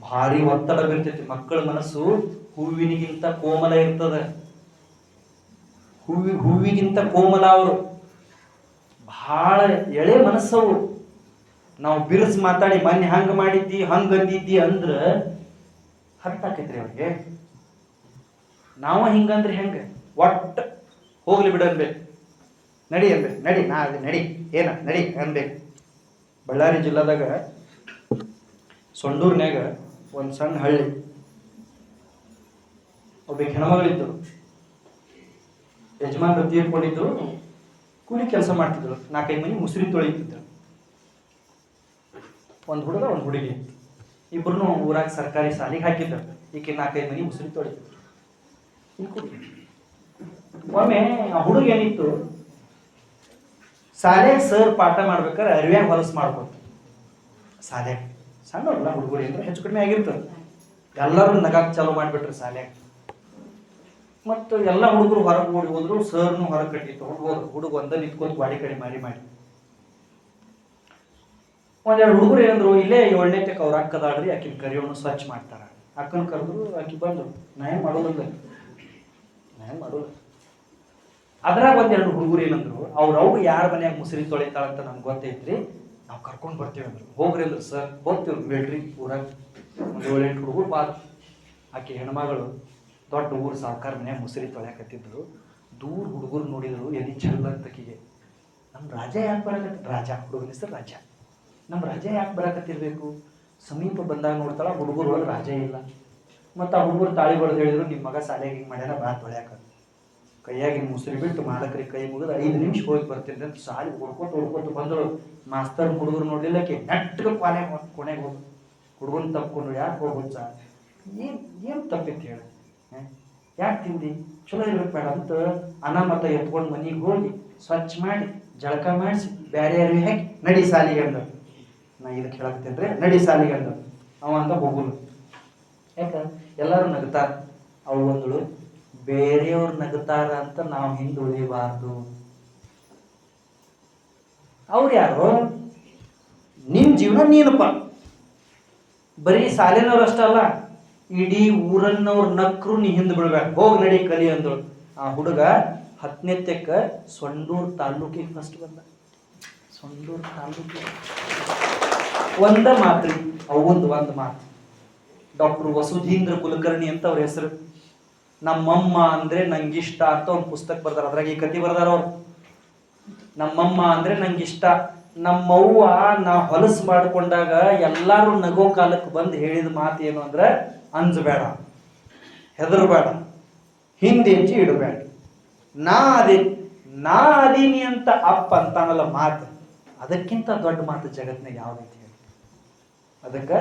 C: ಭಾರಿ ಒತ್ತಡ ಬೀರ್ತೈತಿ. ಮಕ್ಕಳ ಮನಸ್ಸು ಹೂವಿನಿಗಿಂತ ಕೋಮಲ ಇರ್ತದ, ಹೂವಿಗಿಂತ ಕೋಮಲ. ಅವರು ಬಹಳ ಎಳೆ ಮನಸ್ಸವು. ನಾವು ಬಿರುಸ್ ಮಾತಾಡಿ ಮೊನ್ನೆ ಹಂಗ ಮಾಡಿದ್ದಿ ಹಂಗ ಅಂದಿದ್ದಿ ಅಂದ್ರ ಹರ್ಟ್ ಆಕೈತ್ರಿ ಅವ್ರಿಗೆ. ನಾವ ಹಿಂಗಂದ್ರೆ ಹೆಂಗ, ಒಟ್ಟ ಹೋಗ್ಲಿ ಬಿಡ ಅನ್ಬೇಕು, ನಡಿ ಅನ್ಬೇಕು, ನಡಿ ಏನ ನಡಿ ಅನ್ಬೇಕು. ಬಳ್ಳಾರಿ ಜಿಲ್ಲಾದಾಗ ಸೊಂಡೂರ್ನ್ಯಾಗ ಒಂದು ಸಣ್ಣ ಹಳ್ಳಿ, ಒಬ್ಬ ಹೆಣ್ಮಗಳಿದ್ದು, ಯಜಮಾನ್ರು ತೀರ್ಕೊಂಡಿದ್ರು, ಕೂಲಿ ಕೆಲಸ ಮಾಡ್ತಿದ್ರು, 4-5 ಮನೆ ಮುಸುರಿ ತೊಳಿತಿದ್ರು. ಒಂದು ಹುಡುಗ ಒಂದು ಹುಡುಗಿ ಇಬ್ರು ಊರಾಗ ಸರ್ಕಾರಿ ಶಾಲೆಗೆ ಹಾಕಿದ್ರು. ಈಕೆ 4-5 ಮನೆ ಮುಸುರಿ ತೊಳಿತಿದ್ರು. ಒಮ್ಮೆ ಆ ಹುಡುಗ ಏನಿತ್ತು, ಶಾಲೆಗೆ ಸರ್ ಪಾಠ ಮಾಡ್ಬೇಕಾದ್ರೆ ಅರಿವ್ಯಾಗ ಹೊಲಸು ಮಾಡ್ಬೋದು. ಶಾಲೆಗೆ ಸಣ್ಣವ್ರಲ್ಲ ಹುಡುಗರು ಅಂದ್ರೆ ಹೆಚ್ಚು ಕಡಿಮೆ ಆಗಿರ್ತದೆ. ಎಲ್ಲರೂ ನಗಾಕ್ ಚಾಲೂ ಮಾಡಿಬಿಟ್ರು ಶಾಲೆಗೆ. ಮತ್ತು ಎಲ್ಲ ಹುಡುಗರು ಹೊರಗೆ ಓಡಿ ಹೋದ್ರು, ಸರ್ನು ಹೊರಗೆ ಕಟ್ಟಿ ತಗೊಂಡು ಹೋದ್ರು. ಹುಡುಗ ಒಂದ ನಿಂತ್ಕೊಂಡು ಗಾಡಿ ಕಡೆ ಮಾಡಿ ಒಂದೆರಡು ಹುಡುಗರು ಏನಂದ್ರು, ಇಲ್ಲೇ 7ನೇ ತಕ್ಕ ಅವ್ರ ಅಕ್ಕದಾಡ್ರಿ, ಆಕಿನ ಕರಿಯೋಣ ಸ್ವಚ್ಛ ಮಾಡ್ತಾರ. ಅಕ್ಕನ ಕರೆದ್ರು, ಆಕಿ ಬಂದ್ರು. ನಾ ಏನು ಮಾಡೋದಿಲ್ಲ. ಅದ್ರಾಗ ಒಂದೆರಡು ಹುಡುಗರು ಏನಂದ್ರು, ಅವ್ರು ಯಾರ ಮನ್ಯಾಗ ಮುಸುರಿ ತೊಳಿತಾಳಂತ ನಮ್ಗೆ ಗೊತ್ತೈತ್ರಿ, ನಾವು ಕರ್ಕೊಂಡು ಬರ್ತೀವಿ ಅಂದ್ರು. ಹೋಗ್ರಿ ಅಂದ್ರು. ಸರ್ ಹೋಗ್ತೀವಿ ಬೇಡ್ರಿ, ಊರಾಗ ಒಂದು 7-8 ಹುಡುಗರು ಬಾದ. ಆಕೆ ಹೆಣ್ಮಗಳು ದೊಡ್ಡ ಊರು ಸಾವುಕಾರ ಮನ್ಯಾಗ ಮುಸುರಿ ತೊಳ್ಯಾಕತ್ತಿದ್ರು. ದೂರ ಹುಡುಗರು ನೋಡಿದ್ರು, ಎದಿ ಚಲ್ಲ ಅಂತಕಿಗೆ. ನಮ್ಮ ರಾಜ ಯಾಕೆ ಬರಾಕತ್ತ, ರಾಜ ಹುಡುಗನ ಹೆಸರು ರಾಜ, ನಮ್ಮ ರಾಜ ಯಾಕೆ ಬರಾಕತ್ತಿರ್ಬೇಕು? ಸಮೀಪ ಬಂದಾಗ ನೋಡ್ತಾಳ, ಹುಡುಗರು ಒಳಗೆ ರಾಜ ಇಲ್ಲ. ಮತ್ತು ಆ ಹುಡುಗರು ತಾಳಿ ಬಡ್ದು ಹೇಳಿದ್ರು, ನಿಮ್ಮ ಮಗ ಶಾಲೆಗೆ ಹಿಂಗೆ ಮಾಡ್ಯಾನ, ಬಾ ತೊಳ್ಯಾಕ. ಕೈಯಾಗಿನ ಮುಸುರಿ ಬಿಟ್ಟು ಮಾಡಕ್ರಿ ಕೈ ಮುಗಿದು 5 ನಿಮಿಷ ಹೋಗಿ ಬರ್ತೀನಿ ಅಂತ ಶಾಲೆ ಹುಡ್ಕೊತ ಬಂದಳು. ಮಾಸ್ತರ್ ಹುಡುಗರು ನೋಡ್ಲಿಲ್ಲಕ್ಕೆ ನೆಟ್ಟಗೆ ಕೊನೆಗೆ ಹೋಗಿ ಹುಡುಗನ ತಪ್ಕೊಂಡು, ಯಾಕೆ ಹೋಗೋದು ಸಾ, ಏನು ತಪ್ಪಿತ್ತು ಹೇಳಿ, ಯಾಕೆ ತಿಂದಿ, ಚಲೋ ಇರ್ಬೇಕು ಬೇಡ ಅಂತ ಅನಾಮತ ಎತ್ಕೊಂಡು ಮನೆಗೆ ಹೋಗಿ ಸ್ವಚ್ಛ ಮಾಡಿ ಜಳಕ ಮಾಡಿಸಿ ಬೇರೆ ಯಾರಿಗೆ ಹಾಕಿ ನಡಿ ಸಾಲಿಗೆ ಅಂದ. ನಾ ಇದಕ್ಕೆ ಹೇಳಕ್ತೇನ್ರಿ, ನಡಿ ಸಾಲಿಗೆ ಅಂದ. ಅವ ಅಂತ ಹೋಗುದು. ಯಾಕ ಎಲ್ಲರೂ ನಗ್ತಾರ. ಅವು ಒಂದಳು, ಬೇರೆಯವ್ರು ನಗ್ತಾರ ಅಂತ ನಾವು ಹಿಂದೆ ಉಳಿಬಾರ್ದು. ಅವ್ರು ಯಾರು? ನಿನ್ನ ಜೀವನ ನೀನಪ್ಪ. ಬರೀ ಶಾಲೆನವ್ರು ಅಷ್ಟಲ್ಲ, ಇಡೀ ಊರನ್ನವ್ರು ನಕ್ರು ನೀ ಹಿಂದೆ ಬಿಡ್ಬೇಕು. ಹೋಗಿ ನಡಿ ಕಲಿ ಅಂದಳು. ಆ ಹುಡುಗ 10ನೇ ತಕ್ಕ ಸೊಂಡೂರು ತಾಲೂಕಿಗೆ ಫಸ್ಟ್ ಬಂದ. ಸೊಂಡೂರು ತಾಲೂಕಿಗೆ ಒಂದ ಮಾತ್ರಿ ಅವಂದು ಒಂದು ಮಾತು. ಡಾಕ್ಟರ್ ವಸುಧೀಂದ್ರ ಕುಲಕರ್ಣಿ ಅಂತ ಅವ್ರ ಹೆಸರು. ನಮ್ಮಮ್ಮ ಅಂದ್ರೆ ನಂಗಿಷ್ಟ ಅಂತ ಒಂದು ಪುಸ್ತಕ ಬರ್ದಾರ, ಅದ್ರಾಗ ಈ ಕತಿ ಬರ್ದಾರ ಅವ್ರು. ನಮ್ಮಮ್ಮ ಅಂದ್ರೆ ನಂಗಿಷ್ಟ. ನಮ್ಮವ್ವ ನಾ ಹೊಲಸು ಮಾಡ್ಕೊಂಡಾಗ ಎಲ್ಲಾರು ನಗೋ ಕಾಲಕ್ಕೆ ಬಂದು ಹೇಳಿದ ಮಾತು ಏನು ಅಂದ್ರೆ, ಅಂಜಬೇಡ, ಹೆದರ್ಬೇಡ, ಹಿಂದೆಂಚಿ ಇಡಬೇಡ, ನಾ ಅದೀನಿ ಅಂತ ಅಪ್ಪ ಅಂತಾನಲ್ಲ ಮಾತು, ಅದಕ್ಕಿಂತ ದೊಡ್ಡ ಮಾತು ಜಗತ್ನಾಗ ಯಾವ್ದೈತಿ ಹೇಳಿ. ಅದಕ್ಕೆ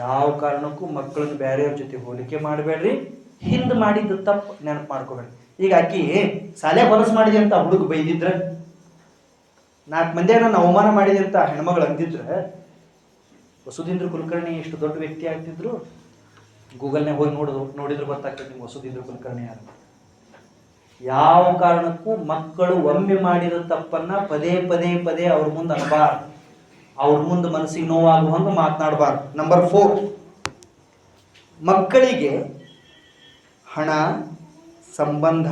C: ಯಾವ ಕಾರಣಕ್ಕೂ ಮಕ್ಕಳನ್ನ ಬೇರೆಯವ್ರ ಜೊತೆ ಹೋಲಿಕೆ ಮಾಡಬೇಡ್ರಿ. ಹಿಂದ್ ಮಾಡಿದ್ದು ತಪ್ಪು ನೆನಪು ಮಾಡ್ಕೋಬೇಡ್ರಿ. ಈಗ ಆಕಿ ಶಾಲೆ ಹೊಲಸು ಮಾಡಿದೆ ಅಂತ ಹುಡುಗ ಬೈದಿದ್ರ, 4 ಮಂದಿ ನಾನು ಅವಮಾನ ಮಾಡಿದೆ ಅಂತ ಹೆಣ್ಮಗಳು ಅಂದಿದ್ರೆ, ವಸುಧೀಂದ್ರ ಕುಲಕರ್ಣಿ ಎಷ್ಟು ದೊಡ್ಡ ವ್ಯಕ್ತಿ ಆಗ್ತಿದ್ರು. ಗೂಗಲ್ನಾಗ ಹೋಗಿ ನೋಡಿದ್ರೆ ಗೊತ್ತಾಗ್ತದೆ ನಿಮ್ಗೆ ವಸುಧೀಂದ್ರ ಕುಲಕರ್ಣಿ ಯಾರು. ಯಾವ ಕಾರಣಕ್ಕೂ ಮಕ್ಕಳು ಒಮ್ಮೆ ಮಾಡಿದ ತಪ್ಪನ್ನ ಪದೇ ಪದೇ ಪದೇ ಅವ್ರ ಮುಂದೆ ಅನಬಾರ್ದು, ಅವ್ರ ಮುಂದೆ ಮನಸ್ಸಿಗೆ ನೋವಾಗುವಂಗ ಮಾತನಾಡಬಾರ್ದು. ನಂಬರ್ 4, ಮಕ್ಕಳಿಗೆ ಹಣ, ಸಂಬಂಧ,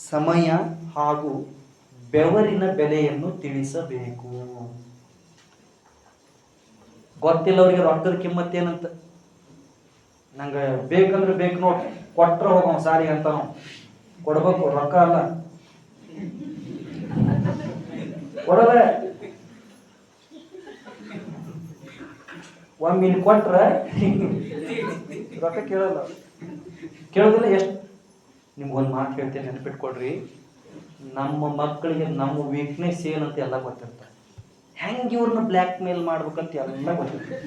C: ಸಮಯ ಹಾಗೂ ಬೆವರಿನ ಬೆಲೆಯನ್ನು ತಿಳಿಸಬೇಕು. ಗೊತ್ತಿಲ್ಲ ಅವ್ರಿಗೆ ರೊಕ್ಕದ ಕಿಮ್ಮತ್ ಏನಂತ. ನಂಗೆ ಬೇಕಂದ್ರೆ ಬೇಕು ನೋಡಿ, ಕೊಟ್ರ ಹೋಗೋ ಸಾರಿ ಅಂತ ನಾವು ಕೊಡ್ಬೇಕು, ರೊಕ್ಕ ಅಲ್ಲ ಕೊಡಲ್ಲ. ಒಮ್ಮೆ ಕೊಟ್ರ ರೊಕ್ಕ ಕೇಳಲ್ಲ, ಕೇಳೋದಿಲ್ಲ. ಎಷ್ಟು ನಿಮ್ಗೊಂದು ಮಾತು ಹೇಳ್ತೇನೆ, ನೆನಪಿಟ್ಕೊಡ್ರಿ. ನಮ್ಮ ಮಕ್ಕಳಿಗೆ ನಮ್ಮ ವೀಕ್ನೆಸ್ ಏನಂತ ಎಲ್ಲ ಗೊತ್ತಿರ್ತಾರೆ, ಹೆಂಗೆ ಇವ್ರನ್ನ ಬ್ಲ್ಯಾಕ್ ಮೇಲ್ ಮಾಡ್ಬೇಕಂತ ಎಲ್ಲ ಗೊತ್ತಿರ್ತದೆ.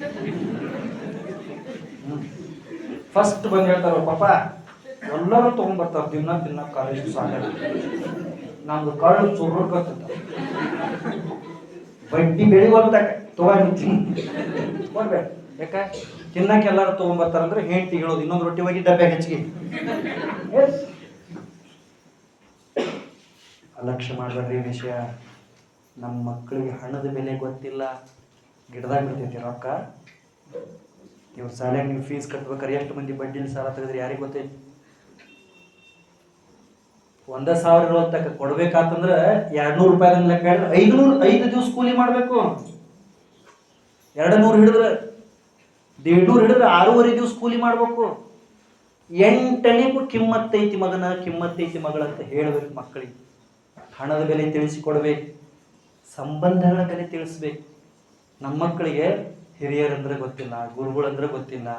C: ಫಸ್ಟ್ ಬಂದು ಹೇಳ್ತಾರ, ಪಾಪ ಎಲ್ಲರೂ ತೊಗೊಂಡ್ಬರ್ತಾರ ದಿನ ಕಾಲೇಜ್ ಸಾಲ, ನಮ್ದು ಕಳ್ಳು ಚುರ್ಕತ್ತ ಬಡ್ಡಿ ಬೆಳಿವಲ್ತಾಕ ತಗೊಂಡು ಕೊಡ್ಬೇಕ. ಯಾಕ ತಿನ್ನಕ್ಕೆ ಎಲ್ಲಾರು ತೊಗೊಂಡ್ಬರ್ತಾರಂದ್ರೆ ಹೆಂಡತಿ ಹೇಳೋದು, ಇನ್ನೊಂದು ರೊಟ್ಟಿ ಹೋಗಿ ಡಬ್ಬೆ ಹೆಚ್ಚಿಗೆ. ಅಲಕ್ಷ್ಯ ಮಾಡಬೇಡ್ರಿ ವಿಷಯ. ನಮ್ಮ ಮಕ್ಕಳಿಗೆ ಹಣದ ಬೆಲೆ ಗೊತ್ತಿಲ್ಲ, ಗಿಡದಾಗ ಬಿಡ್ತೈತಿ ರೊಕ್ಕ. ಇವ್ರ ಶಾಲೆಗೆ ನೀವು ಫೀಸ್ ಕಟ್ಬೇಕಾರೆ ಎಷ್ಟು ಮಂದಿ ಬಡ್ಡಿಲಿ ಸಾಲ ತೆಗೆದ್ರಿ ಯಾರಿಗೆ ಗೊತ್ತೈತಿ? 1,000 ತಕ್ಕ ಕೊಡ್ಬೇಕಾತಂದ್ರೆ 200 ರೂಪಾಯಿ ಲೆಕ್ಕ ಹಿಡಿದ್ರೆ 5 ದಿವಸ ಕೂಲಿ ಮಾಡಬೇಕು. 200 ಹಿಡಿದ್ರೆ 150 ಹಿಡಿದ್ರೆ 6.5 ದಿವಸ ಕೂಲಿ ಮಾಡಬೇಕು. 8 ಕಿಮ್ಮತ್ತೈತಿ ಮಗನ, ಕಿಮ್ಮತ್ತೈತಿ ಮಗಳಂತ ಹೇಳ್ಬೇಕು ಮಕ್ಕಳಿಗೆ. ಹಣದ ಬೆಲೆ ತಿಳಿಸಿಕೊಡ್ಬೇಕು, ಸಂಬಂಧಗಳ ಬೆಲೆ ತಿಳಿಸ್ಬೇಕು. ನಮ್ಮ ಮಕ್ಕಳಿಗೆ ಹಿರಿಯರಂದ್ರೆ ಗೊತ್ತಿಲ್ಲ, ಗುರುಗಳಂದ್ರೆ ಗೊತ್ತಿಲ್ಲ,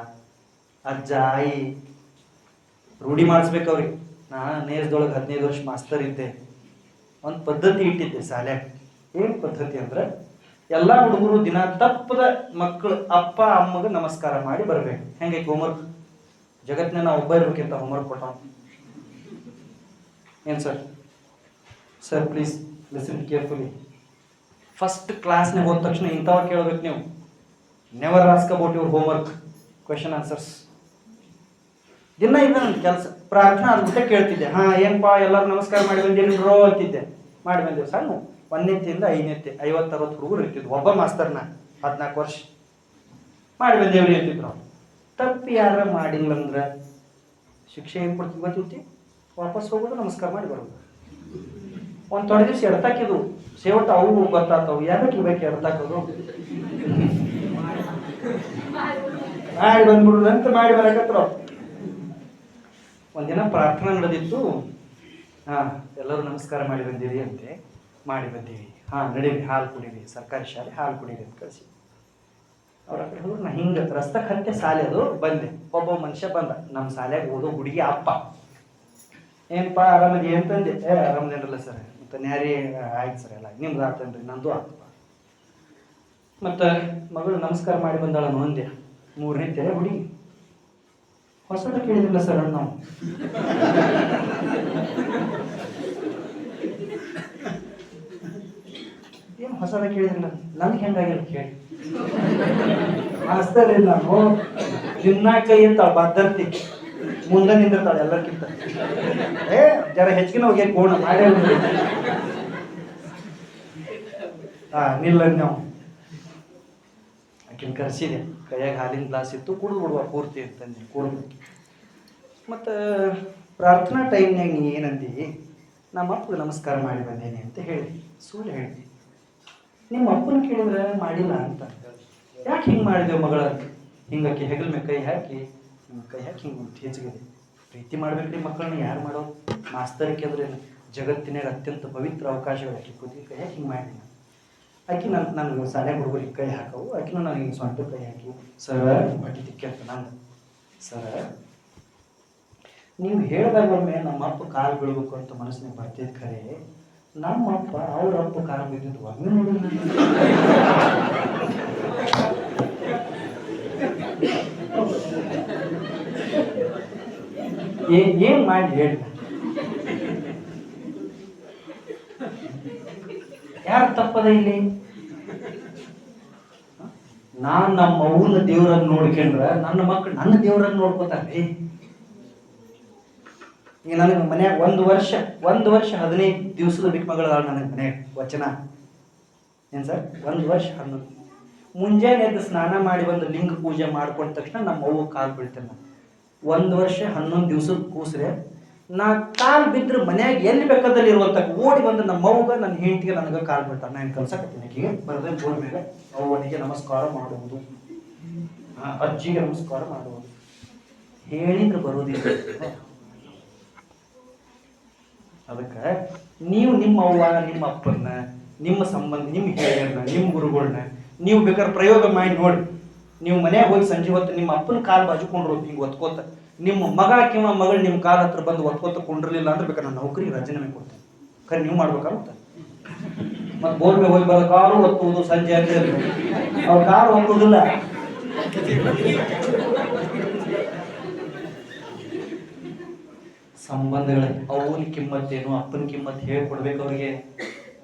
C: ಅಜ್ಜ ಆಯಿ ರೂಢಿ ಮಾಡಿಸ್ಬೇಕು ಅವ್ರಿಗೆ. ನಾ ನೇಸದೊಳಗೆ 15 ವರ್ಷ ಮಾಸ್ತರ್ ಇದ್ದೆ. ಒಂದು ಪದ್ಧತಿ ಇಟ್ಟಿದ್ದೆ ಶಾಲ್ಯಾಗ. ಏನು ಪದ್ಧತಿ ಅಂದ್ರೆ, ಎಲ್ಲ ಹುಡುಗರು ದಿನ ತಪ್ಪದ ಮಕ್ಕಳು ಅಪ್ಪ ಅಮ್ಮಗೆ ನಮಸ್ಕಾರ ಮಾಡಿ ಬರ್ಬೇಕು. ಹೆಂಗೈತಿ ಹೋಮ್ವರ್ಕ್? ಜಗತ್ತಿನ ನಾವು ಒಬ್ಬ ಇರ್ಬೇಕಿಂತ ಹೋಮ್ವರ್ಕ್ ಕೊಟ್ಟ. ಏನು sir? Sir please listen carefully. First ಕ್ಲಾಸ್ನಾಗ ಹೋದ ತಕ್ಷಣ ಇಂಥವ ಕೇಳ್ಬೇಕು ನೀವು. Never ask about your homework, question answers. ದಿನ ಇದೆ ನನ್ನ ಕೆಲಸ. ಪ್ರಾರ್ಥನಾ ಅದ್ಬಿಟ್ಟೆ ಕೇಳ್ತಿದ್ದೆ, ಏನಪ್ಪ ಎಲ್ಲರೂ ನಮಸ್ಕಾರ ಮಾಡಿ ಬಂದೇನಿರೋ ಅಂತಿದ್ದೆ. ಮಾಡಿ ಬಂದೇವು. ಸಣ್ಣ 1ನೇತಿಂದ 5ನೇತಿ 50-60 ಹುಡುಗರು ಇರ್ತಿದ್ವು. ಒಬ್ಬ ಮಾಸ್ತರ್ನ 14 ವರ್ಷ ಮಾಡಿ ಬಂದೇವ್ರಿ ಅಂತಿದ್ರು. ತಪ್ಪು ಯಾರ ಮಾಡಿಲ್ಲ ಅಂದ್ರೆ ಶಿಕ್ಷೆ ಏನು ಕೊಡ್ತೀವಿ ಗೊತ್ತಿ? ವಾಪಸ್ ಹೋಗೋದು, ನಮಸ್ಕಾರ ಮಾಡಿ ಬರೋದು. ಒಂದು ಥೋಡೆ ದಿವಸ ಎಡ್ತಾಕಿದ್ವು, ಸೇವಟ್ಟು ಅವು ಗೊತ್ತಾಗ್ತಾವು. ಯಾಕೆ ಇರ್ಬೇಕು ಎಡ್ತಾಕೋದು? ಮಾಡಿ ಬಂದ್ಬಿಡು ಅಂತ ಮಾಡಿ ಬರಕತ್ರ. ಒಂದಿನ ಪ್ರಾರ್ಥನಾ ನಡೆದಿತ್ತು. ಎಲ್ಲರೂ ನಮಸ್ಕಾರ ಮಾಡಿ ಬಂದೀವಿ ಅಂತೆ. ಮಾಡಿ ಬಂದೀವಿ, ನಡೀರಿ ಹಾಲು ಕುಡೀರಿ, ಸರ್ಕಾರಿ ಶಾಲೆ ಹಾಲು ಕುಡೀರಿ ಅಂತ ಕಳಿಸಿ. ಅವ್ರ ಕಡೆ ಹೋದ್ರು. ನಾ ಹಿಂಗೆ ರಸ್ತೆ ಹತ್ತೆ ಶಾಲೆ ಅದು ಬಂದೆ. ಒಬ್ಬ ಮನುಷ್ಯ ಬಂದ, ನಮ್ಮ ಶಾಲೆಗೆ ಓದೋ ಹುಡುಗಿ ಅಪ್ಪ. ಏನಪ್ಪ ಆರಾಮದಿ ಅಂತಂದೆ. ಆರಾಮದೇನಲ್ಲ ಸರ್ ಮತ್ತು ನ್ಯಾರಿ ಆಯ್ತು ಸರ್, ಎಲ್ಲ ನಿಮ್ದು ಆತನ್ರಿ, ನಂದು ಆತಪ್ಪ. ಮತ್ತು ಮಗಳು ನಮಸ್ಕಾರ ಮಾಡಿ ಬಂದಾಳ ಅಂದೆ. 3ನೇ ತೆರೆ ಹುಡುಗಿ. ಹೊಸದ ಕೇಳಿದಿಲ್ಲ ಸರ್ ನಾವು. ಏನು ಹೊಸದ ಕೇಳಿದಿಲ್ಲ? ನನ್ಗೆ ಹೆಂಗಾಗಿಲ್ಲ ಕೇಳಿ. ಮಾಸ್ತರ್ ನಾನು ದಿನ ಕೈ ಅಂತ ಬದ್ಧರ್ತಿ ಮುಂದೆ ನಿಂದಿರ್ತಾಳೆ ಎಲ್ಲಕ್ಕಿಂತ. ಜರ ಹೆಚ್ಚಿನ ಹೋಗಿ ಕೋಣ ಮಾಡೇ ನಿಲ್ಲ ನಾವು. ಆಕಿನ ಕರೆಸಿದೆ, ಕೈಯಾಗ ಹಾಲಿನ ಗ್ಲಾಸ್ ಇತ್ತು, ಕುಡಿದು ಬಿಡುವ ಪೂರ್ತಿ ಅಂತಂದು ಕುಡಿದು. ಮತ್ತು ಪ್ರಾರ್ಥನಾ ಟೈಮ್ನಾಗ ನೀ ಏನಂದಿ? ನಮ್ಮ ಅಪ್ಪಗೆ ನಮಸ್ಕಾರ ಮಾಡಿ ಬಂದೇನೆ ಅಂತ ಹೇಳಿ. ಸುಳ್ಳು ಹೇಳಿ. ನಿಮ್ಮ ಅಪ್ಪನ ಕೇಳಿದ್ರೆ ಮಾಡಿಲ್ಲ ಅಂತ. ಯಾಕೆ ಹಿಂಗೆ ಮಾಡಿದೆವು ಮಗಳ ಹಿಂಗಕ್ಕೆ ಹೆಗಲ ಮೇಲೆ ಕೈ ಹಾಕಿ ಹಿಂಗೆ ಕೈ ಹಾಕಿ ಹಿಂಗೆ ಹೆಚ್ಚಿಗಿದೆ. ಪ್ರೀತಿ ಮಾಡ್ಬೇಕ್ರಿ ಮಕ್ಕಳನ್ನ ಯಾರು ಮಾಡೋ ಮಾಸ್ತರಿಕೆ ಅಂದ್ರೆ ಜಗತ್ತಿನಾಗ ಅತ್ಯಂತ ಪವಿತ್ರ ಅವಕಾಶಗಳು ಆಕಿ ಕೂದಿ ಕೈ ಹಾಕಿ ಹಿಂಗೆ ಮಾಡಿ ಆಕಿ ನನಗೆ ಶಾಲೆ ಹುಡುಗರಿಗೆ ಕೈ ಹಾಕವು ಆಕಿನೂ ನನಗೆ ಹಿಂಗೆ ಸ್ವಂತ ಕೈ ಹಾಕಿ ಸರ್ ಬಟ್ಟಿ ತಿಕ್ಕಿ ಅಂತ ನಂದು ಸರ್ ನೀವು ಹೇಳಿದಾಗ ಒಮ್ಮೆ ನಮ್ಮ ಅಪ್ಪ ಕಾಲು ಬೀಳ್ಬೇಕು ಅಂತ ಮನಸ್ಸಿನಾಗ ಬರ್ತಿದ್ ಖರೆ ನಮ್ಮ ಅಪ್ಪ ಅವ್ರ ಅಪ್ಪ ಕಾಲು ಬಿದ್ದಿದ್ದು ಒಮ್ಮೆ ನೋಡಿ ಏನ್ ಮಾಡಿ ಹೇಳಿ ಯಾರು ತಪ್ಪದ ಇಲ್ಲಿ? ನಾನ್ ನಮ್ಮ ಅವ್ವನ ದೇವ್ರನ್ನ ನೋಡ್ಕೊಂಡ್ರ ನನ್ನ ಮಕ್ಕಳು ನನ್ನ ದೇವ್ರನ್ನ ನೋಡ್ಕೋತಾರೆ. ಈಗ ನನಗೆ ಮನ್ಯಾಗ ಒಂದು ವರ್ಷ 15 ದಿವಸದ ಬಿಕ್ ಮಗಳ ನನಗೆ ಮನ್ಯಾಗ ವಚನ ಏನ್ ಸರ್ 1 ವರ್ಷ 11 ಮುಂಜಾನೆ ಎದ್ದು ಸ್ನಾನ ಮಾಡಿ ಬಂದು ಲಿಂಗ ಪೂಜೆ ಮಾಡ್ಕೊಂಡ ತಕ್ಷಣ ನಮ್ಮ ಅವ್ವ ಕಾಲು ಬೀಳ್ತೇನೆ ನಾನು. 1 ವರ್ಷ 11 ದಿವಸದ ಕೂಸ್ರೆ ನಾ ಕಾಲು ಬಿದ್ರೆ ಮನ್ಯಾಗ ಎಲ್ಲಿ ಬೇಕಾದಲ್ಲಿ ಇರುವಂತ ಓಡಿ ಬಂದು ನಮ್ಮ ಅವ್ವಗ ನನ್ನ ಹೆಂಡತಿಗೆ ನನಗೆ ಕಾಲು ಬಿಡ್ತಾರೆ. ನಾನು ಕಲ್ಸಕತ್ತೀನಿ ಆಕಿಗೆ ಬರದೇ ಬೋರ್ ಮೇಲೆ ಅವ್ವನಿಗೆ ನಮಸ್ಕಾರ ಮಾಡುವುದು, ಅಜ್ಜಿಗೆ ನಮಸ್ಕಾರ ಮಾಡುವುದು ಹೇಳಿದ್ರೆ ಬರೋದಿಲ್ಲ. ಅದಕ್ಕೆ ನೀವು ನಿಮ್ಮ ಅವ್ವ ನಿಮ್ಮ ಅಪ್ಪನ್ನ ನಿಮ್ಮ ಸಂಬಂಧ ನಿಮ್ಮ ಹಿರಿಯರನ್ನ ನಿಮ್ಮ ಗುರುಗಳನ್ನ ನೀವು ಬೇಕಾದ್ರೆ ಪ್ರಯೋಗ ಮಾಡಿ ನೋಡಿ. ನೀವು ಮನ್ಯಾಗ ಹೋಗಿ ಸಂಜೆ ಹೊತ್ತು ನಿಮ್ಮ ಅಪ್ಪನ ಕಾಲು ಬಾಜುಕೊಂಡ್ರು ಹಿಂಗೆ ಒತ್ಕೋತ ನಿಮ್ಮ ಮಗ ಕಿಂವ ಮಗಳು ನಿಮ್ಮ ಕಾಲ ಹತ್ರ ಬಂದು ಒತ್ಕೋತ ಕೊಂಡಿರ್ಲಿಲ್ಲ ಅಂದ್ರೆ ಬೇಕಾದ್ರೆ ನಾನು ನೌಕರಿಗೆ ರಾಜೀನಾಮೆ ಕೊಡ್ತೇನೆ. ಖರೆ ನೀವು ಮಾಡ್ಬೇಕಾಗುತ್ತೆ ಮತ್ತೆ ಬೋರ್ಗೆ ಹೋಗಿ ಬರೋ ಕಾರು ಒತ್ತುವುದು ಸಂಜೆ ಅಂತ ಅವ್ರ ಕಾರು ಒತ್ತುವುದಿಲ್ಲ. ಸಂಬಂಧಗಳ ಅವನ ಕಿಮ್ಮತ್ತೇನು ಅಪ್ಪನ ಕಿಮ್ಮತ್ ಹೇಳ್ಕೊಡ್ಬೇಕು ಅವ್ರಿಗೆ.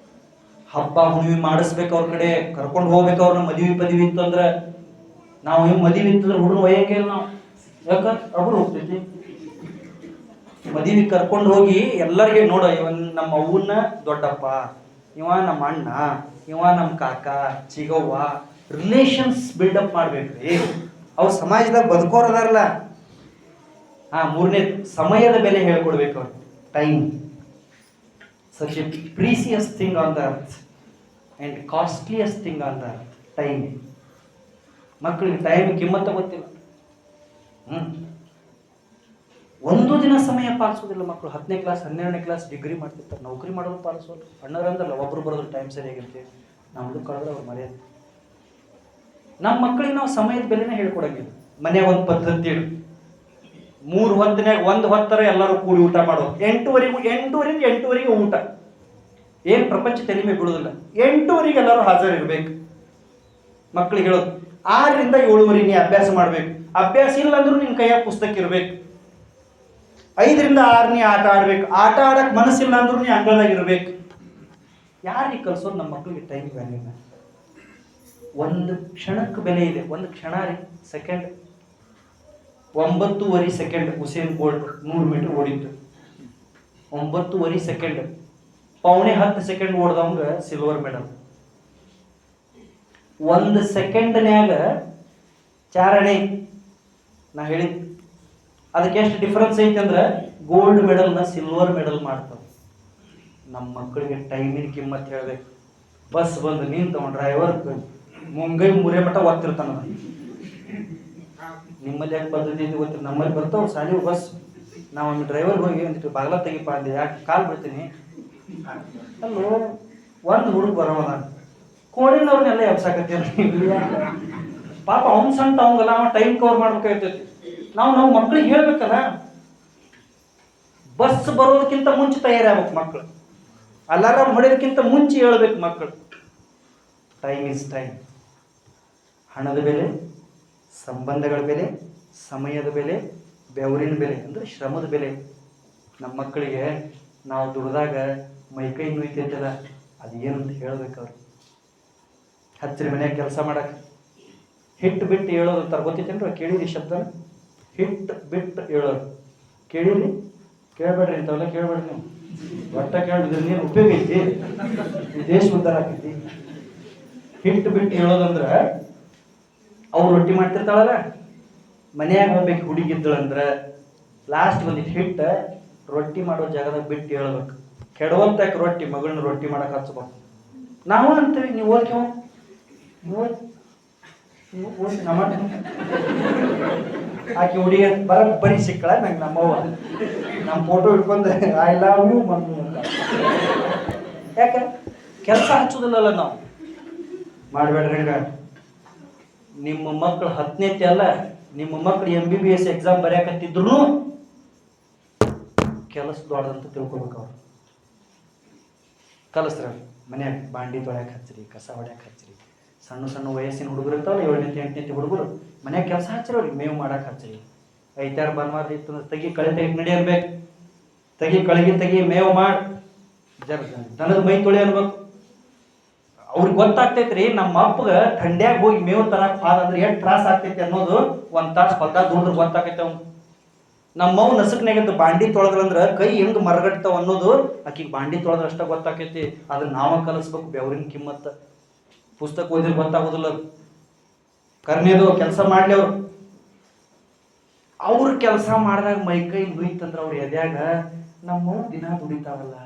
C: ಹಬ್ಬ ಹುಣ್ಣಿಮೆ ಮಾಡಿಸ್ಬೇಕು ಅವ್ರ ಕಡೆ ಕರ್ಕೊಂಡು ಹೋಗ್ಬೇಕು ಅವ್ರನ್ನ. ಮದುವೆ ಪದವಿ ಇತ್ತು ಅಂದ್ರೆ ನಾವು ಹಿಂಗ್ ಮದುವೆ ಇತ್ತಂದ್ರೆ ಹುಡುಗ ಒಯ್ಯಂಗೆ ಇಲ್ಲ ನಾವು. ಯಾಕ ಅವ್ರು ಹೋಗ್ತೈತಿ ಮದುವೆ ಕರ್ಕೊಂಡು ಹೋಗಿ ಎಲ್ಲರಿಗೆ ನೋಡ ಇವನ್ ನಮ್ಮ ಅವ್ವನ್ನ ದೊಡ್ಡಪ್ಪ, ಇವ ನಮ್ಮ ಅಣ್ಣ, ಇವ ನಮ್ಮ ಕಾಕ ಚಿಗವ್ವ ರಿಲೇಷನ್ಸ್ ಬಿಲ್ಡಪ್ ಮಾಡ್ಬೇಕ್ರಿ. ಅವ್ರ ಸಮಾಜದಾಗ ಬದುಕೋರದಾರಲ್ಲ. ಮೂರನೇ ಸಮಯದ ಬೆಲೆ ಹೇಳ್ಕೊಡ್ಬೇಕು ಅವ್ರು. Time such a precious thing on the earth and costliest thing on the earth. Time ಮಕ್ಕಳಿಗೆ ಟೈಮ್ ಕಿಮ್ಮತ್ತ ಗೊತ್ತಿಲ್ಲ. ಒಂದು ದಿನ ಸಮಯ ಪಾಲಿಸೋದಿಲ್ಲ ಮಕ್ಕಳು. 10ನೇ ಕ್ಲಾಸ್ 12ನೇ ಕ್ಲಾಸ್ ಡಿಗ್ರಿ ಮಾಡ್ತಿರ್ತಾರೆ, ನೌಕರಿ ಮಾಡೋದು ಪಾಲಿಸೋದು. ಅಣ್ಣರಂದಲ್ಲ ಒಬ್ರು ಬರೋದು ಟೈಮ್ ಸರಿಯಾಗಿರ್ತೀವಿ, ನಮ್ದು ಕಳೆದ್ರೆ ಅವ್ರು ಮರ್ಯಾದೆ. ನಮ್ಮ ಮಕ್ಕಳಿಗೆ ನಾವು ಸಮಯದ ಬೆಲೆನೇ ಹೇಳ್ಕೊಡಂಗಿಲ್ಲ. ಮನ್ಯಾಗ ಒಂದು ಪದ್ಧತಿ ಇಡು, 3 ಹೊತ್ತಿನಾಗ 1 ಹೊತ್ತರ ಎಲ್ಲರೂ ಕೂಡಿ ಊಟ ಮಾಡೋದು. 8ರಿಂದ 8:30 ಊಟ. ಏನ್ ಪ್ರಪಂಚ ತಲೆ ಮೇಲೆ ಬಿಡುದಿಲ್ಲ. 8:30 ಎಲ್ಲರೂ ಹಾಜರಿರ್ಬೇಕು. ಮಕ್ಕಳಿಗೆ ಹೇಳೋದು 6ರಿಂದ 7:30 ನೀ ಅಭ್ಯಾಸ ಮಾಡ್ಬೇಕು. ಅಭ್ಯಾಸ ಇಲ್ಲ ಅಂದ್ರೂ ನಿನ್ ಕೈಯಾಗ ಪುಸ್ತಕ ಇರ್ಬೇಕು. 5ರಿಂದ 6 ನೀ ಆಟ ಆಡ್ಬೇಕು. ಆಟ ಆಡಕ್ ಮನಸ್ಸಿಲ್ಲ ಅಂದ್ರೂ ನೀ ಅಂಗಳದಾಗ ಇರ್ಬೇಕು. ಯಾರಿಗೆ ಕಲ್ಸೋದು? ನಮ್ಮ ಮಕ್ಕಳಿಗೆ ಟೈಮ್ ವ್ಯಾಲ್ಯೂ. ಒಂದು ಕ್ಷಣಕ್ಕೆ ಬೆಲೆ ಇದೆ. ಒಂದು ಕ್ಷಣ ರೀ, second 9.5 second. Usain Bolt 100 metre ಓಡಿತ್ತು. 9.5 ಸೆಕೆಂಡ್. 9.5 ಸೆಕೆಂಡ್ ಓಡ್ದವಂಗ ಸಿಲ್ವರ್ ಮೆಡಲ್. 1 ಸೆಕೆಂಡ್ನ್ಯಾಗ ಚಾರಣೆ ನಾ ಹೇಳಿದ್ ಅದಕ್ಕೆ ಎಷ್ಟು ಡಿಫರೆನ್ಸ್ ಐತಿ ಅಂದ್ರೆ ಗೋಲ್ಡ್ ಮೆಡಲ್ನ ಸಿಲ್ವರ್ ಮೆಡಲ್ ಮಾಡ್ತಾವ. ನಮ್ಮ ಮಕ್ಕಳಿಗೆ ಟೈಮಿನ ಕಿಮ್ಮತ್ ಹೇಳ್ಬೇಕು. ಬಸ್ ಬಂದು ನಿಂತವ ಡ್ರೈವರ್ ಮುಂಗೈ ಮುರಿಯ ಮಟ್ಟ ಒತ್ತಿರ್ತಾನ. ನಿಮ್ಮಲ್ಲಿ ಯಾಕೆ ಪದ್ಧತಿ ಐತಿ ಗೊತ್ತಿಲ್ಲ, ನಮ್ಮಲ್ಲಿ ಬರ್ತಾವ ಸಾಲಿ ಬಸ್. ನಾವು ಡ್ರೈವರ್ ಹೋಗಿ ಒಂದಿಟ್ಟು ಬಾಗ್ಲ ತೆಗಿಪ್ಪ ಅಂದೆ, ಯಾಕೆ ಕಾಲ್ ಬಿಡ್ತೀನಿ ಅಲ್ಲೋ. ಒಂದು ಹುಡುಗ ಬರೋದ ಕೋಡಿನವ್ರನ್ನೆಲ್ಲ ಎಬ್ಸಾಕತ್ತೀರ ಪಾಪ. ಅವ್ನ ಸಣ್ಣ ಅವಂಗಲ್ಲ, ಅವ ಟೈಮ್ ಕವರ್ ಮಾಡ್ಬೇಕಾಗ್ತೈತಿ. ನಾವು ಮಕ್ಳಿಗೆ ಹೇಳ್ಬೇಕಲ್ಲ, ಬಸ್ ಬರೋದಕ್ಕಿಂತ ಮುಂಚೆ ತಯಾರಿ ಆಗ್ಬೇಕು ಮಕ್ಕಳು. ಅಲಾರಾಮ್ ಹೊಡೆಯೋದಕ್ಕಿಂತ ಮುಂಚೆ ಹೇಳ್ಬೇಕು ಮಕ್ಕಳು. Time is time. ಹಣದ ಬೆಲೆ, ಸಂಬಂಧಗಳ ಬೆಲೆ, ಸಮಯದ ಬೆಲೆ, ಬೆವರಿನ ಬೆಲೆ ಅಂದ್ರೆ ಶ್ರಮದ ಬೆಲೆ. ನಮ್ಮ ಮಕ್ಕಳಿಗೆ ನಾವು ದುಡ್ದಾಗ ಮೈಕೈ ನುಯ್ತೈತಲ್ಲ, ಅದು ಏನಂತ ಹೇಳ್ಬೇಕು ಅವ್ರು. ಹತ್ತಿರ ಮನ್ಯಾಗ ಕೆಲಸ ಮಾಡಕ್ಕೆ ಹಿಟ್ಟು ಬಿಟ್ಟು ಹೇಳೋದು ಅಂತಾರೆ, ಗೊತ್ತೈತೇನ್ರಿ? ಕೇಳಿರಿ ಶಬ್ದ? ಹಿಟ್ಟು ಬಿಟ್ಟು ಹೇಳೋದು ಕೇಳಿರಿ? ಕೇಳ್ಬೇಡ್ರಿ ಇಂಥವೆಲ್ಲ ಕೇಳ್ಬೇಡ್ರಿ ನೀವು. ಒಟ್ಟ ಕೇಳಿದ್ರೆ ನೀನು ಉಪಯೋಗ ಐತಿ, ದೇಶ ಉದ್ಧಾರ ಆಕೈತಿ. ಹಿಟ್ಟು ಬಿಟ್ಟು ಹೇಳೋದಂದ್ರೆ ಅವ್ರು ರೊಟ್ಟಿ ಮಾಡ್ತಿರ್ತಾಳಲ್ಲ, ಮನ್ಯಾಗ ಹೋಗ್ಬೇಕು ಹುಡುಗಿದ್ದಳಂದ್ರೆ ಲಾಸ್ಟ್ ಬಂದಿಟ್ಟು ಹಿಟ್ಟು ರೊಟ್ಟಿ ಮಾಡೋ ಜಾಗದಾಗ ಬಿಟ್ಟು ಹೇಳ್ಬೇಕು. ಕೆಡವಂತಾಕ ರೊಟ್ಟಿ ಮಗಳನ್ನ ರೊಟ್ಟಿ ಮಾಡಕ್ಕೆ ಹಚ್ಬೇಕು. ನಾವು ಅಂತೀವಿ ನೀವು ಓದ್ಕೇವ ನೀವು ನಮ್ಮ ಆಕೆ ಹುಡುಗಿ ಬರೀ ಸಿಕ್ಕಳ ನಂಗೆ ನಮ್ಮವ್ವ ನಮ್ಮ ಫೋಟೋ ಇಟ್ಕೊಂಡು ಐ ಲವ್ ಯು ಮಮ್ಮಿ ಅಂತ. ಯಾಕೆ ಕೆಲಸ ಹಚ್ಚೋದಿಲ್ಲಲ್ಲ ನಾವು. ಮಾಡಬೇಡ್ರಿ ಈಗ ನಿಮ್ಮ ಮಕ್ಕಳು 10ನೇತೆ ಅಲ್ಲ, ನಿಮ್ಮ ಮಕ್ಕಳು MBBS ಎಕ್ಸಾಮ್ ಬರೆಯಕತ್ತಿದ್ರು ಕೆಲಸ ದೊಡ್ಡದಂತ ತಿಳ್ಕೊಬೇಕು ಅವ್ರು. ಕಲಿಸ್ರಿ ಮನ್ಯಾಗ ಬಾಂಡಿ ತೊಳ್ಯಾಕೆ ಹಚ್ಚಿರಿ, ಕಸ ಹೊಡ್ಯಾಕೆ ಹಚ್ಚಿರಿ. ಸಣ್ಣ ಸಣ್ಣ ವಯಸ್ಸಿನ ಹುಡುಗರು ಇರ್ತಾವಲ್ಲ 7ನೇ 8ನೇ ಹುಡುಗರು ಮನ್ಯಾಗ ಕೆಲಸ ಹಚ್ಚಿರಿ, ಅವ್ರಿಗೆ ಮೇವು ಮಾಡಕ್ಕೆ ಹಚ್ಚಿರಿ. ಐತಾರು ಬಂದ್ವಾರ ಇತ್ತು ತೆಗಿ ಕಳೆ ತೆಗಿ ನಡಿ ಅನ್ಬೇಕು, ತೆಗಿ ಕಳಗಿ ತೆಗಿ ಮೇವು ಮಾಡಿ ಜರ ದನದ ಮೈ ತೊಳಿ ಅನ್ಬೇಕು. ಅವ್ರಿಗೆ ಗೊತ್ತಾಗ್ತೈತ್ರಿ ನಮ್ಮ ಅಪ್ಪಗ ಥಂಡ್ಯಾಗ ಹೋಗಿ ಮೇವು ತರಕ್ ಅಂದ್ರೆ ಎಷ್ಟು ತ್ರಾಸ ಆಗ್ತೈತಿ ಅನ್ನೋದು 1 ತಾಸು ಹೊಲ್ದಾಗ ದುಡಿದ್ರೆ ಗೊತ್ತಾಗೈತೆ ಅವ್ನು. ನಮ್ಮವ್ ನಸಕ್ನಾಗಿದ್ದು ಬಾಂಡಿ ತೊಳೆದ್ರಂದ್ರ ಕೈ ಹೆಂಗ್ ಮರಗಟ್ತಾವ ಅನ್ನೋದು ಆಕಿಗೆ ಬಾಂಡಿ ತೊಳೆದ್ರ ಅಷ್ಟ ಗೊತ್ತಾಕೈತಿ. ಅದನ್ನ ನಾವ ಕಲಿಸ್ಬೇಕು. ಬೆವರಿನ ಕಿಮ್ಮತ್ತ ಪುಸ್ತಕ ಓದಿದ್ರೆ ಗೊತ್ತಾಗೋದಿಲ್ಲ. ಕರ್ನೇದು ಕೆಲಸ ಮಾಡ್ಲಿ ಅವ್ರ ಕೆಲಸ ಮಾಡಿದಾಗ ಮೈಕೈ ನುಯ್ತಂದ್ರ ಅವ್ರ ಎದ್ಯಾಗ ನಮ್ಮವ್ ದಿನ ದುಡಿತಾವಲ್ಲ,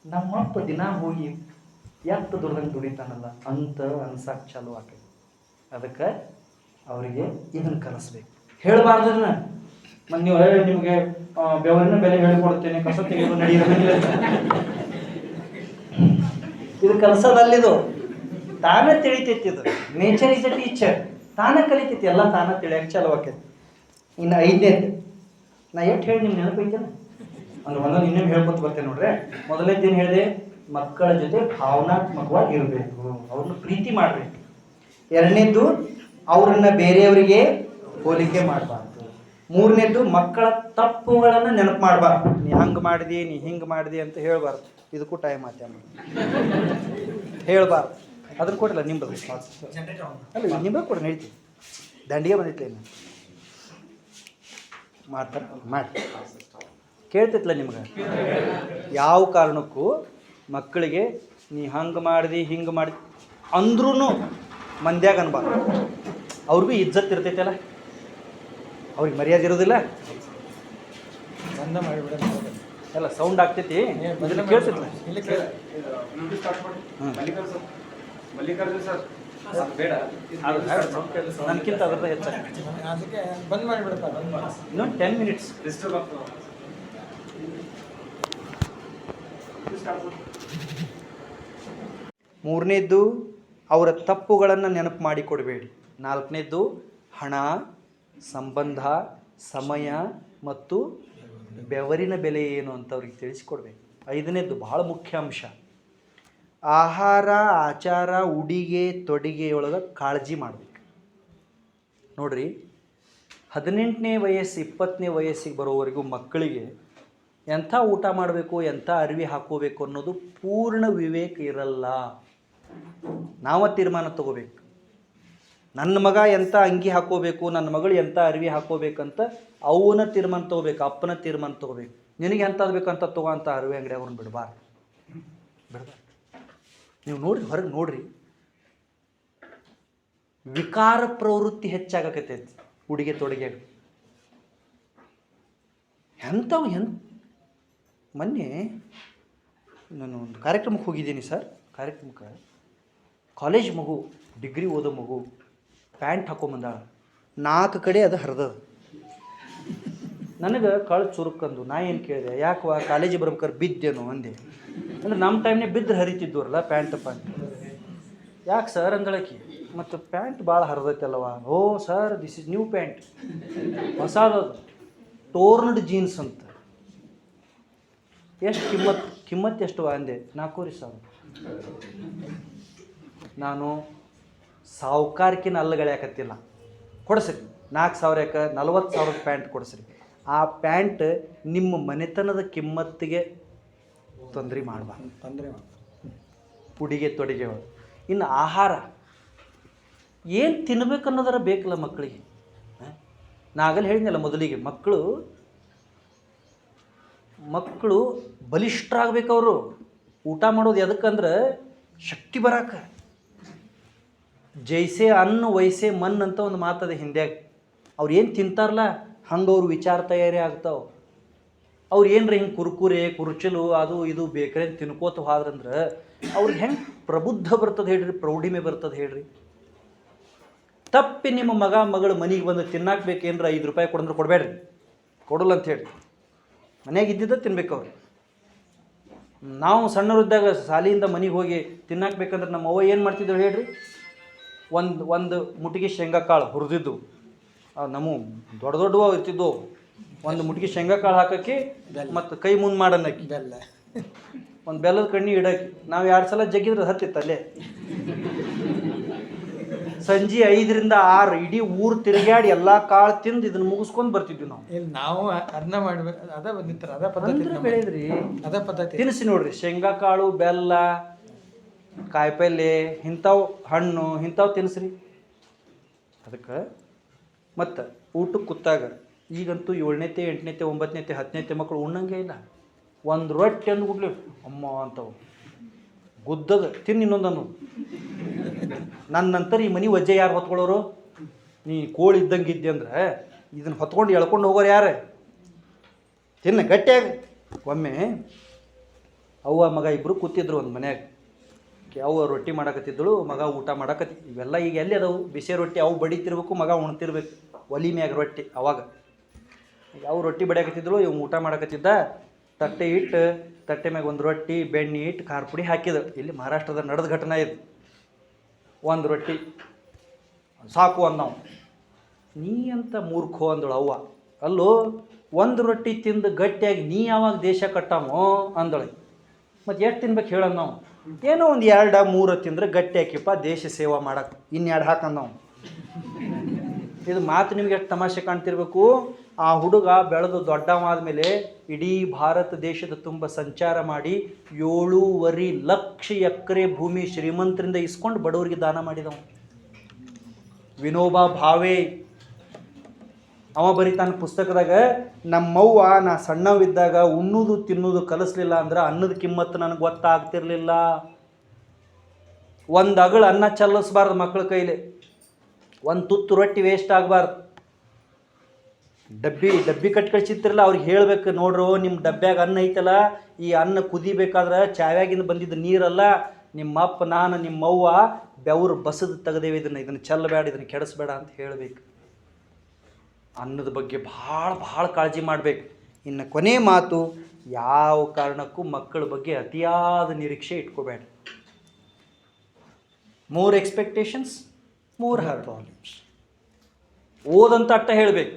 C: ನಮ್ಮಪ್ಪ ದಿನ ಹೋಗಿ ಎತ್ತ ದುಡ್ದಂಗೆ ದುಡಿತಾನಲ್ಲ ಅಂತ ಅನ್ಸಕ್ ಚಾಲು ಆಕೈತಿ. ಅದಕ್ಕೆ ಅವರಿಗೆ ಇದನ್ನ ಕಲಿಸ್ಬೇಕು. ಹೇಳಬಾರ್ದು ಇದನ್ನ. ಮತ್ತು ನೀವು ನಿಮಗೆ ಬೆವರಿನ ಬೆಲೆ ಹೇಳಿಕೊಡ್ತೇನೆ, ಕಸ ತೆಗೆದು ನಡೆಯಿಲ್ಲ. ಇದು ಕಲ್ಸೋದಲ್ಲಿದು ತಾನೇ ತಿಳಿತೈತಿ. ಇದು ನೇಚರ್ ಇಸ್ ಅ ಟೀಚರ್. ತಾನೇ ಕಲಿತೈತಿ, ಎಲ್ಲ ತಾನೇ ತಿಳಿಯಕ್ಕೆ ಚಾಲು ಆಕೈತಿ. ಇನ್ನು 5ನೇ ನಾ ಎಷ್ಟು ಹೇಳಿ ನಿಮ್ಗೆ ನೆನಪೈತೇನ ಅಂದ್ರೆ ಒಂದೊಂದು ಇನ್ನೊಂದು ಹೇಳ್ಕೊತ ಬರ್ತೇನೆ ನೋಡ್ರಿ. ಮೊದಲನೇದು ಏನು ಹೇಳಿದೆ, ಮಕ್ಕಳ ಜೊತೆ ಭಾವನಾತ್ಮಕವಾಗಿ ಇರಬೇಕು, ಅವ್ರನ್ನ ಪ್ರೀತಿ ಮಾಡಬೇಕು. 2ನೇದ್ದು ಅವ್ರನ್ನ ಬೇರೆಯವರಿಗೆ ಹೋಲಿಕೆ ಮಾಡಬಾರ್ದು. 3ನೇದ್ದು ಮಕ್ಕಳ ತಪ್ಪುಗಳನ್ನು ನೆನಪು ಮಾಡಬಾರ್ದು. ನೀ ಹಂಗೆ ಮಾಡಿದಿ, ನೀ ಹಿಂಗೆ ಮಾಡಿದಿ ಅಂತ ಹೇಳ್ಬಾರ್ದು. ಇದಕ್ಕೂ ಟೈಮ್ ಆತ ಹೇಳ್ಬಾರ್ದು. ಅದನ್ನ ಕೊಡಿಲ್ಲ ನಿಂಬದು ಅಲ್ಲ, ನಿಂಬ ಕೊಡಿ ನಡೀತೀವಿ. ದಂಡಿಗೆ ಬಂದಿತ್ತು ಏನು ಮಾಡ್ತಾರೆ ಮಾಡಿ ಕೇಳ್ತೈತ್ಲ ನಿಮ್ಗೆ. ಯಾವ ಕಾರಣಕ್ಕೂ ಮಕ್ಕಳಿಗೆ ನೀ ಹಂಗೆ ಮಾಡಿದಿ ಹಿಂಗೆ ಮಾಡಿ ಅಂದ್ರೂ ಮಂದ್ಯಾಗ ಅನ್ಬಾರ್ದು. ಅವ್ರಿಗೂ ಇಜ್ಜತ್ ಇರ್ತೈತಲ್ಲ, ಅವ್ರಿಗೆ ಮರ್ಯಾದೆ ಇರೋದಿಲ್ಲ.
B: ಬಂದ ಮಾಡಿಬಿಡ
C: ಎಲ್ಲ ಸೌಂಡ್ ಆಗ್ತೈತಿ, ಕೇಳ್ತೈತಿ. ನನಗಿಂತ ಅದ್ರದ ಹೆಚ್ಚಾಗಿ
B: ಅದಕ್ಕೆ ಬಂದ್ ಮಾಡಿಬಿಡ್ತಾರೆ.
C: ಇನ್ನೊಂದು 10 ಮಿನಿಟ್ಸ್. 3ನೇದ್ದು ಅವರ ತಪ್ಪುಗಳನ್ನು ನೆನಪು ಮಾಡಿಕೊಡಬೇಡಿ. 4ನೇದ್ದು ಹಣ, ಸಂಬಂಧ, ಸಮಯ ಮತ್ತು ಬೆವರಿನ ಬೆಲೆ ಏನು ಅಂತ ಅವ್ರಿಗೆ ತಿಳಿಸಿಕೊಡ್ಬೇಕು. 5ನೇದ್ದು ಬಹಳ ಮುಖ್ಯ ಅಂಶ, ಆಹಾರ, ಆಚಾರ, ಉಡುಗೆ ತೊಡುಗೆಯೊಳಗೆ ಕಾಳಜಿ ಮಾಡಬೇಕು. ನೋಡ್ರಿ, 18ನೇ ವಯಸ್ಸು 20ನೇ ವಯಸ್ಸಿಗೆ ಬರೋವರೆಗೂ ಮಕ್ಕಳಿಗೆ ಎಂಥ ಊಟ ಮಾಡಬೇಕು, ಎಂಥ ಅರಿವಿ ಹಾಕೋಬೇಕು ಅನ್ನೋದು ಪೂರ್ಣ ವಿವೇಕ ಇರಲ್ಲ. ನಾವು ತೀರ್ಮಾನ ತಗೋಬೇಕು. ನನ್ನ ಮಗ ಎಂಥ ಅಂಗಿ ಹಾಕೋಬೇಕು, ನನ್ನ ಮಗಳು ಎಂಥ ಅರಿವಿ ಹಾಕೋಬೇಕಂತ ಅವನ ತೀರ್ಮಾನ ತಗೋಬೇಕು, ಅಪ್ಪನ ತೀರ್ಮಾನ ತಗೋಬೇಕು. ನಿನಗೆ ಎಂಥದ್ದು ಬೇಕಂತ ತಗೋ ಅಂತ ಅರಿವಿ ಅಂಗಡಿ ಅವ್ರನ್ನ ಬಿಡಬಾರ್ದು. ನೀವು ನೋಡ್ರಿ, ಹೊರಗೆ ನೋಡ್ರಿ, ವಿಕಾರ ಪ್ರವೃತ್ತಿ ಹೆಚ್ಚಾಗಕತ್ತೈತಿ ಉಡುಗೆ ತೊಡುಗೆ. ಮೊನ್ನೆ ನಾನು ಒಂದು ಕಾರ್ಯಕ್ರಮಕ್ಕೆ ಹೋಗಿದ್ದೀನಿ ಸರ್. ಕಾರ್ಯಕ್ರಮಕ್ಕೆ ಕಾಲೇಜ್ ಮಗು, ಡಿಗ್ರಿ ಓದೋ ಮಗು ಪ್ಯಾಂಟ್ ಹಾಕೊಂಬಂದಾಳ. 4 ಕಡೆ ಅದು ಹರಿದದ. ನನಗೆ ಕಳು ಚುರುಕಂದು ನಾ ಏನು ಕೇಳಿದೆ, ಯಾಕವಾ ಕಾಲೇಜಿಗೆ ಬರ್ಬೇಕಾದ್ರೆ ಬಿದ್ದೇನೋ ಅಂದೆ. ಅಂದ್ರೆ ನಮ್ಮ ಟೈಮ್ನಾಗ ಬಿದ್ದರೆ ಹರಿತಿದ್ವರಲ್ಲ ಪ್ಯಾಂಟ್. ಯಾಕೆ ಸರ್ ಅಂದಳಕಿ. ಮತ್ತು ಪ್ಯಾಂಟ್ ಭಾಳ ಹರಿದೈತಲ್ವಾ. Oh sir, this is new pant, ಹೊಸದು, ಟೋರ್ನ್ಡ್ ಜೀನ್ಸ್ ಅಂತ. ಎಷ್ಟು ಕಿಮ್ಮತ್ತು ಎಷ್ಟು ಅಂದೆ. 4,000. ನಾನು ಸಾವುಕಾರಕಿನ ಅಲ್ಲಗಳ್ಯಾಕತ್ತಿಲ್ಲ. ಕೊಡಿಸ್ರಿ 4,000 ಯಾಕೆ 40,000 ಪ್ಯಾಂಟ್ ಕೊಡಿಸ್ರಿ. ಆ ಪ್ಯಾಂಟ್ ನಿಮ್ಮ ಮನೆತನದ ಕಿಮ್ಮತ್ತಿಗೆ ತೊಂದರೆ ಮಾಡಬಾರ್ದು. ಉಡುಗೆ ತೊಡುಗೆ. ಇನ್ನು ಆಹಾರ ಏನು ತಿನ್ಬೇಕು ಅನ್ನೋದರ ಬೇಕಲ್ಲ ಮಕ್ಕಳಿಗೆ. ನಾ ಆಗಲ್ಲಿ ಹೇಳಿದ್ನಲ್ಲ ಮೊದಲಿಗೆ, ಮಕ್ಕಳು ಬಲಿಷ್ಠರಾಗಬೇಕು. ಅವರು ಊಟ ಮಾಡೋದು ಎದಕ್ಕಂದ್ರೆ ಶಕ್ತಿ ಬರಾಕ. ಜೈಸೆ ಅನ್ನ ವೈಸೆ ಮನ್ ಅಂತ ಒಂದು ಮಾತದೆ ಹಿಂದ್ಯಾಗ. ಅವ್ರು ಏನು ತಿಂತಾರಲ್ಲ ಹಂಗೆ ಅವ್ರು ವಿಚಾರ ತಯಾರಿ ಆಗ್ತಾವೆ. ಅವ್ರು ಏನರ ಹಿಂಗೆ ಕುರ್ಕುರೆ ಕುರ್ಚಲು ಅದು ಇದು ಬೇಕ್ರೆ ತಿನ್ಕೋತ ಹೋದ್ರಂದ್ರೆ ಅವ್ರಿಗೆ ಹೆಂಗೆ ಪ್ರಬುದ್ಧ ಬರ್ತದೆ ಹೇಳ್ರಿ, ಪ್ರೌಢಿಮೆ ಬರ್ತದೆ ಹೇಳ್ರಿ. ತಪ್ಪಿ ನಿಮ್ಮ ಮಗ ಮಗಳು ಮನೆಗೆ ಬಂದು ತಿನ್ನಾಕ್ಬೇಕೇನ್ರ 5 ರೂಪಾಯಿ ಕೊಡಂದ್ರೆ ಕೊಡಬೇಡ್ರಿ, ಕೊಡಲ್ಲ ಅಂತ ಹೇಳಿ. ಮನೆಯಾಗ ಇದ್ದಿದ್ದ ತಿನ್ಬೇಕು ಅವ್ರು. ನಾವು ಸಣ್ಣವರಿದ್ದಾಗ ಶಾಲೆಯಿಂದ ಮನೆಗೆ ಹೋಗಿ ತಿನ್ನಾಕ್ಬೇಕಂದ್ರೆ ನಮ್ಮ ಅವ್ವ ಏನು ಮಾಡ್ತಿದ್ರು ಹೇಳ್ರಿ? ಒಂದು ಮುಟ್ಟಿಗೆ ಶೇಂಗಾ ಕಾಳು ಹುರಿದಿದ್ದು, ನಮ್ಮ ದೊಡ್ಡ ದೊಡ್ಡವ ಇರ್ತಿದ್ವು, ಒಂದು ಮುಟ್ಟಿಗೆ ಶೇಂಗಾ ಕಾಳು ಹಾಕಿ ಮತ್ತು ಕೈ ಮುಂದೆ ಮಾಡನ್ನಕ್ಕಿ
B: ಬೆಲ್ಲ,
C: ಒಂದು ಬೆಲ್ಲದ ಕಣ್ಣಿ ಇಡಾಕಿ. ನಾವು 2 ಸಲ ಜಗ್ಗಿದ್ರೆ ಹತ್ತಿತ್ತು ಅಲ್ಲೇ. ಸಂಜೆ 5 ರಿಂದ 6 ಇಡೀ ಊರು ತಿರುಗಾಡಿ ಎಲ್ಲ ಕಾಳು ತಿಂದು ಇದನ್ನ ಮುಗಿಸ್ಕೊಂಡು ಬರ್ತಿದ್ವಿ ನಾವು.
B: ಇಲ್ಲಿ ನಾವು ಅದನ್ನ ಮಾಡ್ಬೇಕು, ಅದ ಬಂದಿರ್ತಾರೆ, ಅದ ಪದ್ಧತಿ
C: ಬೆಳೆದ್ರಿ,
B: ಅದ ಪದ್ಧತಿ.
C: ತಿನ್ನಿಸಿ ನೋಡ್ರಿ, ಶೇಂಗಾ ಕಾಳು, ಬೆಲ್ಲ, ಕಾಯಿಪಲ್ಲೆ, ಇಂಥವು ಹಣ್ಣು, ಇಂಥವು ತಿನ್ನಿಸ್ರಿ. ಅದಕ್ಕೆ ಮತ್ತು ಊಟಕ್ಕೆ ಕೂತಾಗ ಈಗಂತೂ 7ನೇತೆ 8ನೇತೆ 9ನೇತೆ 10ನೇತೆ ಮಕ್ಕಳು ಉಣ್ಣಂಗೆ ಇಲ್ಲ. ಒಂದು ರೊಟ್ಟಿ ಅಂದ್ಬಿಡ್ಲಿ ಅಮ್ಮ ಅಂತವು ಗುದ್ದದ ತಿನ್ನು ಇನ್ನೊಂದು ಅನ್ನೋದು. ನನ್ನ ನಂತರ ಈ ಮನೆ ವಜ್ಜೆ ಯಾರು ಹೊತ್ಕೊಳ್ಳೋರು? ನೀ ಕೋಳಿ ಇದ್ದಂಗೆ ಇದ್ದೆ ಅಂದ್ರೆ ಇದನ್ನು ಹೊತ್ಕೊಂಡು ಎಳ್ಕೊಂಡು ಹೋಗೋರು ಯಾರು? ತಿನ್ನ ಗಟ್ಟಿಯಾಗಿ. ಒಮ್ಮೆ ಅವ್ವ ಮಗ ಇಬ್ಬರು ಕೂತಿದ್ರು ಒಂದು ಮನ್ಯಾಗ. ಅವ್ವ ರೊಟ್ಟಿ ಮಾಡಕತ್ತಿದ್ದಳು, ಮಗ ಊಟ ಮಾಡಕತ್ತಿ. ಇವೆಲ್ಲ ಈಗ ಎಲ್ಲಿ ಅದಾವು? ಬಿಸಿ ರೊಟ್ಟಿ ಅವು ಬಡಿತಿರ್ಬೇಕು, ಮಗ ಉಣ್ತಿರ್ಬೇಕು ಒಲಿ ಮ್ಯಾಗ ರೊಟ್ಟಿ. ಅವಾಗ ಯಾವ ರೊಟ್ಟಿ ಬಡಿಯಾಕತ್ತಿದ್ದಳು, ಇವ್ ಊಟ ಮಾಡಕತ್ತಿದ್ದ. ತಟ್ಟೆ ಇಟ್ಟು ತಟ್ಟೆ ಮ್ಯಾಗ ಒಂದು ರೊಟ್ಟಿ, ಬೆಣ್ಣೆ ಇಟ್ಟು ಖಾರ ಪುಡಿ ಹಾಕಿದ. ಇಲ್ಲಿ ಮಹಾರಾಷ್ಟ್ರದ ನಡೆದ ಘಟನೆ ಇದು. ಒಂದು ರೊಟ್ಟಿ ಸಾಕು ಅಂದ ನಾವು. ನೀ ಅಂತ ಮೂರ್ಖೋ ಅಂದಳು ಅವ್ವ. ಅಲ್ಲೋ, ಒಂದು ರೊಟ್ಟಿ ತಿಂದು ಗಟ್ಟಿಯಾಗಿ ನೀ ಯಾವಾಗ ದೇಶ ಕಟ್ಟಾಮೋ ಅಂದಳು. ಮತ್ತು ಎಷ್ಟು ತಿನ್ಬೇಕು ಹೇಳೋಣ ನಾವು? ಏನೋ ಒಂದು 2 3 ತಿಂದ್ರೆ ಗಟ್ಟಿ ಹಾಕಿಪ್ಪ ದೇಶ ಸೇವಾ ಮಾಡಕ್ಕೆ, 2 ಹಾಕಂದ ನಾವು. ಇದು ಮಾತು ನಿಮ್ಗೆ ಎಷ್ಟು ತಮಾಷೆ ಕಾಣ್ತಿರ್ಬೇಕು. ಆ ಹುಡುಗ ಬೆಳೆದು ದೊಡ್ಡವಾದ್ಮೇಲೆ ಇಡೀ ಭಾರತ ದೇಶದ ತುಂಬ ಸಂಚಾರ ಮಾಡಿ 7.5 ಲಕ್ಷ ಎಕರೆ ಭೂಮಿ ಶ್ರೀಮಂತರಿಂದ ಇಸ್ಕೊಂಡು ಬಡವರಿಗೆ ದಾನ ಮಾಡಿದವ. ವಿನೋಬಾ ಭಾವೆ ಅವ ಬರೀತಾನ ಪುಸ್ತಕದಾಗ, ನಮ್ಮವ್ವ ನಾ ಸಣ್ಣವಿದ್ದಾಗ ಉಣ್ಣುದು ತಿನ್ನುವುದು ಕಲಿಸ್ಲಿಲ್ಲ ಅಂದ್ರೆ ಅನ್ನದ ಕಿಮ್ಮತ್ತು ನನಗೆ ಗೊತ್ತಾಗ್ತಿರ್ಲಿಲ್ಲ. ಒಂದು ಅಗಳು ಅನ್ನ ಚಲ್ಲಿಸ್ಬಾರ್ದು ಮಕ್ಕಳ ಕೈಲಿ, ಒಂದು ತುತ್ತು ರೊಟ್ಟಿ ವೇಸ್ಟ್ ಆಗಬಾರ್ದು. ಡಬ್ಬಿ ಕಟ್ಟಿ ಕಳಿಸಿರ್ತಿರಲ್ಲ, ಅವ್ರಿಗೆ ಹೇಳ್ಬೇಕು, ನೋಡ್ರು ನಿಮ್ಮ ಡಬ್ಬ್ಯಾಗ ಅನ್ನ ಐತಲ್ಲ, ಈ ಅನ್ನ ಕುದಿಬೇಕಾದ್ರೆ ಚಾವ್ಯಾಗಿಂದ ಬಂದಿದ್ದ ನೀರಲ್ಲ, ನಿಮ್ಮಪ್ಪ ನಾನು ನಿಮ್ಮವ್ವ ಬೆವರು ಬಸದು ತೆಗೆದೇವೆ, ಇದನ್ನು ಚೆಲ್ಲಬೇಡ, ಇದನ್ನು ಕೆಡಿಸ್ಬೇಡ ಅಂತ ಹೇಳಬೇಕು. ಅನ್ನದ ಬಗ್ಗೆ ಭಾಳ ಕಾಳಜಿ ಮಾಡಬೇಕು. ಇನ್ನು ಕೊನೆ ಮಾತು, ಯಾವ ಕಾರಣಕ್ಕೂ ಮಕ್ಕಳ ಬಗ್ಗೆ ಅತಿಯಾದ ನಿರೀಕ್ಷೆ ಇಟ್ಕೋಬೇಡ. ಮೋರ್ ಎಕ್ಸ್ಪೆಕ್ಟೇಷನ್ಸ್ ಮೋರ್ ಹರ್ ಪ್ರಾಬ್ಲಮ್ಸ್. ಓದಂತ ಅಟ್ಟ ಹೇಳಬೇಕು,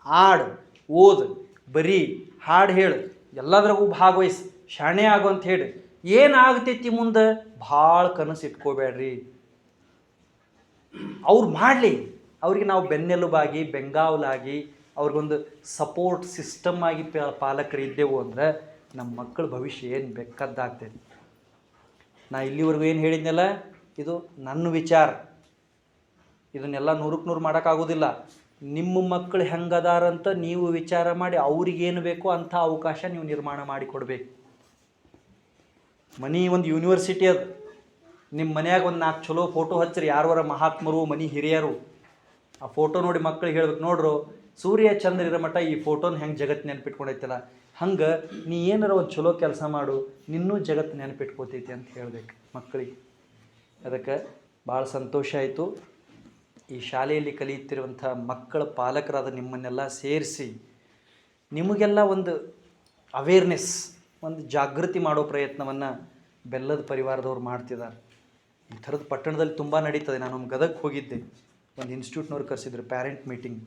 C: ಹಾಡು ಓದು, ಬರೀ ಹಾಡು ಹೇಳು, ಎಲ್ಲದ್ರಾಗೂ ಭಾಗವಹಿಸಿ ಶಾಣೆ ಆಗು ಅಂತ ಹೇಳಿ. ಏನಾಗ್ತೈತಿ ಮುಂದೆ ಭಾಳ ಕನಸು ಇಟ್ಕೋಬೇಡ್ರಿ. ಅವ್ರು ಮಾಡಲಿ, ಅವ್ರಿಗೆ ನಾವು ಬೆನ್ನೆಲುಬಾಗಿ ಬೆಂಗಾವಲಾಗಿ ಅವ್ರಿಗೊಂದು ಸಪೋರ್ಟ್ ಸಿಸ್ಟಮ್ ಆಗಿ ಪಾಲಕರು ಇದ್ದೆವು ಅಂದರೆ ನಮ್ಮ ಮಕ್ಕಳ ಭವಿಷ್ಯ ಏನು ಬೇಕಾದ್ದಾಗ್ತೈತಿ. ನಾ ಇಲ್ಲಿವರೆಗೂ ಏನು ಹೇಳಿದ್ನಲ್ಲ, ಇದು ನನ್ನ ವಿಚಾರ. ಇದನ್ನೆಲ್ಲ 100ಕ್ಕೆ 100 ಮಾಡೋಕ್ಕಾಗೋದಿಲ್ಲ. ನಿಮ್ಮ ಮಕ್ಕಳು ಹೆಂಗದಾರಂತ ನೀವು ವಿಚಾರ ಮಾಡಿ ಅವ್ರಿಗೇನು ಬೇಕೋ ಅಂಥ ಅವಕಾಶ ನೀವು ನಿರ್ಮಾಣ ಮಾಡಿಕೊಡ್ಬೇಕು. ಮನೆ ಒಂದು ಯೂನಿವರ್ಸಿಟಿ ಅದು. ನಿಮ್ಮ ಮನ್ಯಾಗ ಒಂದು 4 ಚಲೋ ಫೋಟೋ ಹಚ್ಚಿರಿ, ಯಾರವರ ಮಹಾತ್ಮರು, ಮನೆ ಹಿರಿಯರು. ಆ ಫೋಟೋ ನೋಡಿ ಮಕ್ಕಳಿಗೆ ಹೇಳ್ಬೇಕು, ನೋಡ್ರು ಸೂರ್ಯ ಚಂದ್ರ ಇರೋ ಮಟ್ಟ ಈ ಫೋಟೋನ ಹೆಂಗೆ ಜಗತ್ತು ನೆನಪಿಟ್ಕೊಂಡೈತಲ್ಲ, ಹಂಗೆ ನೀ ಏನಾರ ಒಂದು ಚಲೋ ಕೆಲಸ ಮಾಡು, ನಿನ್ನೂ ಜಗತ್ತು ನೆನಪಿಟ್ಕೋತೈತಿ ಅಂತ ಹೇಳ್ಬೇಕು ಮಕ್ಕಳಿಗೆ. ಅದಕ್ಕೆ ಭಾಳ ಸಂತೋಷ ಆಯಿತು. ಈ ಶಾಲೆಯಲ್ಲಿ ಕಲಿಯುತ್ತಿರುವಂಥ ಮಕ್ಕಳ ಪಾಲಕರಾದ ನಿಮ್ಮನ್ನೆಲ್ಲ ಸೇರಿಸಿ ನಿಮಗೆಲ್ಲ ಒಂದು ಅವೇರ್ನೆಸ್, ಒಂದು ಜಾಗೃತಿ ಮಾಡೋ ಪ್ರಯತ್ನವನ್ನು ಬೆಲ್ಲದ ಪರಿವಾರದವ್ರು ಮಾಡ್ತಿದ್ದಾರೆ. ಈ ಥರದ ಪಟ್ಟಣದಲ್ಲಿ ತುಂಬ ನಡೀತದೆ. ನಾನು ಗದಗಕ್ಕೆ ಹೋಗಿದ್ದೆ, ಒಂದು ಇನ್ಸ್ಟಿಟ್ಯೂಟ್ನವ್ರು ಕರೆಸಿದ್ರು ಪ್ಯಾರೆಂಟ್ ಮೀಟಿಂಗ್.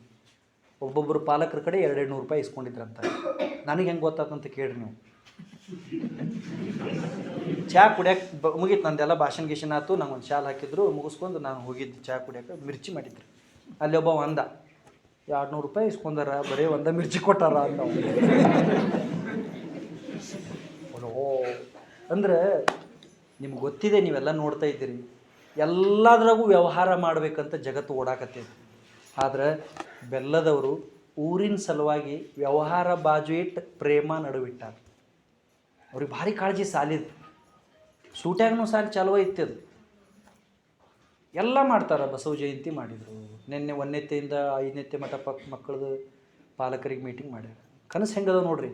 C: ಒಬ್ಬೊಬ್ಬರು ಪಾಲಕರ ಕಡೆ 200 ರೂಪಾಯಿ ಇಸ್ಕೊಂಡಿದ್ರಂತ. ನನಗೆ ಹೆಂಗೆ ಗೊತ್ತಾತಂತ ಕೇಳ್ರಿ ನೀವು. ಚಹಾ ಕುಡಿಯೋಕೆ ಮುಗೀತು ನಂದೆಲ್ಲ, ಭಾಷಣ ಗೀಷನ್ ಆಯ್ತು, ನಂಗೆ ಒಂದು ಶಾಲ್ ಹಾಕಿದ್ರು, ಮುಗಿಸ್ಕೊಂಡು ನಾನು ಹೋಗಿದ್ದೆ ಚಹಾ ಕುಡಿಯೋಕೆ. ಮಿರ್ಚಿ ಮಾಡಿದ್ರು. ಅಲ್ಲಿ ಒಬ್ಬ ಅಂದ, 200 ರೂಪಾಯಿ ಇಸ್ಕೊಂಡಾರ, ಬರೀ ಒಂದು ಮಿರ್ಚಿ ಕೊಟ್ಟಾರ ಅಂತ. ಓ ಅಂದ್ರೆ ನಿಮ್ಗೆ ಗೊತ್ತಿದೆ, ನೀವೆಲ್ಲ ನೋಡ್ತಾ ಇದ್ದೀರಿ, ಎಲ್ಲದ್ರಾಗೂ ವ್ಯವಹಾರ ಮಾಡಬೇಕಂತ ಜಗತ್ತು ಓಡಾಕತ್ತೈತಿ. ಆದ್ರೆ ಬೆಲ್ಲದವರು ಊರಿನ ಸಲುವಾಗಿ ವ್ಯವಹಾರ ಬಾಜು ಇಟ್ಟು ಪ್ರೇಮ ನಡುವಿಟ್ಟಾರ. ಅವ್ರಿಗೆ ಭಾರಿ ಕಾಳಜಿ ಸಾಲಿದು. ಸೂಟ್ಯಾಗನೂ ಸಾಲಿ ಚಾಲುವ ಇತ್ತದು. ಎಲ್ಲ ಮಾಡ್ತಾರೆ. ಬಸವ ಜಯಂತಿ ಮಾಡಿದರು, ನಿನ್ನೆ 1ನೇತೆಯಿಂದ 5ನೇತೆ ಮಠ ಮಕ್ಕಳದು ಪಾಲಕರಿಗೆ ಮೀಟಿಂಗ್ ಮಾಡ್ಯಾರ. ಕನಸು ಹೆಂಗದ ನೋಡ್ರಿ.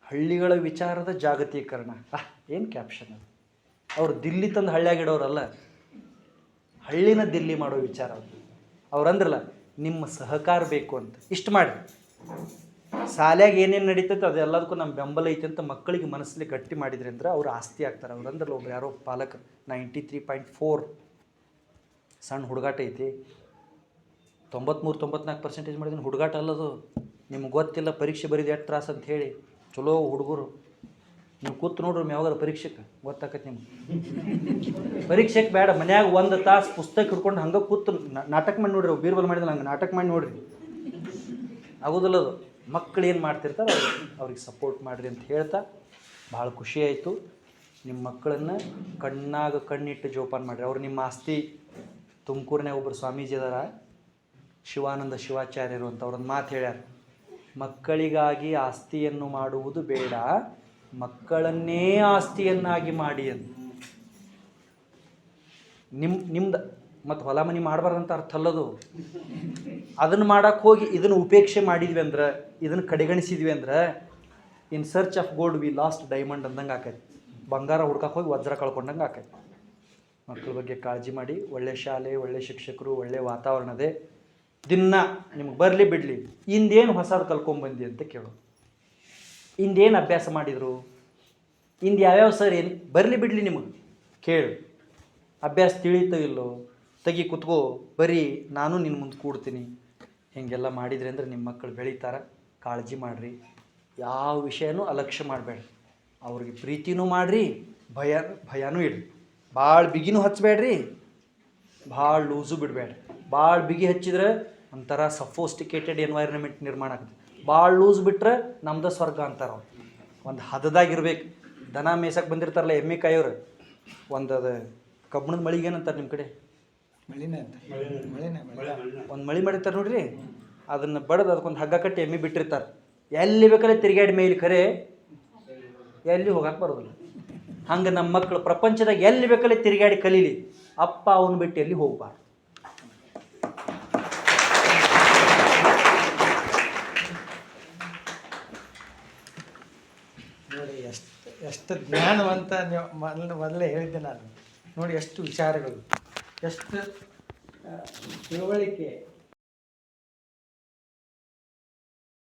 C: ಹಳ್ಳಿಗಳ ವಿಚಾರದ ಜಾಗತೀಕರಣ. ಏನು ಕ್ಯಾಪ್ಷನ್ ಅದು. ಅವ್ರು ದಿಲ್ಲಿ ತಂದು ಹಳ್ಳಿಯಾಗಿಡೋರಲ್ಲ, ಹಳ್ಳಿನ ದಿಲ್ಲಿ ಮಾಡೋ ವಿಚಾರ ಅದು. ಅವ್ರಂದ್ರಲ್ಲ ನಿಮ್ಮ ಸಹಕಾರ ಬೇಕು ಅಂತ. ಇಷ್ಟು ಮಾಡಿ ಶಾಲ್ಯಾಗ ಏನೇನು ನಡೀತೈತೆ ಅದೆಲ್ಲದಕ್ಕೂ ನಮ್ಮ ಬೆಂಬಲ ಐತೆ ಅಂತ ಮಕ್ಕಳಿಗೆ ಮನಸ್ಸಲ್ಲಿ ಗಟ್ಟಿ ಮಾಡಿದ್ರಿ ಅಂದ್ರೆ ಅವ್ರು ಆಸ್ತಿ ಆಗ್ತಾರೆ. ಅವ್ರಂದ್ರಲ್ಲ ಒಬ್ರು ಯಾರೋ ಪಾಲಕರು 93.4 ಸಣ್ಣ ಹುಡುಗಾಟ ಐತಿ. 93-94% ಮಾಡಿದ್ರೆ ಹುಡುಗಾಟ ಅಲ್ಲದು. ನಿಮ್ಗೆ ಗೊತ್ತಿಲ್ಲ ಪರೀಕ್ಷೆ ಬರೀದು ಎಷ್ಟು ತ್ರಾಸ ಅಂತ ಹೇಳಿ. ಚಲೋ ಹುಡುಗರು ನೀವು ಕೂತು ನೋಡ್ರಿ ಯಾವಾಗಾರ ಪರೀಕ್ಷೆಗೆ ಗೊತ್ತಾಕತ್ತೆ ನಿಮ್ಗೆ. ಪರೀಕ್ಷೆಗೆ ಬೇಡ, ಮನ್ಯಾಗ 1 ತಾಸು ಪುಸ್ತಕ ಹಿಡ್ಕೊಂಡು ಹಂಗೆ ಕೂತು ನಾಟಕ ಮಾಡಿ ನೋಡ್ರಿ. ಬೀರ್ಬಲ್ ಮಾಡಿದ್ರೆ ಹಂಗೆ ನಾಟಕ ಮಾಡಿ ನೋಡ್ರಿ, ಆಗೋದಿಲ್ಲ ಅದು. ಮಕ್ಕಳು ಏನು ಮಾಡ್ತಿರ್ತಾರೆ ಅವ್ರಿಗೆ ಸಪೋರ್ಟ್ ಮಾಡಿರಿ ಅಂತ ಹೇಳ್ತಾ ಭಾಳ ಖುಷಿ ಆಯಿತು. ನಿಮ್ಮ ಮಕ್ಕಳನ್ನು ಕಣ್ಣಾಗ ಕಣ್ಣಿಟ್ಟು ಜೋಪಾನ ಮಾಡಿರಿ. ಅವ್ರು ನಿಮ್ಮ ಆಸ್ತಿ. ತುಮಕೂರಿನಾಗ ಒಬ್ಬರು ಸ್ವಾಮೀಜಿ ಅದಾರ, ಶಿವಾನಂದ ಶಿವಾಚಾರ್ಯರು ಅಂತ. ಅವ್ರೊಂದು ಮಾತು ಹೇಳ್ಯಾರ, ಮಕ್ಕಳಿಗಾಗಿ ಆಸ್ತಿಯನ್ನು ಮಾಡುವುದು ಬೇಡ, ಮಕ್ಕಳನ್ನೇ ಆಸ್ತಿಯನ್ನಾಗಿ ಮಾಡಿ ಅಂತ. ನಿಮ್ದು ಮತ್ತು ಹೊಲ ಮನೆ ಮಾಡಬಾರ್ದಂತ ಅರ್ಥ ಅಲ್ಲದು. ಅದನ್ನು ಮಾಡೋಕ್ಕೆ ಹೋಗಿ ಇದನ್ನು ಉಪೇಕ್ಷೆ ಮಾಡಿದ್ವಿ ಅಂದ್ರೆ, ಇದನ್ನು ಕಡೆಗಣಿಸಿದ್ವಿ ಅಂದ್ರೆ, in search of gold we last diamond ಅಂದಂಗೆ ಆಕೈತಿ. ಬಂಗಾರ ಹುಡ್ಕಕ್ಕೆ ಹೋಗಿ ವಜ್ರ ಕಳ್ಕೊಂಡಂಗೆ ಆಕೈತಿ. ಮಕ್ಕಳ ಬಗ್ಗೆ ಕಾಳಜಿ ಮಾಡಿ. ಒಳ್ಳೆ ಶಾಲೆ, ಒಳ್ಳೆ ಶಿಕ್ಷಕರು, ಒಳ್ಳೆ ವಾತಾವರಣದೇ. ದಿನ ನಿಮ್ಗೆ ಬರಲಿ ಬಿಡಲಿ ಇಂದೇನು ಹೊಸದು ಕಲ್ಕೊಂಬಂದಿ ಅಂತ ಕೇಳು. ಇಂದೇನು ಅಭ್ಯಾಸ ಮಾಡಿದರು, ಇಂದು ಯಾವ್ಯಾವ ಸರ್ ಏನು ಬರಲಿ ಬಿಡಲಿ ನಿಮಗೆ ಕೇಳು. ಅಭ್ಯಾಸ ತಿಳಿತೋ ಇಲ್ಲೋ ತೆಗಿ ಕುತ್ಕೋ, ಬರೀ ನಾನು ನಿನ್ನ ಮುಂದೆ ಕೂಡ್ತೀನಿ. ಹೀಗೆಲ್ಲ ಮಾಡಿದ್ರಿ ಅಂದ್ರೆ ನಿಮ್ಮ ಮಕ್ಕಳು ಬೆಳೀತಾರೆ. ಕಾಳಜಿ ಮಾಡಿರಿ. ಯಾವ ವಿಷಯನೂ ಅಲಕ್ಷ್ಯ ಮಾಡಬೇಡ. ಅವ್ರಿಗೆ ಪ್ರೀತಿನೂ ಮಾಡಿರಿ, ಭಯನೂ ಇಡ್ರಿ. ಭಾಳ ಬಿಗಿನೂ ಹಚ್ಚಬೇಡ್ರಿ, ಭಾಳ ಲೂಸು ಬಿಡಬೇಡ್ರಿ. ಭಾಳ ಬಿಗಿ ಹಚ್ಚಿದ್ರೆ ಒಂಥರ ಸಫೋಸ್ಟಿಕೇಟೆಡ್ ಎನ್ವೈರ್ನ್ಮೆಂಟ್ ನಿರ್ಮಾಣ ಆಗುತ್ತೆ. ಭಾಳ ಲೂಸ್ ಬಿಟ್ರೆ ನಮ್ದು ಸ್ವರ್ಗ ಅಂತಾರೆ ಅವ್ರು. ಒಂದು ಹದದಾಗಿರ್ಬೇಕು. ದನ ಮೇಸಕ್ಕೆ ಬಂದಿರ್ತಾರಲ್ಲ ಎಮ್ಮೆ ಕಾಯೋರು, ಒಂದು ಅದು ಕಬ್ಬಣದ ಮಳಿಗೆ ಏನಂತಾರೆ ನಿಮ್ಮ ಕಡೆ?
B: ಮಳಿನೇ ಅಂತ.
C: ಒಂದು ಮಳಿ ಮಾಡಿರ್ತಾರೆ ನೋಡ್ರಿ, ಅದನ್ನು ಬಡ್ದು ಅದಕ್ಕೊಂದು ಹಗ್ಗ ಕಟ್ಟಿ ಎಮ್ಮೆ ಬಿಟ್ಟಿರ್ತಾರೆ. ಎಲ್ಲಿ ಬೇಕಾದ್ರೆ ತಿರುಗಾಡಿ ಮೇಯ್ಲಿ, ಖರೆ ಎಲ್ಲಿ ಹೋಗಕ್ಕೆ ಬರೋದಿಲ್ಲ. ಹಂಗೆ ನಮ್ಮ ಮಕ್ಕಳು ಪ್ರಪಂಚದಾಗ ಎಲ್ಲಿ ಬೇಕಲ್ಲಿ ತಿರುಗಾಡಿ ಕಲೀಲಿ, ಅಪ್ಪ ಅವನು ಬಿಟ್ಟು ಎಲ್ಲಿ ಹೋಗ್ಬಾರ್ದು.
B: ನೋಡಿ ಎಷ್ಟು ಜ್ಞಾನವಂತ ನೀವು ಮೊದಲೇ ಹೇಳಿದ್ದೆ ನಾನು. ನೋಡಿ ಎಷ್ಟು ವಿಚಾರಗಳು, ಎಷ್ಟು ತಿಳುವಳಿಕೆ